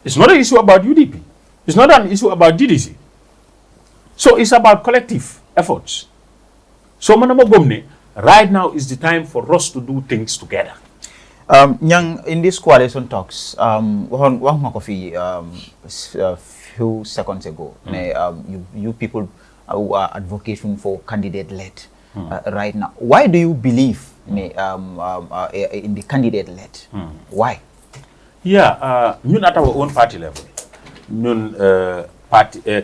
It's not an issue about UDP. It's not an issue about GDC. So it's about collective efforts. So right now is the time for us to do things together. Nyang, in this coalition talks, a few seconds ago, you people who are advocating for candidate-led right now. Why do you believe in the candidate-led? Why? Yeah, ñun at our own party level, ñun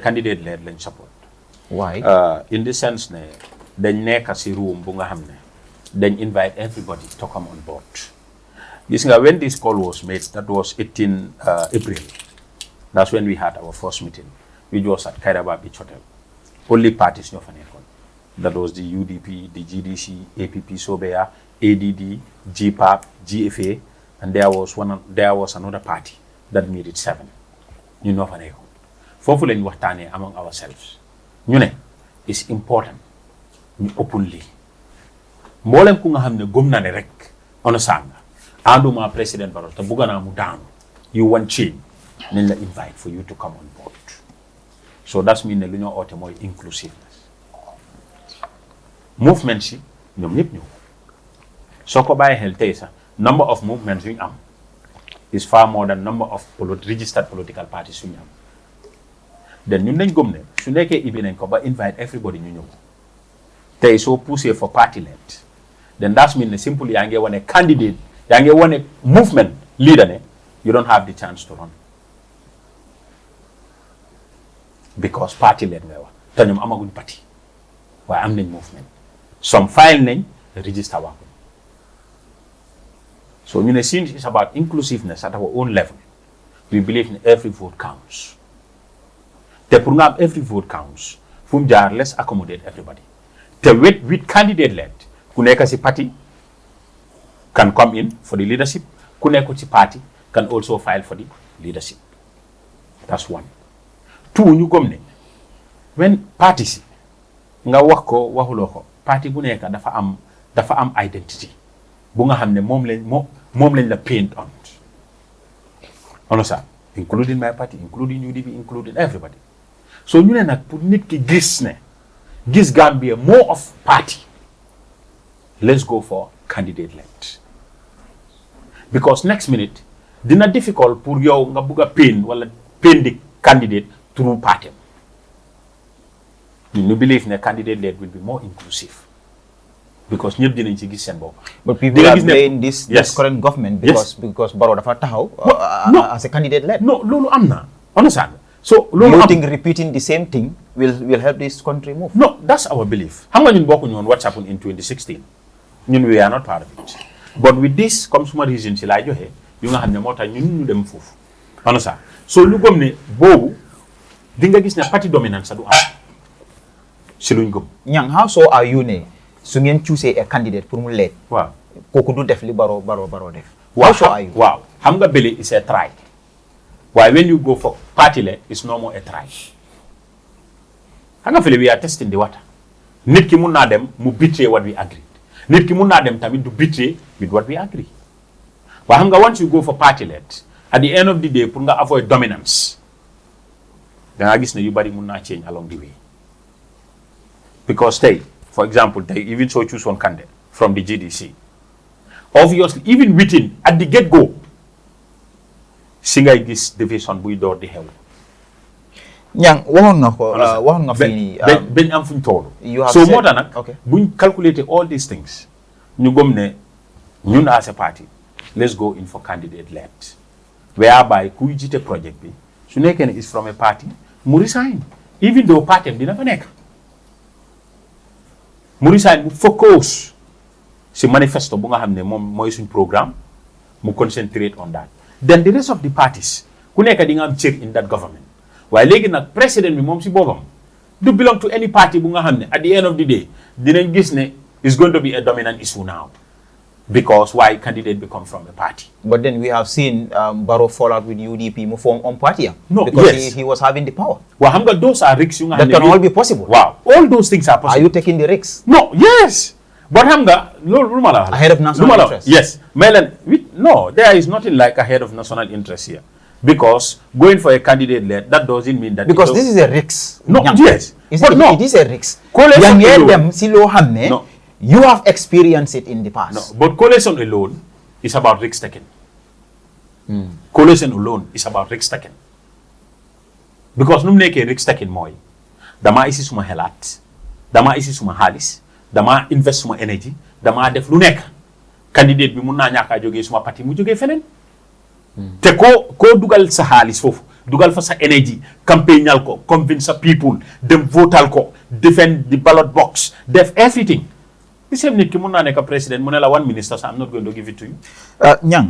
candidate-led lañ support. Why? In the sense ne dañ nekk ci room bu nga xamne dañ invite everybody to come on board. Gis nga when this call was made, that was 18 April. That's when we had our first meeting, which was at Kairaba Beach Hotel. Only parties ñoo fa nekkon. That was the UDP, the GDC, APP-SOBEA, ADD, GPAP, GFA, and there was another party that made it 7. You know what I mean? Fofu lañ waxtane among ourselves. Ñu ne it's important ñu openly. Mbolem ku nga xamne gëm na ne rek on sang. Anduma President Barrow te bugana mu daanu. You want change. Nañ la invite for you to come on board. So that's mean ne lu ñoo oote moy inclusiveness. Movement si ñom ñep ñu soko baye xel tay sa number of movements yu am is far more than number of registered political parties yu am. Then ñun nañ gëm ne su nekké ibi nañ ko ba invite everybody ñu ñëw tay so pousser for party led, then that's mean ne simply ya nge wone candidate ya nge wone movement leader ne you don't have the chance to run because party led nga wax te ñom amaguñ parti waaye am nañ movement. Some file name register one. So since it's about inclusiveness at our own level, we believe in every vote counts. The program every vote counts. From there, let's accommodate everybody. The with candidate led, Kuneka party can come in for the leadership. Kuneka party can also file for the leadership. That's one. 2, you come when parties nga wax ko waxuloko parti bu nekk dafa am identity bu nga xamne mom lañ la paint on understand, including my party, including UDP, including everybody. So ñu ne nak pour nit ki gis Gambia more of party, let's go for candidate led, because next minute dina difficult pour yow nga bëgga paint wala paint the candidate through party. We believe in a candidate-led will be more inclusive because ñepp dinañ ci gis sen bop. But people are blaming this current government because Barrow dafa taxaw as a candidate-led. No, lolu amna. Understand? So lolu you think repeating the same thing will help this country move? No, that's our belief. Xam nga ñun bokku ñoon what happened in 2016. Ñun we are not part of it. But with this comme suma reason ci la joxe yu nga xamne motax ñun ñu dem fofu. Understand? So lu gom ne bobu di nga gis ne party dominance du am. Nyang, how so are you ne? So ngeen choose a candidate pour mu lead. Wow. Koku du def li baro def. How so are you? Wow. Xam nga beli is a try. Why when you go for party led, it's no more a try. Xam nga fele we are testing the water. Nit ki mun na dem mu betray what we agreed. Nit ki mun na dem tamit du betray with what we agree. But xam nga once you go for party led at the end of the day pour nga avoid dominance da nga gis ne yu bari mun na change along the way because for example even so choose one candidate from the GDC obviously even within at the get go si ngay gis division buy door di xew Nyang waxoon nga fii nii bañ am fuñ toolu you have so said- moo tax nag okay. buñ calculater all these things ñu gëm ne ñun as a party let's go in for candidate led whereby kuy jiite project bi su nekkee ne is from a party mu resign even though party am dina fa nekk mu resign mu focus si manifesto bu nga xam ne moom mooy suñ programme mu concentrate on that then the rest of the parties ku nekk di nga am cër in that government waaye léegi nag président bi moom si boppam du belong to any party bu nga xam ne at the end of the day dinañ gis ne is going to be a dominant issue now because why candidate become from a party. But then we have seen Barrow fall out with UDP mu form on party No, because yes. he was having the power. Well, xam nga those are risks yu nga That xam ne can all be possible. Wow, all those things are Are possible. you taking the risks? No, yes. But xam nga loolu lu ma la wax. Ahead of national Lu ma la- interest. Yes. Melen, no, there is nothing like ahead of national interest here. Because going for a candidate led, that doesn't mean that Because it this is a risk. No, Nyang. yes. But no. It is a risk. Coalition Yang alone. dem si loo xam ne No. you have experienced it in the past. No, but coalition alone is about risk taking. Coalition alone is about risk taking. Because nu mu nekkee risk taking mooy damaa isi suma xelaat damaa isi suma xaalis damaa invest suma energy damaa def lu nekk candidate bi mun naa ñàkk a jógee suma parti mu jógee feneen. te koo dugal sa xaalis foofu dugal fa sa energy campagnal ko convince sa people dem votal ko defend the ballot box def everything. The same nit ki mun naa nekk président mu ne la one minister so I'm not going to give it to you. Nyang,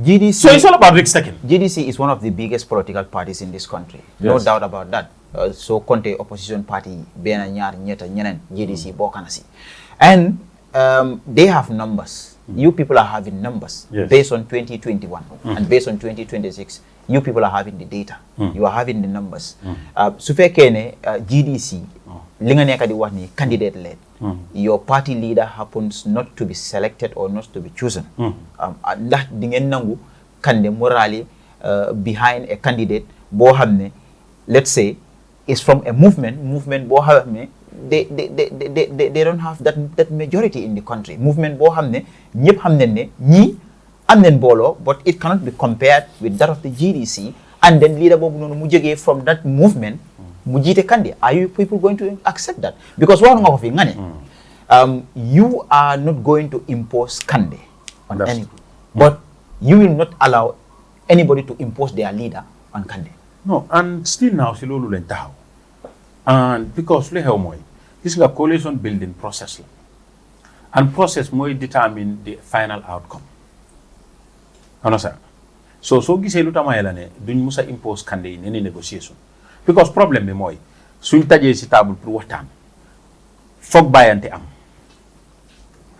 GDC. So it's all about risk taking. GDC is one of the biggest political parties in this country. No Yes. doubt about that. So Conte opposition party, bena ñaar ñetta ñeneen GDC bokk na si. And they have numbers. You people are having numbers Yes. based on 2021 and based on 2026. You people are having the data. You are having the numbers. Su fekkee ne GDC li nga nekk di wax ni candidate led. Your party leader happens not to be selected or not to be chosen. Ndax di ngeen nangu kande morally behind a candidate boo xam ne let's say is from a movement boo xam ne they don't have that majority in the country. Movement boo xam ne ñëpp xam ne ne ñii am nañ mbooloo but it cannot be compared with that of the GDC and then leader boobu noonu mu jógee from that movement mu jiite kandi. Are you people going to accept that? Because wax nga ko fi nga ne you are not going to impose kandi on That's anybody, but you will not allow anybody to impose their leader on kandi. No, and still now si loolu lañ taxaw. And because lu xew mooy gis nga coalition building process la and process mooy determine the final outcome. Understand? So soo gisee lu tax ma la ne duñ mus a impose kande yi any negotiation because problème bi mooy suñ tajee si table pour waxtaan foog bàyyante am.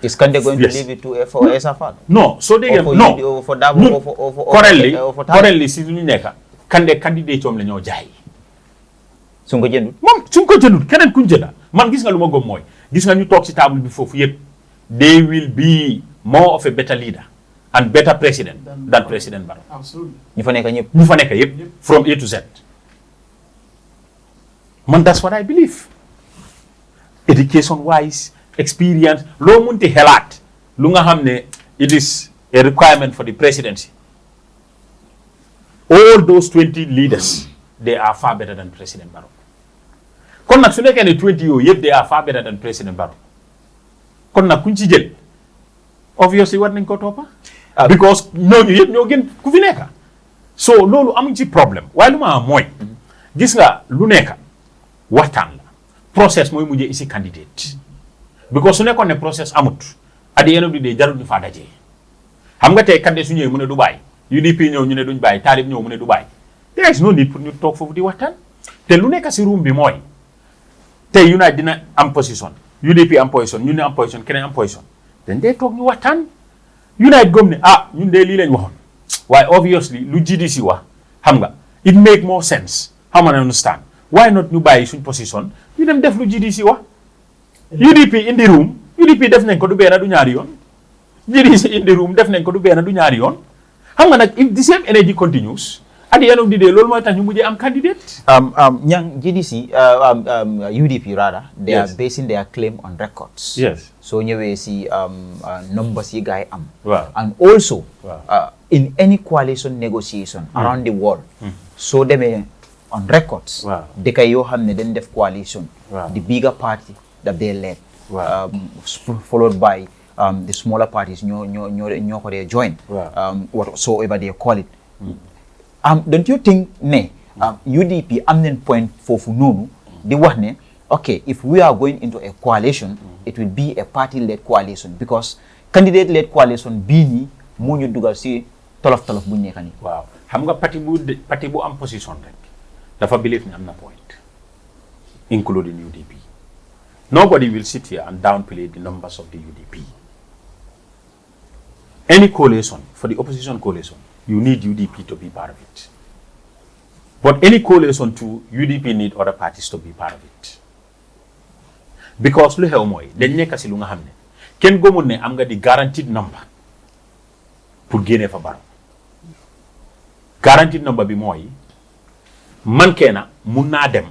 Is Kande going Yes. to leave it to for SFR? No, so they Or for no. UD, or for Dabo, No. or for Currently si ñu nekk kande candidate coom la ñoo jaay. su nga jëndul. moom suñ ko jëndul keneen kuñ jënda man gis nga lu ma gëm mooy gis nga ñu toog si table bi foofu yëpp they will be more of a better leader and better president than President Barrow. Absolutely. ñu fa nekk ñëpp. ñu fa nekk yëpp from A to Z. Man that's what I believe. Education wise, experience, loo munti xelaat lu nga xam ne it is a requirement for the presidency. All those 20 leaders, they are far better than President Barrow. Kon nag su nekkee ne 20 yooyu yëpp they are far better than President Barrow. Kon nag kuñ ci jël obviously war nañ ko toppa because ñooñu yëpp ñoo gën ku fi nekka so loolu amuñ ci problème waaye lu ma am mooy gis nga lu nekka waxtaan la process mooy mujjee isi candidate because su nekkoon ne process amut at the end of the day jarul ñu faa dajee xam nga tey kande su ñëwee mu ne du bàyyi UDP ñëw ñu ne duñ bàyyi Taalib ñëw mu ne du bàyyi there is no need pour ñu toog foofu di waxtaan te lu nekk si room bi mooy tey United dina am position UDP am position ñu ne am position keneen am position dañ dee toog ñu waxtaan United gom ne ñun de lii lañ waxoon waaye obviously lu GDC wax xam nga it make more sense xam nga understand why not ñu bàyyi suñ position ñu dem def lu GDC wax UDP in the room UDP def nañ ko du benn du ñaari yoon GDC in the room def nañ ko du benn du ñaari yoon xam nga nag if the same energy continues at the end of the day loolu mooy tax ñu mujjee am candidate. Nyang GDC UDP rather they Yes. are basing their claim on records. Yes. So ñëwee si numbers yi gars yi am. Wow. And also Wow. in any coalition negotiation around the world so demee on records. Wow. dëkk yoo xam ne dañ def coalition. Wow. The bigger party that they led. Wow. Followed by the smaller parties ñoo ko dee join. Wow. Whatsoever they call it. Don't you think ne UDP am nañ point foofu noonu di wax ne okay if we are going into a coalition it will be a party led coalition because candidate led coalition bii nii moo ñu dugal si tolof bu ñu nekk nii. waaw xam nga parti bu am position rek dafa believe ne am na point including UDP. Nobody will sit here and downplay the numbers of the UDP. Any coalition, for the opposition coalition, you need UDP to be part of it. But any coalition too, UDP need other parties to be part of it. Because lu xew mooy dañ nekk si lu nga xam ne kenn gëmul ne am nga di guaranteed number pour génne fa Barrow. Guaranteed number bi mooy man keena mun naa dem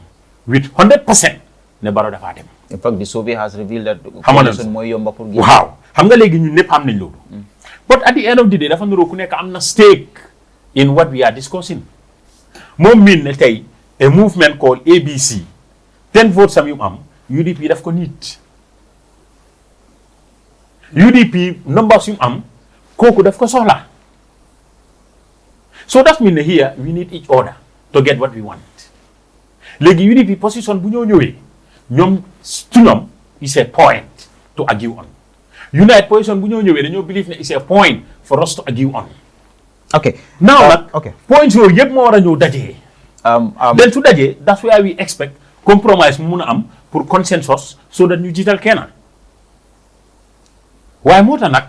with 100% ne Barrow dafaa dem. In fact the survey has revealed that Xam nga coalition mooy yomba pour génn. waaw xam nga léegi ñun ñëpp xam nañ loolu. But at the end of the day dafa nuroo ku nekk am na stake in what we are discussing. moom miin ne tey a movement called ABC 10 votes am yu am UDP daf ko nit UDP numbers yu am kooku daf ko soxla. So that means here we need each other to get what we want. léegi UDP position bu ñoo ñëwee ñoom to ñoom is a point to argue on. United position bu ñoo ñëwee dañoo believe ne is a point for us to argue on. Okay. Now nag okay. points yooyu yëpp moo war a ñëw dajee. Then su dajee that's why we expect compromise mu mun a am pour consensus so that ñu jiital kenn. waaye moo tax nag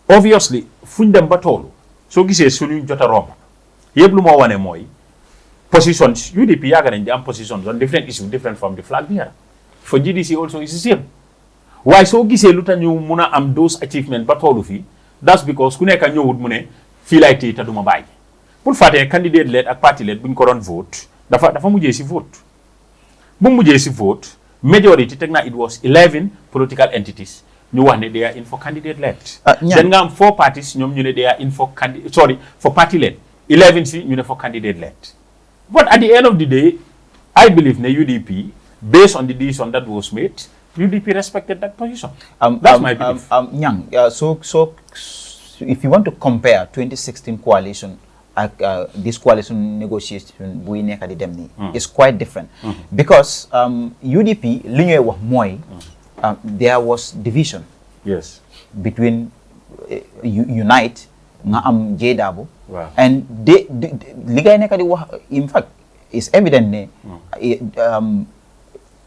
obviously fuñ dem ba toolu soo gisee suñu jot a romb yëpp lu moo wane mooy positions UDP yàgg nañ di am positions on different issues different from the flag bearer. For GDC also is the same. waaye soo gisee lu tax ñu mun a am those achievement ba toolu fii that's because ku nekk ñëwut mu ne fii laay téye te du ma bàyyi. pour fàttee candidate lead ak party lead bu ñu ko doon vote dafa mujjee si vote bu mujjee si vote majority teg naa it was 11 political entities ñu wax ne they are in for candidate lead. then nga am 4 parties ñoom ñu ne they are in for for party lead 11 si ñu ne for candidate lead. But at the end of the day I believe ne UDP based on the decision that was made UDP respected that position. That's my belief. Nyang, so if you want to compare 2016 coalition this coalition negotiation bu nekk di dem nii is quite different because UDP li ñuy wax mooy there was division yes between Unite nga am JDABO and li ngay nekk di wax in fact is evident ne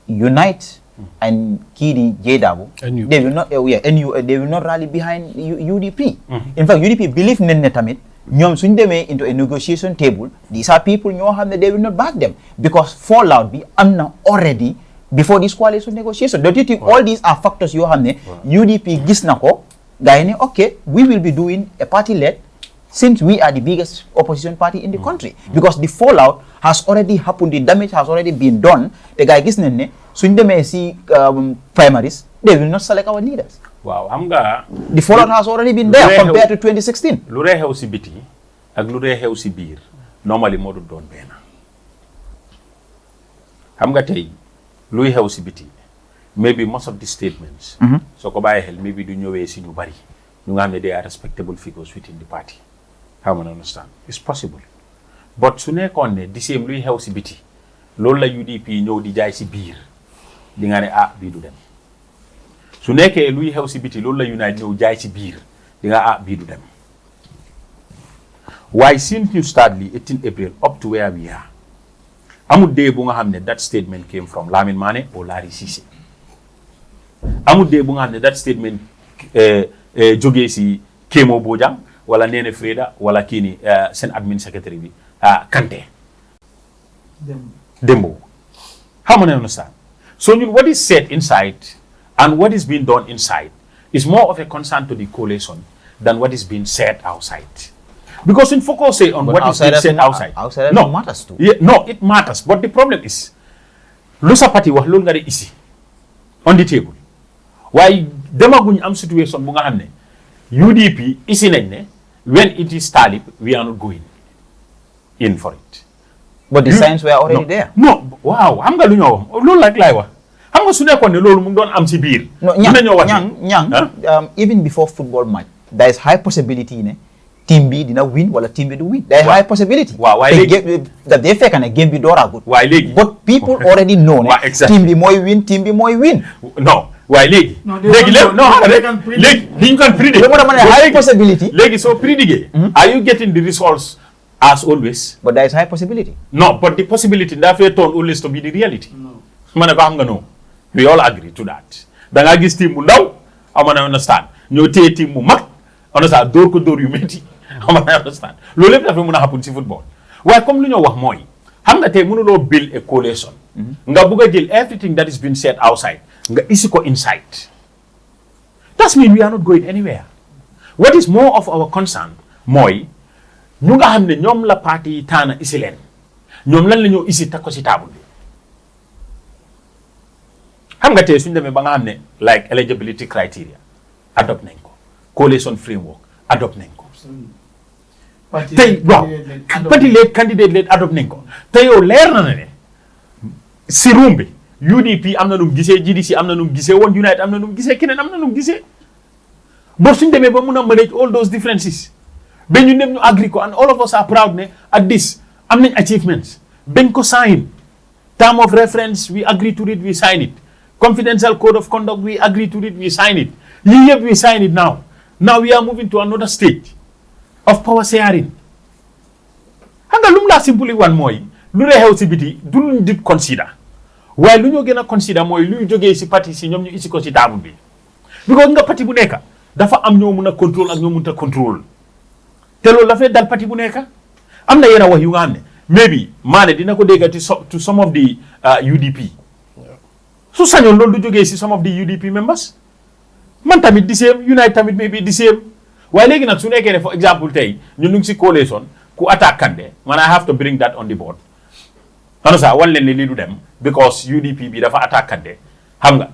Unite and kii di JDABO they will not they will not rally behind UDP. In fact UDP believe nañ ne tamit ñoom suñ demee into a negotiation table these are people ñoo xam ne they will not back them because fallout bi am na already before this coalition negotiation. Don't you think all these are factors yoo xam ne UDP gis na ko gars yi ne okay we will be doing a party led since we are the biggest opposition party in the country because the fallout has already happened, the damage has already been done. The guy gis nañ ne suñ demee si primaries they will not select our leaders. waaw xam nga. The fallout has already been there compared to 2016. lu ree xew si biti ak lu ree xew si biir normally moo dul doon benn xam nga tey luy xew si biti maybe most of the statements. soo ko bàyyi xel maybe du ñëwee si ñu bari ñu nga xam ne they are respectable figures within the party. How man understand? It's possible. But su nekkoon ne di same luy xew si biti loolu la UDP ñëw di jaay si biir di nga ne bii du dem. su nekkee luy xew si biti loolu la United ñëw jaay ci biir di nga bii du dem waaye since ñu start li 18 April up to where we are amul dee bu nga xam ne that statement came from Lamin Mane or Larry Cissé amul dee bu nga xam ne that statement jógee si Kémo Bojang wala Nene Freda wala kii ni seen admin secretary bi Kanté Dembo how many understand so ñun what is said inside and what is being done inside is more of a concern to the coalition than what is being said outside. Because in focus on But what is being said outside. Outside No, matters too. Yeah, no, it matters. But the problem is, Lusa party wax loolu nga de isi on the table. Why demaguñ am situation bu nga xam ne UDP isi nañ ne when it is talib, we are not going in for it. But the signs were already there. No, wow, xam nga lu ñoo wax loolu like laay wax. Xam nga su nekkoon ne loolu mu ngi doon am si biir. No, Nyang, even before football match, there is high possibility team B dina win wala team B do win. There is high possibility. Wow, why that they fake and game B dora good. Why legi? But people already know exactly. team B moy win. No, why legi? No, Legi, you can predict. High possibility. Legi, so predict. Are you getting the results as always? But there is high possibility. No, but the possibility that turn always to be the reality. No. No. We all agree to that. Then I give team now, I'm gonna understand. No team mu mak, understand? Door ko door yu metti. I'm gonna understand. Lo lepp dafa mëna happen ci football. Why comme lu ñu wax moy, xam nga tay mënulo build a coalition. Nga bëgg jël everything that is being said outside, nga isi ko inside. That means we are not going anywhere. What is more of our concern moy ñu nga xam ne ñoom la parti yi taana isi leen ñoom lan la ñoo isi takko ci table bi xam nga tey suñu demee ba nga xam ne like eligibility criteria adopt nañ ko coalition framework adopt nañ ko tey waaw parti lead candidate lead adopt nañ ko te yow leer na ne si room bi UDP am na nu mu gisee GDC am na nu mu gisee woon United am na nu mu gisee keneen am na nu mu gisee boo suñu demee ba mun a manage all those differences ben ñu dem ñu agree ko and all of us are proud ne at this am nañ achievements ben ko sign term of reference we agree to it we sign it confidential code of conduct we agree to it we sign it we sign it now we are moving to another stage of power sharing hanga lum la simply one moy lu re xew ci biti du luñ dit consider waaye lu ñu gëna consider moy luy joggé ci parti ci ñom ñu isi ko ci table bi because nga parti bu nekk dafa am ñoo mëna contrôle ak ñoo mënta contrôle te loolu dafay dal parti bu nekk am na yenn wax yu nga xam ne maybe maane dina ko déggati to some of the UDP su sañoon loolu du jógee si some of the UDP members man tamit di same United tamit maybe di same waaye léegi nag su nekkee ne for example tey ñun ñu ngi si coalition ku attaque Kandeh man I have to bring that on the board xana sa wan leen ne lii du dem because UDP bi dafa attaque Kandeh xam nga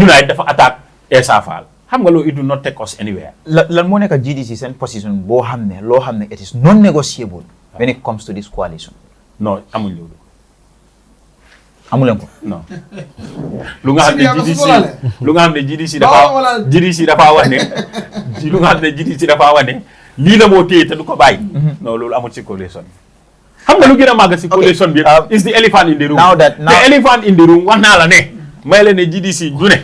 United dafa attaque Essa Faal xam nga loolu it do not take us anywhere. lan moo nekk GDC seen position boo xam ne loo xam ne it is non negotiable when it comes to this coalition. non amuñ loolu. amuleen ko. non. lu nga xam ne GDC dafa wax ne lu nga xam ne GDC dafa wax ne lii la moo téye te du ko bàyyi. non loolu amul ci coalition bi. xam nga lu gën a màgg si coalition bi is the elephant in the room. the elephant in the room wax naa la ne may la ne GDC du ne.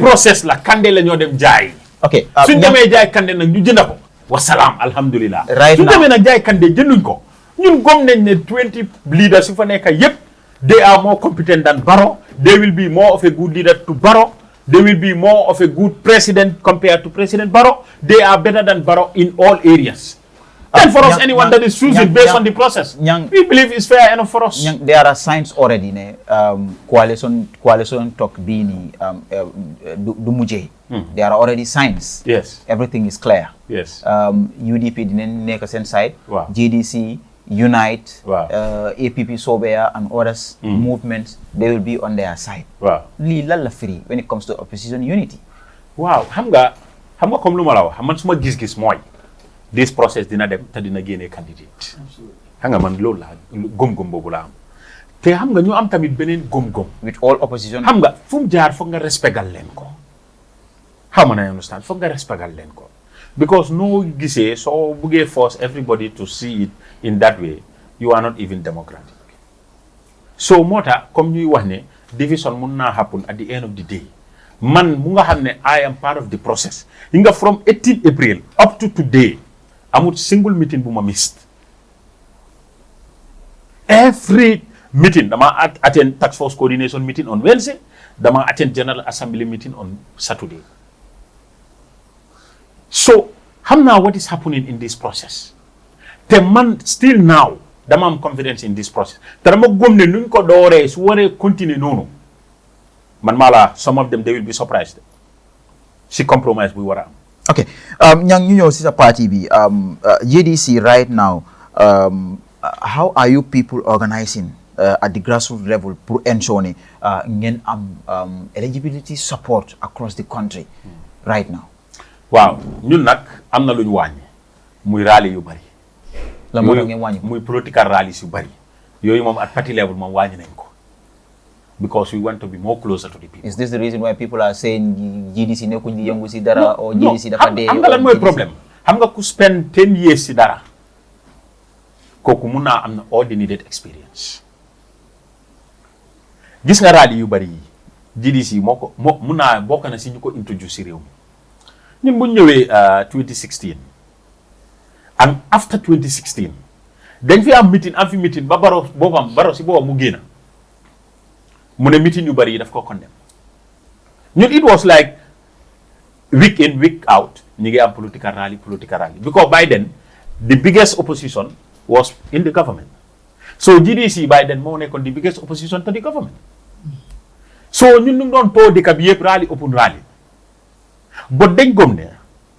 process la Kandeh la ñoo dem jaay. ok suñ demee jaay Kandeh nag ñu jënd ko. wasalaam alhamdulilah. suñ demee nag jaay Kandeh jënduñ ko. ñun gom nañ ne 20 leaders su fa nekk yépp they are more competent than Barrow. They will be more of a good leader to Barrow. They will be more of a good president compared to President Barrow. They are better than Barrow in all areas. And for us, anyone that is choosing based on the process, we believe it's fair enough for us. There are signs already. Coalition talk being du mujjee. There are already signs. Yes. Everything is clear. Yes. UDP didn't make a sense side. Wow. GDC, Unite, wow. APP Sobea and others movements, they will be on their side. Wow. Lii lan la free when it comes to opposition unity. Wow. Xam nga comme lu ma la wax man suma gis-gis mooy this process dina dem te dina génne candidate. Xam nga man loolu la gom-gom boobu la am. te xam nga ñu am tamit beneen gom-gom. With all opposition. xam nga fu mu jaar foog nga respectal leen ko. How man I understand foog nga respectal leen ko. Because no gisee soo buggee force everybody to see it in that way you are not even democratic. So moo tax comme ñuy wax ne division mun naa happen at the end of the day. Man mu nga xam ne I am part of the process. yi nga from 18 April up to today amut single meeting bu ma missed. Every meeting dama attend task force coordination meeting on Wednesday, dama attend general assembly meeting on Saturday. So xam naa what is happening in this process. Te man still now dama am confidence in this process. Te dama gëm ne nuñ ko dooree su waree continuer noonu man maa la some of them they will be surprised si compromise bu war a am. Okay. Nyang, you know, sister party B, GDC right now, how are you people organizing at the grassroots level to ensure eligibility support across the country right now? Wow, ñun nak amna luñ wañi muy rally yu bari. La mo ngeen wañi muy political rallies yu bari. Yoyu mom at party level mom wañi nañ ko. Because we want to be more closer to the people. Is this the reason why people are saying GDC nekkuñ di yëngu ci dara or GDC dafa dé? Xam nga lan moy problème? Xam nga ku spend 10 years ci dara. Koku mun na am na ordinary experience. Gis nga rally yu bari yi GDC moko mun na bokk na ci ñuko introduce réew mi. Ñun bu ñëwé 2016 and after 2016 dañ fi am meeting ba baro ci bobam mu génna mu ne meeting yu bari yi daf ko condemn. Ñun it was like week in week out ñi ngi am political rally because by then the biggest opposition was in the government. So GDC by then moo nekkoon the biggest opposition to the government. So ñun ñu doon to dëkk bi yëpp rally open rally. But dañ gom ne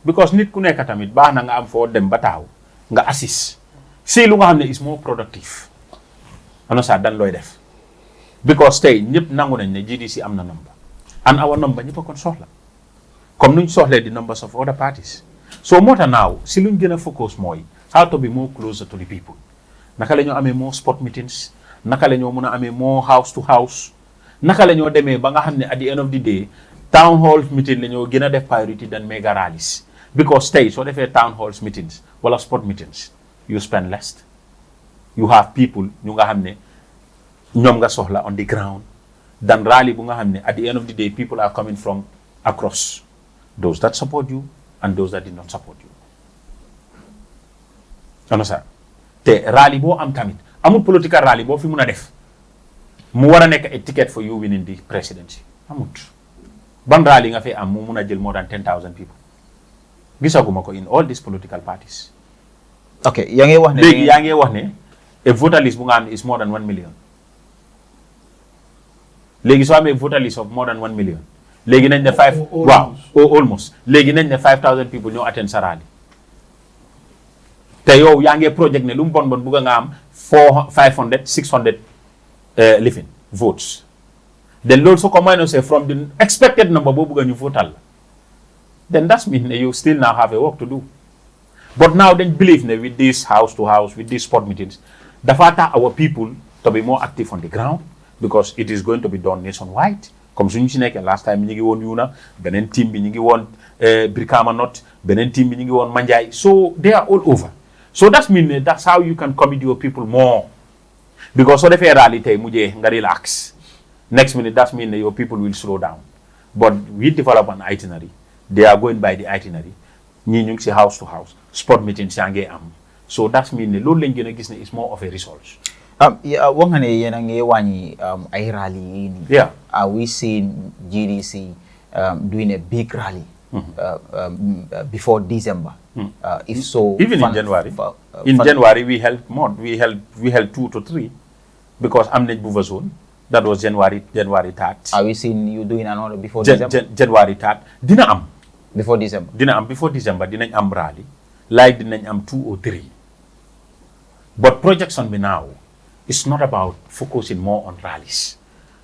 because nit ku nekk tamit baax na nga am foo dem ba taxaw nga assist si lu nga xam ne is more productive ano sa dan looy def because tey ñëpp nangu nañ ne GDC am na number and our number ñëpp a kon soxla comme nuñ soxlee di numbers of other parties. So moo tax now si luñ gën a focus mooy how to be more closer to the people. Naka la ñoo amee more sport meetings, naka la ñoo mun a amee more house to house, naka la ñoo demee ba nga xam ne at the end of the day town hall meeting la ñoo gën a def priority than mega rallies. Because tey soo defee town halls meetings wala sport meetings you spend less. You have people ñu nga xam ne ñoom nga soxla on the ground than rally bu nga xam ne at the end of the day people are coming from across, those that support you and those that did not support you. Ano sa te rally boo am tamit amul political rally boo fi mun a def mu war a nekk a ticket for you winning the presidency amut. Ban rally nga fi am mu mun a jël more than 10,000 people gisaguma ko in all these political parties. Okay, yaa ngi wax ne léegi yaa ngi wax ne a voter list bu nga xam ne is more than 1 million. Léegi soo amee voter list of more than 1 million léegi nañ ne almost léegi nañ ne 5,000 people ñoo attend sa rally te yow yaa ngi project ne lu mu bon bugga nga am 500 600 living votes. Then loolu soo ko minus from the expected number boo bugga ñu votal la then that's mean you still now have a work to do. But now then believe with this house to house, with these sport meetings, the fact our people to be more active on the ground because it is going to be done nationwide. Comme suñu ci nekk last time ñu ngi woon Yuna, beneen team bi ñu ngi woon Brikama North, beneen team bi ñu ngi woon Manjai. So they are all over. So that means that's how you can commit your people more. Because so defee rally tey mujjee nga relax. Next minute that means your people will slow down. But we develop an itinerary. They are going by the itinerary. ñii ñu ngi si house to house sport meetings yaa ngi am so that means ne loolu lañ gën a gis ne is more of a result. wax nga ne yéen a ngi wàññi ay rally yi nii. Yeah. Are we seeing GDC doing a big rally before December? If so, even in January. In January we held more. We held 2 to 3 because am nañ buffer zone. That was January 3rd. Are we seeing you doing another before December? January 3rd. Dina am. Before December. Before December, dinañ am rally. Like dinañ am 2 or 3. But projection me now is not about focusing more on rallies.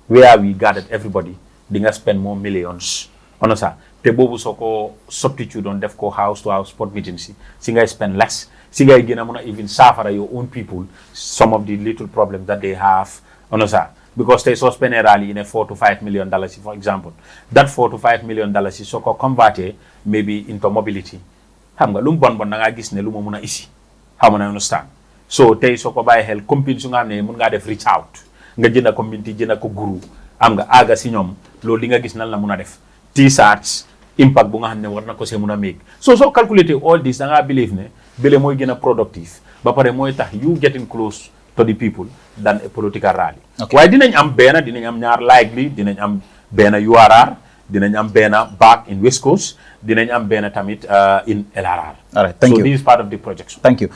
Where we gathered everybody, they nga spend more millions. Ono sa, te bobu soko substitute on def ko house to house sport meetings. Si nga spend less. Si nga gina muna even suffer your own people some of the little problems that they have. Ono sa. Because they so spend a rally in a $4 to $5 million, for example. That $4 to $5 million is so converted maybe into mobility. Xam nga lu bon na nga gis ne lu mo muna isi. How many understand? So tay so ko baye hel compete su nga ne mun nga def reach out. Nga jëna community jëna ko guru. Am nga aga si ñom loolu di nga gis nan la muna def. T-shirts impact bu nga xamne war na ko se muna make. So calculate all this da nga believe ne bele moy gëna productive. Ba pare moy tax you getting close to the people than a political rally. Okay. Why dinañ am benn dinañ am ñaar likely dinañ am benn URR dinañ am benn back in West Coast dinañ am benn tamit in LRR. All right, thank you. So this is part of the projection. Thank you.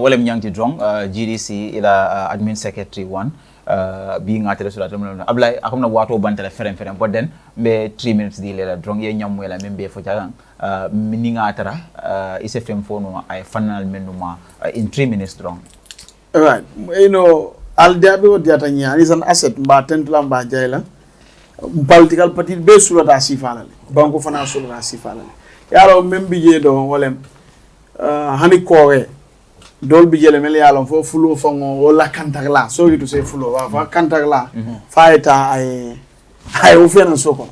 William Nyang Tidrong, GDC ila admin secretary 1. being atele so ablay akomna wato bantale ferem but then be 3 minutes di lela drong ye nyam wala membe fo jalan mininga atara isfm phone ay final menuma in 3 minutes drong. All right, you know, Aldiabi what Diatanya is an asset, but Tentula Bajaila, political party based on Sifalali, Banco Financial Sifalali. Yaro Membi do Walem Honey Core, Dolby Yelemelial for Fulo from Ola Cantagla, sorry to say Fulo, Cantagla, Fighter, I often and so on.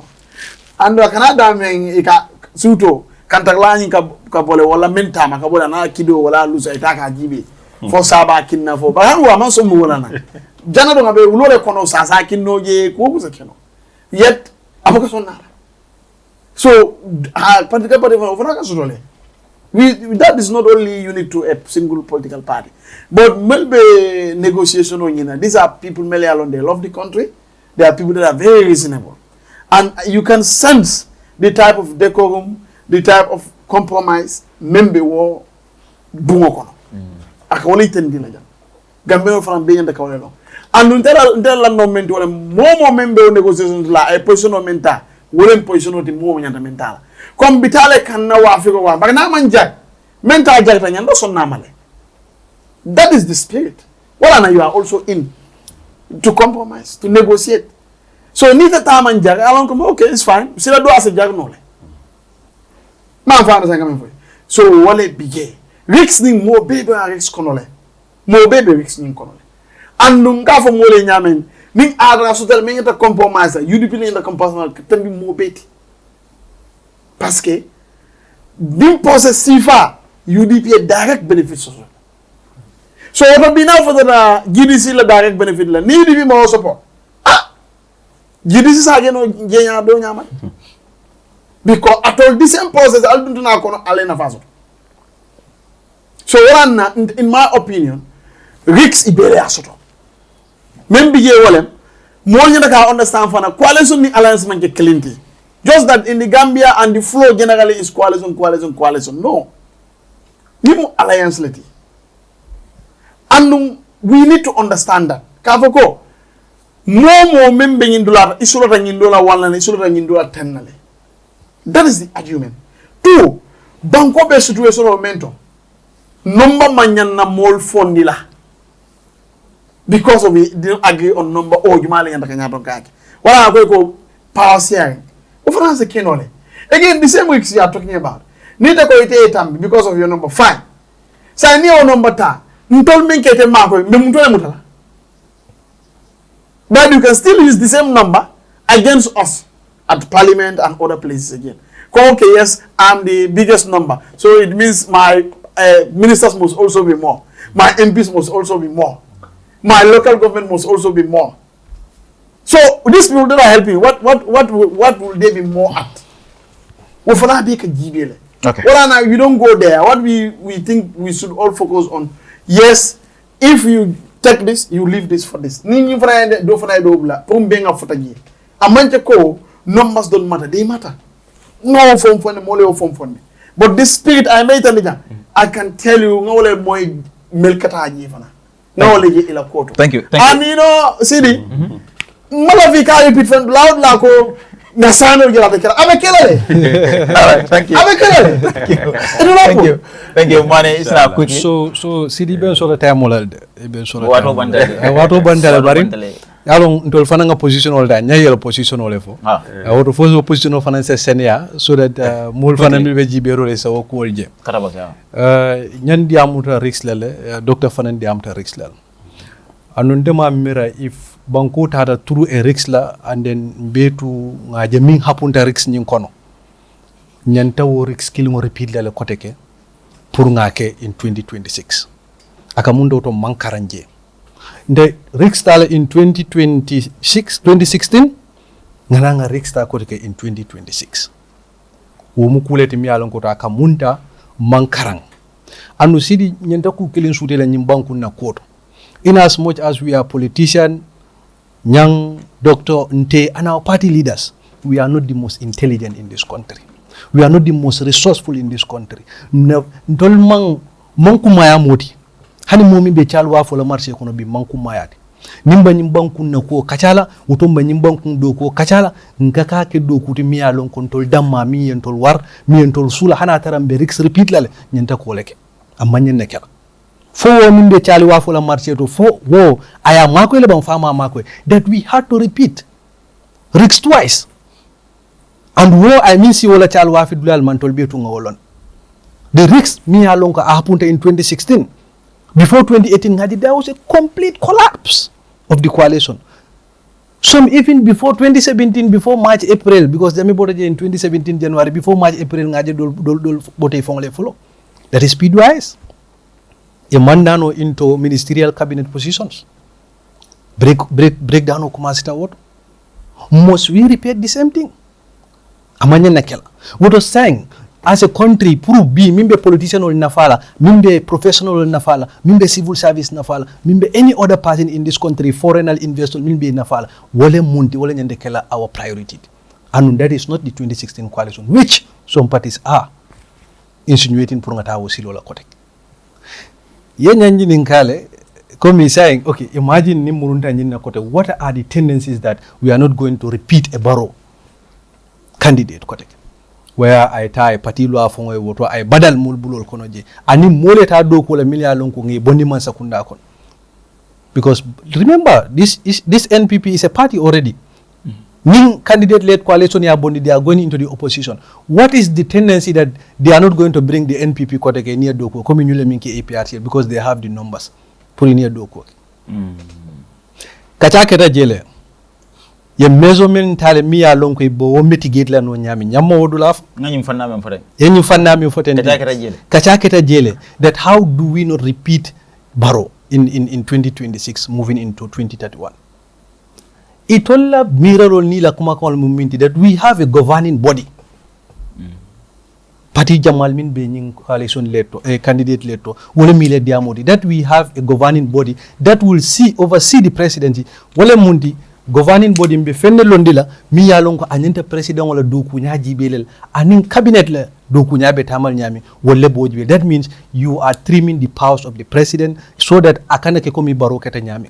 And the Canada mean Suto, Cantagla in Cabole, Wala Mentama, Cabola, Kido, Wala Lusa, Itaka Gibi. For Saba kinna for but how am I so murana? Jana don't have a low kono Sasaki no ye Kano. Yet Abokasona. So political party that is not only unique to a single political party. But maybe negotiation on these are people mainly alone, they love the country. They are people that are very reasonable. And you can sense the type of decorum, the type of compromise member war bungokono. Akawali tendi na jam. Gambino from being the Kawalo. And until no mentor wala more member negotiations la a position of mental, woolen position of the moment mental. Come bitale can now Africa one, but now man jack. Mental jack and no son namale. That is the spirit. Well, you are also in to compromise, to negotiate. So neither time and jack, along come okay, it's fine. See that do as a jack no. Man found as coming for you. So wale bige. Risk ni mo baby a risk konole. Mo baby risk ni konole. And nunga fo mole nyamen. Ning adra sotel men ta compromise. UDP ni ta compromise tembi mo beti. Parce que d'impose sifa UDP a direct benefit so. So what be now for the GDC la direct benefit la. Ni UDP mo support. Ah. GDC sa geno jenya do nyama. Because at all this imposes al dunduna kono alena faso. So in my opinion, Rick's Ibere Asoto. Membi ye walem, more than I understand for a coalition ni alliance man ke Clinton. Just that in the Gambia and the flow generally is coalition. No. Nimu alliance leti. And we need to understand that. Kafoko, more member in dollar, isola in dollar one and isola in dollar 10. That is the argument. 2, Banco be situation of mentor. Number manyan na mall fondila because of it they don't agree on number you mali yanda kanya don kaki wala ko power sharing France kenole again the same weeks you are talking about need to go ite etam because of your number 5 say ni o number ta ntol min kete mako me mutole mutala but you can still use the same number against us at parliament and other places again okay, yes, I'm the biggest number so it means my ministers must also be more. My MPs must also be more. My local government must also be more. So these people that are helping, what will they be more at? Okay. Well, now you don't go there. What we think we should all focus on. Yes, if you take this, you leave this for this. Numbers don't matter. They matter. No form for the form for me. But this spirit I made I can tell you ngole moy melkata jifana ngole je ila koto. Thank you. And you know Sidi Malavika repeat from loud la ko nasano jela te kala abekele. All right, thank you. Abekele. Thank you Mane is now quick. So Sidi ben so the time molal ben so wato bandale bari along ntol fana nga position all da nyayel position ole fo auto fo position of fana senia so that mul fana mi be jibero le sawo ko je kataba ya nyan diamuta risk lele doctor fana diamuta risk lele anun dema mira if banko tada through a risk la and then betu ngaje min hapunta risk nyin kono nyan tawo risk kilimo repeat lele koteke pour ngake in 2026 akamundo to mankaranje the Rikstal in 2016 ngananga Rikstal kotike in 2026 womu kuleti mi alon ko ta kamunta mankarang anu sidi nyenta ku kilin sutela nyim banku na koto in as much as we are politician Nyang, Doctor Nte and our party leaders, we are not the most intelligent in this country. We are not the most resourceful in this country. Ndol manku maya moti. Hani momi be chalwa fo la marché kono bi manku mayati. nimba nyimbankun na ko kachala utomba nyimbankun do ko kachala ngaka ke do kuti miya lon kontol damma mi yentol war mi yentol sula hana tarambe rix repeat lale nyenta ko leke amma nyen nekela fo wo min be chali wa fola marché to fo wo aya mako le ban fama mako that we had to repeat rix twice and wo I mean si wala chali wa fi dulal man tol betu ngolon the rix miya lon ko apunta in 2016 before 2018 there was a complete collapse of the coalition. Some even before 2017, before March, April, because the bote in 2017 January, before March, April, ngaji dol bote fongle follow. That is speedwise. A mandano into ministerial cabinet positions. Breakdown of Kumasita what? Must we repeat the same thing? Amanya nakela. What was saying? As a country, prove be mimbe politician or nafala, mimbe professional or nafala, mimbe civil service nafala, mimbe any other person in this country, foreign investor, mimbe nafala, wale munti, wale nyandekela our priority. And that is not the 2016 coalition, which some parties are insinuating purungata wasilo la kotek. Ye nyanji ninkale, come saying, okay, imagine ni murunta njina kote, what are the tendencies that we are not going to repeat a Barrow candidate kotek? Where I tie patilu afongwe woto I badal mulbulol konoje ani mole ta do ko la milia lonko ngi bondi man sakunda kon because remember this NPP is a party already. Ning candidate led coalition ya bondi, they are going into the opposition. What is the tendency that they are not going to bring the NPP koteke near doko komi nyule minki APRTL because they have the numbers puri near doko kachaketa jele ye measurement tale mi ya lonko ibo wo mitigate la no nyami nyammo wodulaf nganyum fannami foten yenyum fannami foten kachaketa jele that how do we not repeat Barrow in 2026 moving into 2031 itolla mirarol ni la kuma kol muminti that we have a governing body party jamal min be nying coalition leto a candidate leto wala mile diamodi that we have a governing body that will oversee the presidency wala mundi governing body mbe fenne londila mi yalon ko anyenta president wala doku nyaaji belel anin cabinet la doku nyaabe tamal nyami wala boji that means you are trimming the powers of the president so that akana ke komi Barrow keta nyami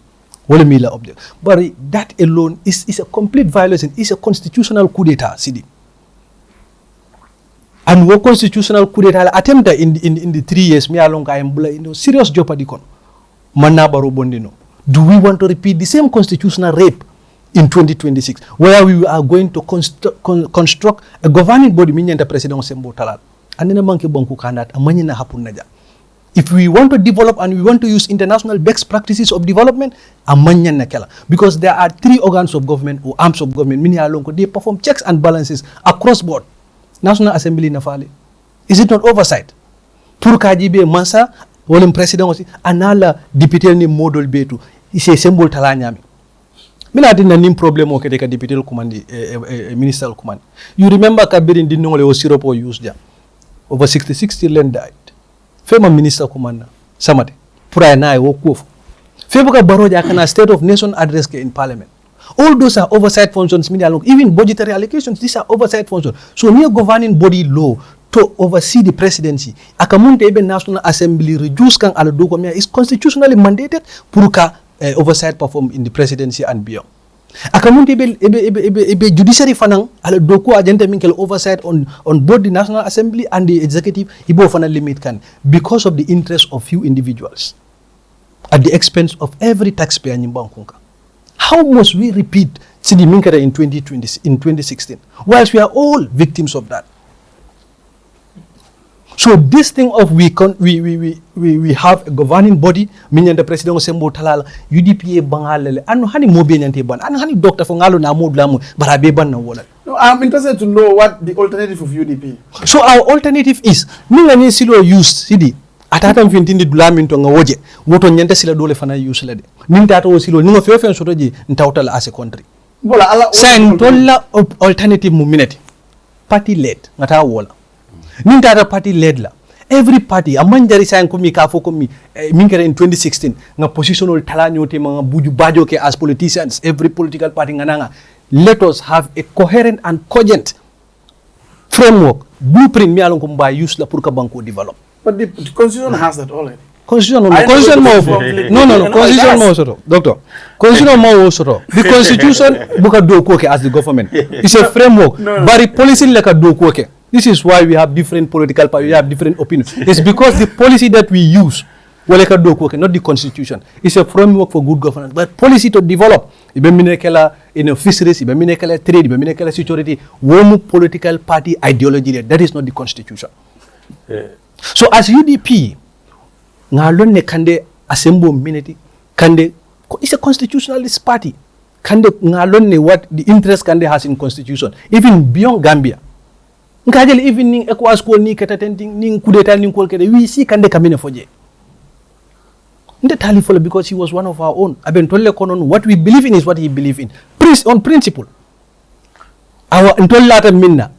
wala mi la object but that alone is a complete violation, is a constitutional coup d'etat sidi and what constitutional coup d'etat attempt in the 3 years mi yalon ko I am in serious jeopardy kon manna Barrow bondino. Do we want to repeat the same constitutional rape in 2026, where we are going to construct a governing body, meaning the president Sembo Talal? And then monkey bonku kanat amani na hapun naja. If we want to develop and we want to use international best practices of development, amanya nakela. Because there are 3 organs of government or arms of government, meaning alonko they perform checks and balances across board. National Assembly nafali. Is it not oversight? Pour kajibe mansa, wolem president aussi anala député ni model betu. Ise Sembo Talanyami. Mina didn't nim problem okay the deputy command ministerial command. You remember Kabirin didn't know o syrup or use there. Over 66 children died. Fema minister command Samade. Pura na I woke off. Fema Baroja kana state of nation address in parliament. All those are oversight functions, even budgetary allocations, these are oversight functions. So near governing body law to oversee the presidency. Akamunte even National Assembly reduce kang aladokomia is constitutionally mandated puruka oversight perform in the presidency and beyond. Akamunte ebe judiciary fanang ala doku agenda minkel oversight on both the National Assembly and the executive ibo fana limit kan because of the interest of few individuals at the expense of every taxpayer nyimbankunka. How must we repeat Sidi Minkara in 2016 whilst we are all victims of that? So this thing of we have a governing body, meaning the president Sembo Talala, UDPA bangalele, anu hani mobe nyante ban, anu hani doctor fongalo na modlamu, barabe ban na wala. No, I'm interested to know what the alternative of UDP. So our alternative is, ninga ni silo use Sidi, atata mfintindi dulami ntonga woje, woto nyante sila dole fana use lede. Ninta ato silo, ninga fewe sotoji, ntautala as a country. Saying tola alternative mumineti, party led, ngata wala. Nintara party led la. Every party, amanjari sayang kumi kafo kumi, minkere in 2016, nga positional talanyote mga buju bajo ke as politicians, every political party ngananga. Let us have a coherent and cogent framework, blueprint mi along kumba use la purka banko develop. But the constitution has that already. Constitution Doctor. Constitution the Constitution buka do koke as the government. It's a framework. But the policy like a do koke. This is why we have different political parties, we have different opinions. It's because the policy that we use, not the Constitution. It's a framework for good governance. But policy to develop, in a fisheries, trade, security, one political party ideology, that is not the Constitution. So as UDP, ngalone kande assemble minute, kande, it's a constitutionalist party. Kande ngalone what the interest kande has in Constitution, even beyond Gambia. Even ning ECOWAS ko ni katatenting ning kudeta ning kol kede we see kande kamine foje. Nde tali follow because he was one of our own. Aben tolle konon what we believe in is what he believe in. On principle. Our ntollata minna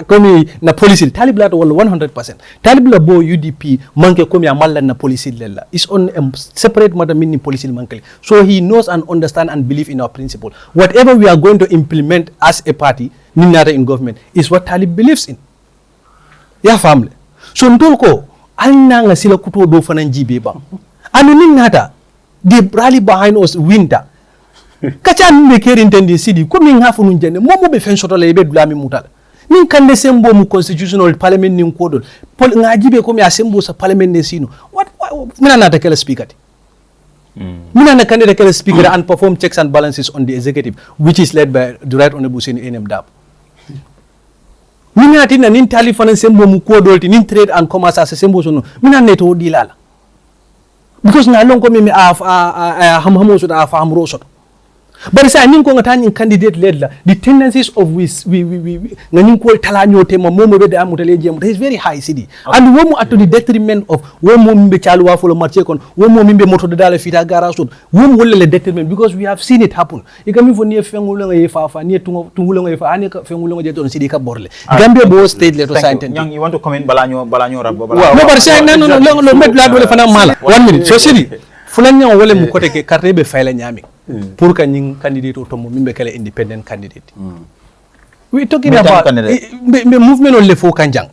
komi na policy talib lata wala 100%. Talib la bo UDP manke komi amalla na policy lella. Is on a separate matter meaning policy manke. So he knows and understand and believe in our principle. Whatever we are going to implement as a party Ninata in government is what Talib believes in. Ya family. So ntolko alna nga sila kuto do fanan jibe ba. Anu Ninata they rally behind us winter. Kacha nme keri intendi sidi ko min hafu nun jenne momo be fen soto lebe dulami mutal. Nin kande sembo mu constitutional parliament nin kodol. Pol nga jibe ko mi asembo sa parliament ne sino. What mina nata kala speaker ti. Mina na candidate kala speaker and perform checks and balances on the executive which is led by the right honorable Seni NM Dab. Mina tina nin tali fanan sembo mu kodol ti nin trade and commerce as sembo sono. Mina neto dilala. Because na long ko mi hamhamo so da famro so. But say nin ko ngata nin candidate led la the tendencies of we nganin ko talanyo tema momo be da amutale jam is very high city and womo at the detriment of womo mbe chaluwa folo marché kon womo mbe moto de dala fita garage so womo wolle le detriment because we have seen it happen igami fo ni fengulo nga yefa ni tungulo nga yefa ani ka fengulo nga jeton sidi ka borle Gambia bo state le to scientist Nyang, you want to comment balanyo rabbo no but say no met la dole fana mala 1 minute so sidi fulan nyang wole mu kote ke carte be fayla nyami pour que ñing candidate to mo mimbe kala independent candidate we talking about me movement on le fo kanjang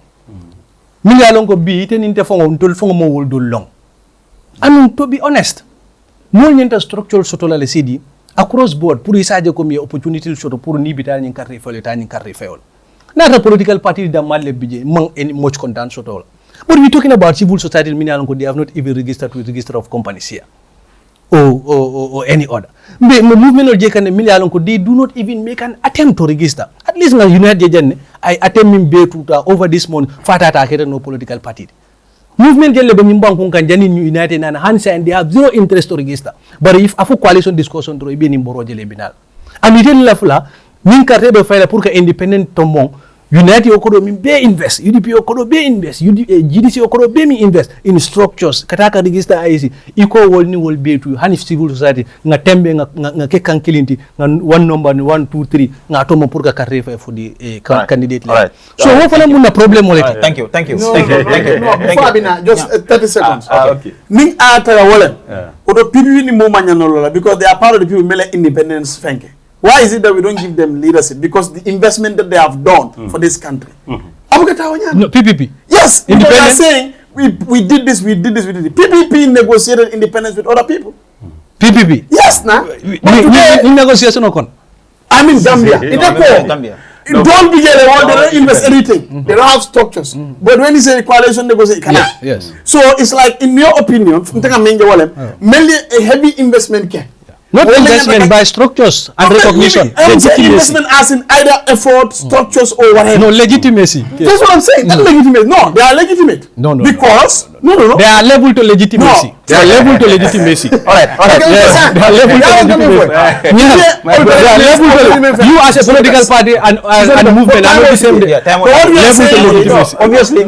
mi nga lon ko bi te ninte fongo ndol fongo mo wol dol long and to be honest mo ñenta structural soto la le sidi across board pour isaje ko mi opportunity soto pour ni bital ñing carte fele ta ñing carte feol nata political party da malle bije mang any much content soto but we talking about civil society mi nga lon ko they have not even registered with register of companies here or any other. But movement of Jekan Million they do not even make an attempt to register. At least now United Jen, I attempt to over this month, Fatata no political party. Movement Jelle Benimbank can Janin United and Hansa and they have zero interest to register. But if a coalition discussion to be in Boro Jelebinal. And we didn't lafula, Minka Rebe File Purka independent Tomon. United Okoro be invest, UDP Okoro be invest, GDC Okoro be invest in structures. Kataka register IC. Eco will be to Hanif civil society. Nga tembe nga kekan kilinti. Nga one number 1, 2, 3. Nga tomo purka karefa for the candidate. Right. So hopefully muna problem already. Thank you. Fabina, just 30 seconds. Okay. Ning atara wole. Odo PPP ni mo manyanola because they are part of the people mele independence fenke. Why is it that we don't give them leadership? Because the investment that they have done for this country. No, PPP. Yes, because they are saying we did this. PPP negotiated independence with other people. PPP. Yes, now. In negotiation okon. I mean Gambia. Gambia. Don't be they don't invest anything. They don't have structures. But when you say coalition negotiation, yes. So it's like, in your opinion, mainly a heavy investment care. Not investment by structures and recognition. Investment as in either effort, structures, or whatever. No, legitimacy. That's what I'm saying. Not legitimate. No, they are legitimate. No. Because no. They are level to legitimacy. They are level to legitimacy. All right. Yes. They are level to legitimacy. They are level to. You as a political party and movement are not the same. Level to legitimacy. Obviously,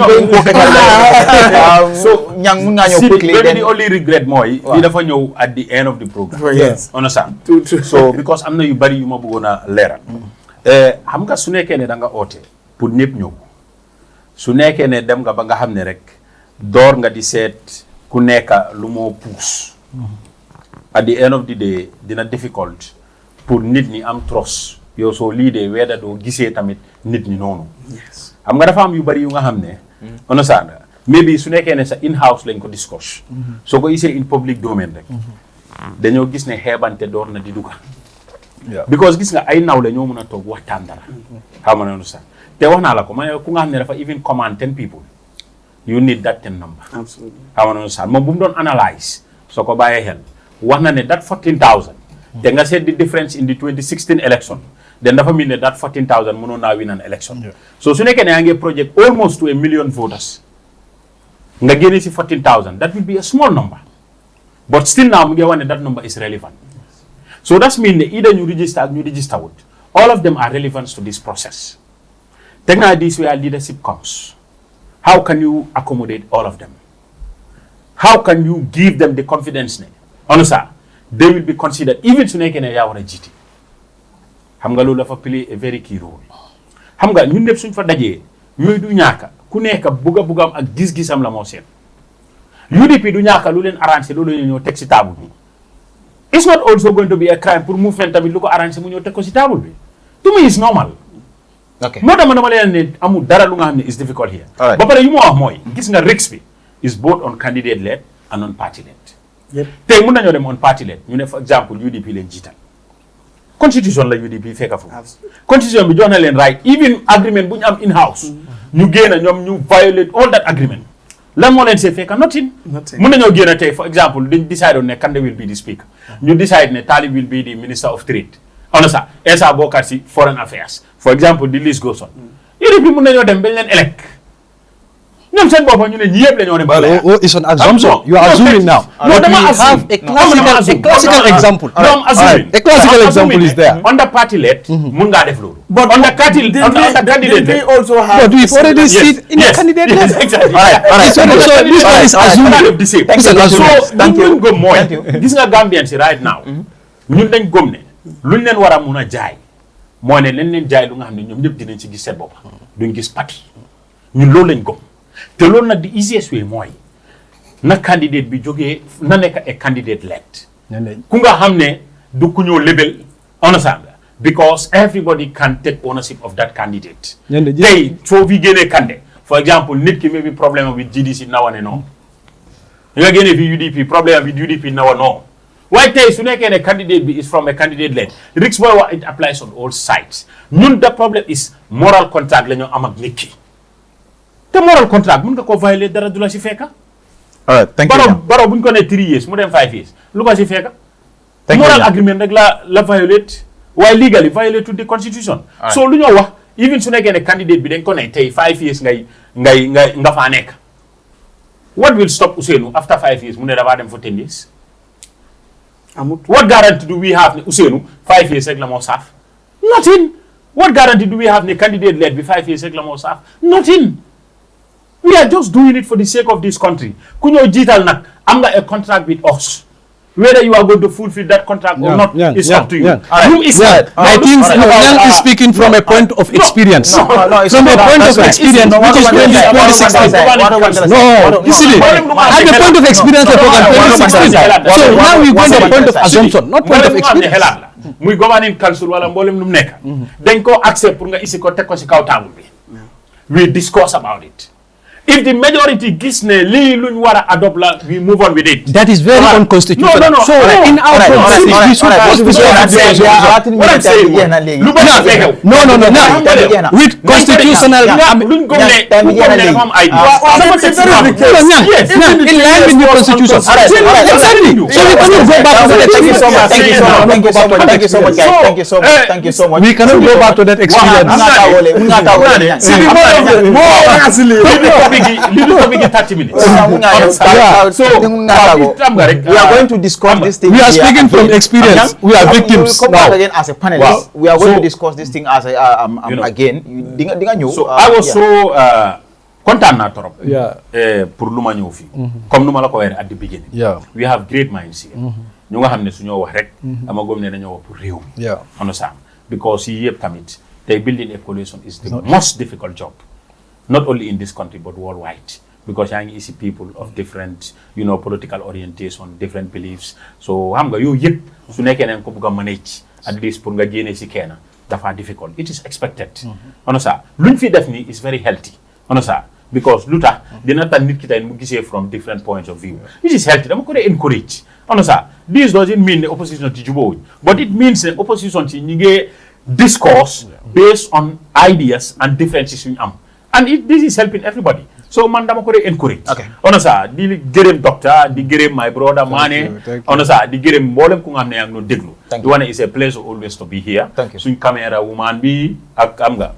so quickly. The only regret more, we never know at the end of the program. Yes. Understand? So because I'm not you bari you ma bëggona leral. Xam nga su nekké né da nga oté pour ñepp ñew. Su nekké né dem nga ba nga xamné rek door nga di sét ku nekk lu mo pousse. At the end of the day dina difficult pour nit ñi am trust. Yow so leader wéda do gisé tamit nit ñi nonu. Yes. Xam nga dafa am yu bari yu nga xamné understand? maybe su nekkee ne sa in-house lañ ko discuss soo ko isee in public domain rek dañoo gis ne xeebante door na di duga because gis nga ay nawle ñoo mën a toog waxtaan dara xam nga noonu sax te wax naa la ko ma ne ku nga xam ne dafa even command 10 people you need that 10 number absolutely xam nga noonu sax moom bu mu doon analyse soo ko bàyyee xel wax na ne that 14,000 te nga seet the difference in the 2016 election then dafa mean ne that 14,000 mënoon naa win an election so su nekkee ne yaa ngi project almost to 1 million voters nga génne si 14,000 that will be a small number but still now mu ngi wax ne that number is relevant so that's mean ne either ñu register ak ñu register wut all of them are relevant to this process take now this where leadership comes how can you accommodate all of them how can you give them the confidence ne honestly they will be considered even su nekkee ne yaa war a jiite xam nga loolu dafa play a very key role xam nga ñun ñëpp suñ fa dajee yooyu du ñaaka ku nekk bugg am ak gis-gisam la moo seet UDP du ñaaka lu leen arrangé loolu la ñoo teg si table bi it's not also going to be a crime pour movement tamit lu ko arrangé mu ñëw teg ko si table bi to me is normal moo tax ma dama leen ne amul dara lu nga xam ne is difficult here ba pare yu ma wax mooy gis nga risque bi is both on candidate led and on party led tey mun nañoo dem on party led ñu ne for example UDP leen jiital constitution la UDP fekka foofu constitution bi jox na leen right even agreement bu ñu am in house ñu génn ñoom ñu violate all that agreement lan moo leen see fekka nothing mun nañoo génn tey for example dañ decide on ne Kandeh will be the speaker ñu decide ne Talib will be the minister of trade on ça Essa bokkaat si foreign affairs for example the list goes on UDP mun nañoo dem bañ leen elect ñoom seen boppam ñu ne ñi yëpp la ñoo dem it's an assumption you are assuming now no dama have a classical example a classical example is there on the party led mun ngaa def loolu but on the candidate they also have but we've already seen in the candidate list exactly so this one is assuming so ñun gëm mooy gis nga Gambian si right now ñun dañ gëm ne luñ leen war a mun a jaay moo ne leen jaay lu nga xam ne ñoom ñëpp dinañ ci gis seen bopp duñ gis parti ñun loolu lañ gëm te loolu nag the easiest way mooy na candidate bi jógee na nekk a candidate led ku nga xam ne du ku ñëw label understand because everybody can take ownership of that candidate tey soo fi génnee Kandeh for example nit ki maybe problème with GDC nawa ne non nga génnee fi UDP problème with UDP nawa non waaye tey su nekkee ne candidate bi is from a candidate led risk booy wax it applies on all sides ñun the problem is moral contract la ñoo am ak nit ki te moral contract mun nga ko violer dara du la si fekka baro buñ ko ne 3 years mu dem 5 years lu ko si fekka moral agreement rek la violate waaye legally violate to the constitution so lu ñoo wax even su nekkee ne candidate bi dañ ko ne tey 5 years nga faa nekk what will stop Ousseynou after 5 years mu ne dafaa dem for 10 years what guarantee do we have ne Ousseynou 5 years rek la moo saaf nothing what guarantee do we have ne candidate led bi 5 years rek la moo saaf nothing we are just doing it for the sake of this country ku ñoo jiital nag am nga a contract with us whether you are going to fulfill that contract or not is up to you. I think Nyang is speaking from a point of experience. From a point of experience, which is 2016. No, you see, at the point of experience, I forgot 2016. So now we go to the point of assumption, not point of experience. muy governing council wala mboolem nu mu nekk dañ ko accept pour nga isi ko teg ko si kaw table bi we discuss about it. If the majority gis ne lii luñ war a adopt la we move on with it. That is very unconstitutional. No. So in our constitution, we should with constitutional. In line with the constitution. Exactly. So we cannot go back to that. Thank you so much. We cannot go back to that experience. Little topic in 30 minutes. So we are going to discuss this thing. We are speaking from experience. We are victims now. Again as a panelist. We are going to discuss this thing as again. So I was so content na torop. Pour lu ma ñëw fi. Comme nu ma la ko waxee at the beginning. We have great minds here. ñu nga xam ne su ñoo wax rek. ama gom ne dañoo wax pour réew mi. Understand? Because yi yëpp tamit tey building a coalition is the most difficult job. Not only in this country but worldwide, because yaa ngi isi people of different political orientation, different beliefs. So xam nga yooyu yëpp su nekkee ne ko bëgg a manage at least pour nga génne si kenn dafa difficult. It is expected. On ça luñ fi def nii is very healthy. On ça because luta dina tan nit ki tay mu gisee from different points of view, which is healthy. Dama ko encourage. This doesn't mean the opposition to Jubo, but it means the opposition to discourse based on ideas and differences in and this is helping everybody. So man dama ko encourage. Okay. Di gërëm doctor, di gërëm my brother Mane. Di gërëm mboolem ku nga xam ne yaa ngi doon déglu. The one is a pleasure always to be here. Thank you. Suñ camera woman bi ak am nga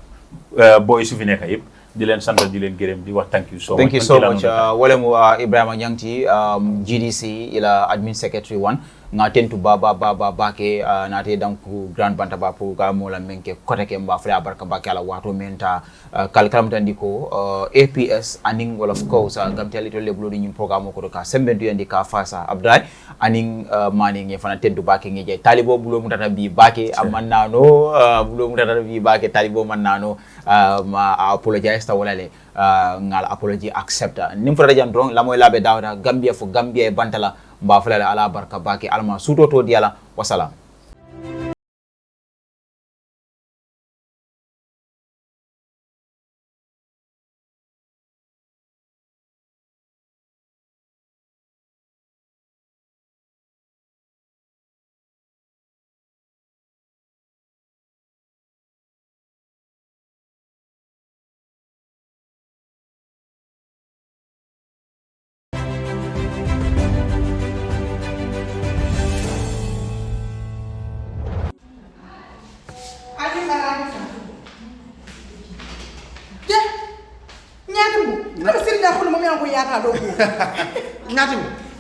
boy su fi nekk yëpp di leen sant di leen gërëm di wax thank you so much. Thank you so much. Walemu Ebrima Nyang GDC ila admin secretary 1 nga tentu baba bake nate danku grand Bantaba pour ga mola menke kote ke mba fla barka bake ala wato menta kalkalam tandiko APS aning well of course gamtel to leblo ni programme ko ka sembe du yandi ka fasa abdai aning maning ye fana tentu bake ngi talibo bulo mutata bi bake amannano bulo mutata bi bake talibo mannano ma apologize ta wala le ngal apology accept nim fota jam drong la moy labe dawda Gambia fo Gambia e bantala mba fulale ala barka baki alma suto to diala wasalam.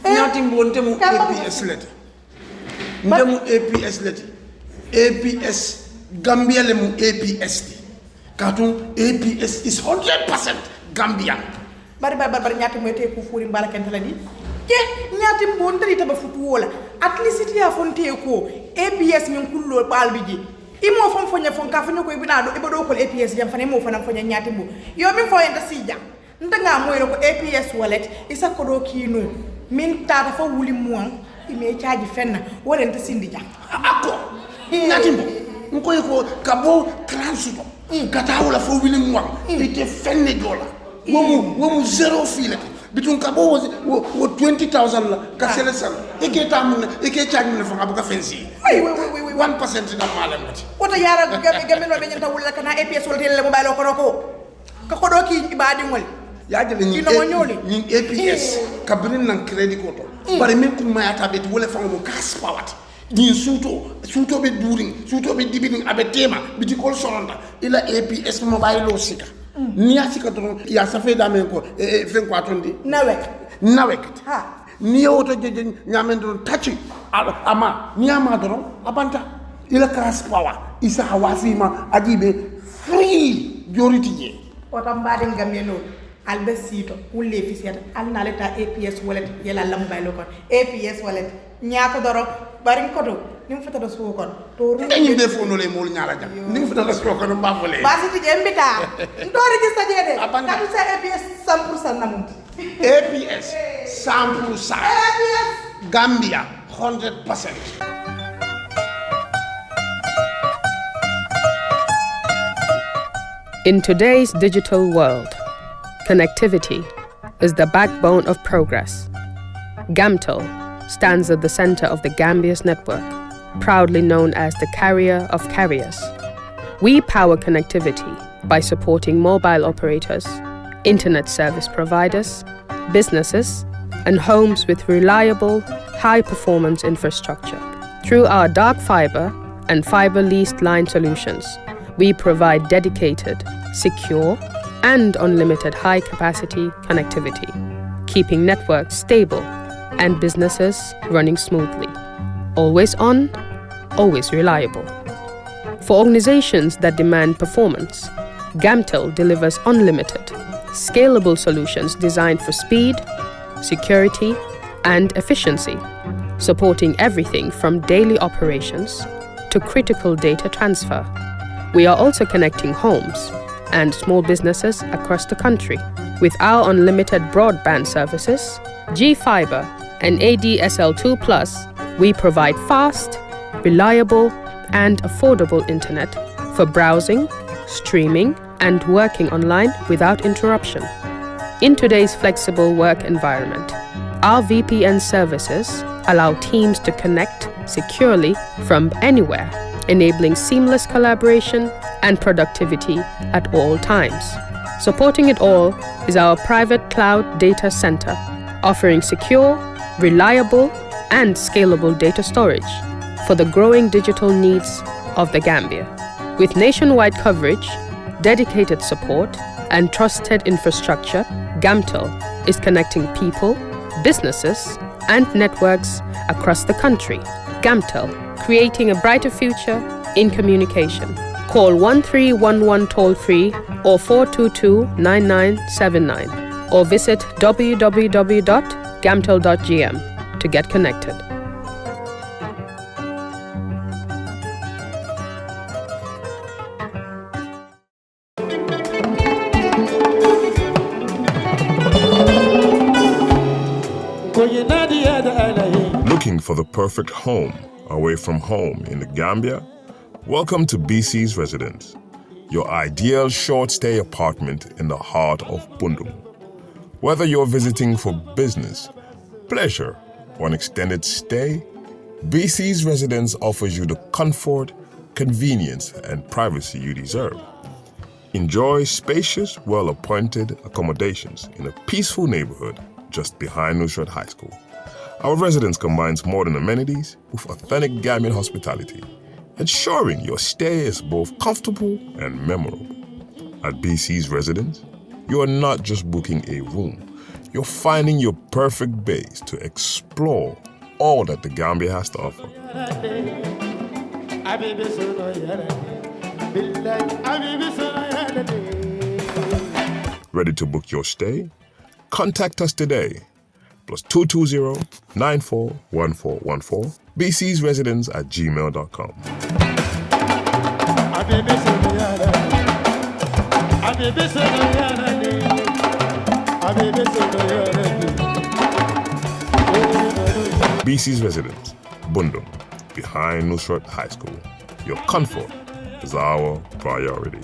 Ñatim wonte mu APS lete ndemu APS lete APS Gambia le mu APS di katun APS is 100% Gambian bari ñatim moy ku furi mbala kentala di ke ñatim bon tari taba futu wola at least ya fonte ko APS min kullo balbi ji imo fon fonya fon ka fonyo ko ibina do ibodo ko APS jam fane mo fana fonya ñatim bo yo min fo yenta sija ndanga moy ko APS wallet isa ko do kino min tata fa wuli muan ime charge fenna wala nta sindi jang ako ñatim bo ngoy ko kabo transito kata wala fo wuli muan ite fenne jola womu zero filete bitun kabo wo 20,000 la ka sele sal eke tam eke charge mun fa abuka fensi oui 1% da malam lati wota yara gamen no be nyanta wala kana APS wala tele mobile ko ko do ki ibadi ngol yaje ni APS kabrin nan credit ko to bari men ko mayata be wala fa mo kas pawat ni suto be during suto be dibiding abe tema biti kol sonda ila APS mobile lo sika ni asika to ya safe da men ko fen ko atondi nawek ha ni oto je nyamen do tachi ama ni ama do abanta ila kas power isa hawasima ajibe free joriti je oto mbade ngameno albe sito wulle fisiyata alna leta APS wallet yela lambaylo kon APS wallet nyaata doro barin kodo nim fata do so kon to ru dañu be fo no le mol ñala jam nim fata do so kon ba fo le basi ti jembita ndori gi sajede kadu sa APS 100% namut APS 100% APS Gambia 100%. In today's digital world, connectivity is the backbone of progress. Gamtel stands at the center of the Gambia's network, proudly known as the carrier of carriers. We power connectivity by supporting mobile operators, internet service providers, businesses, and homes with reliable, high-performance infrastructure. Through our dark fiber and fiber leased line solutions, we provide dedicated, secure, and unlimited high-capacity connectivity, keeping networks stable and businesses running smoothly. Always on, always reliable. For organizations that demand performance, Gamtel delivers unlimited, scalable solutions designed for speed, security, and efficiency, supporting everything from daily operations to critical data transfer. We are also connecting homes and small businesses across the country. With our unlimited broadband services, G-Fiber and ADSL2+, we provide fast, reliable, and affordable internet for browsing, streaming, and working online without interruption. In today's flexible work environment, our VPN services allow teams to connect securely from anywhere, enabling seamless collaboration and productivity at all times. Supporting it all is our private cloud data center, offering secure, reliable, and scalable data storage for the growing digital needs of the Gambia. With nationwide coverage, dedicated support, and trusted infrastructure, GAMTEL is connecting people, businesses, and networks across the country. GAMTEL, creating a brighter future in communication. Call 1311 toll-free or 422-9979 or visit www.gamtel.gm to get connected. Looking for the perfect home away from home in the Gambia? Welcome to BC's Residence, your ideal short-stay apartment in the heart of Bundung. Whether you're visiting for business, pleasure, or an extended stay, BC's Residence offers you the comfort, convenience, and privacy you deserve. Enjoy spacious, well-appointed accommodations in a peaceful neighborhood just behind Nusrat High School. Our residence combines modern amenities with authentic Gambian hospitality, ensuring your stay is both comfortable and memorable. At BC's Residence, you are not just booking a room, you're finding your perfect base to explore all that the Gambia has to offer. Ready to book your stay? Contact us today. +220-941414 bcsresidence@gmail.com. BC's Residence, Bundung, behind Nusrat High School. Your comfort is our priority.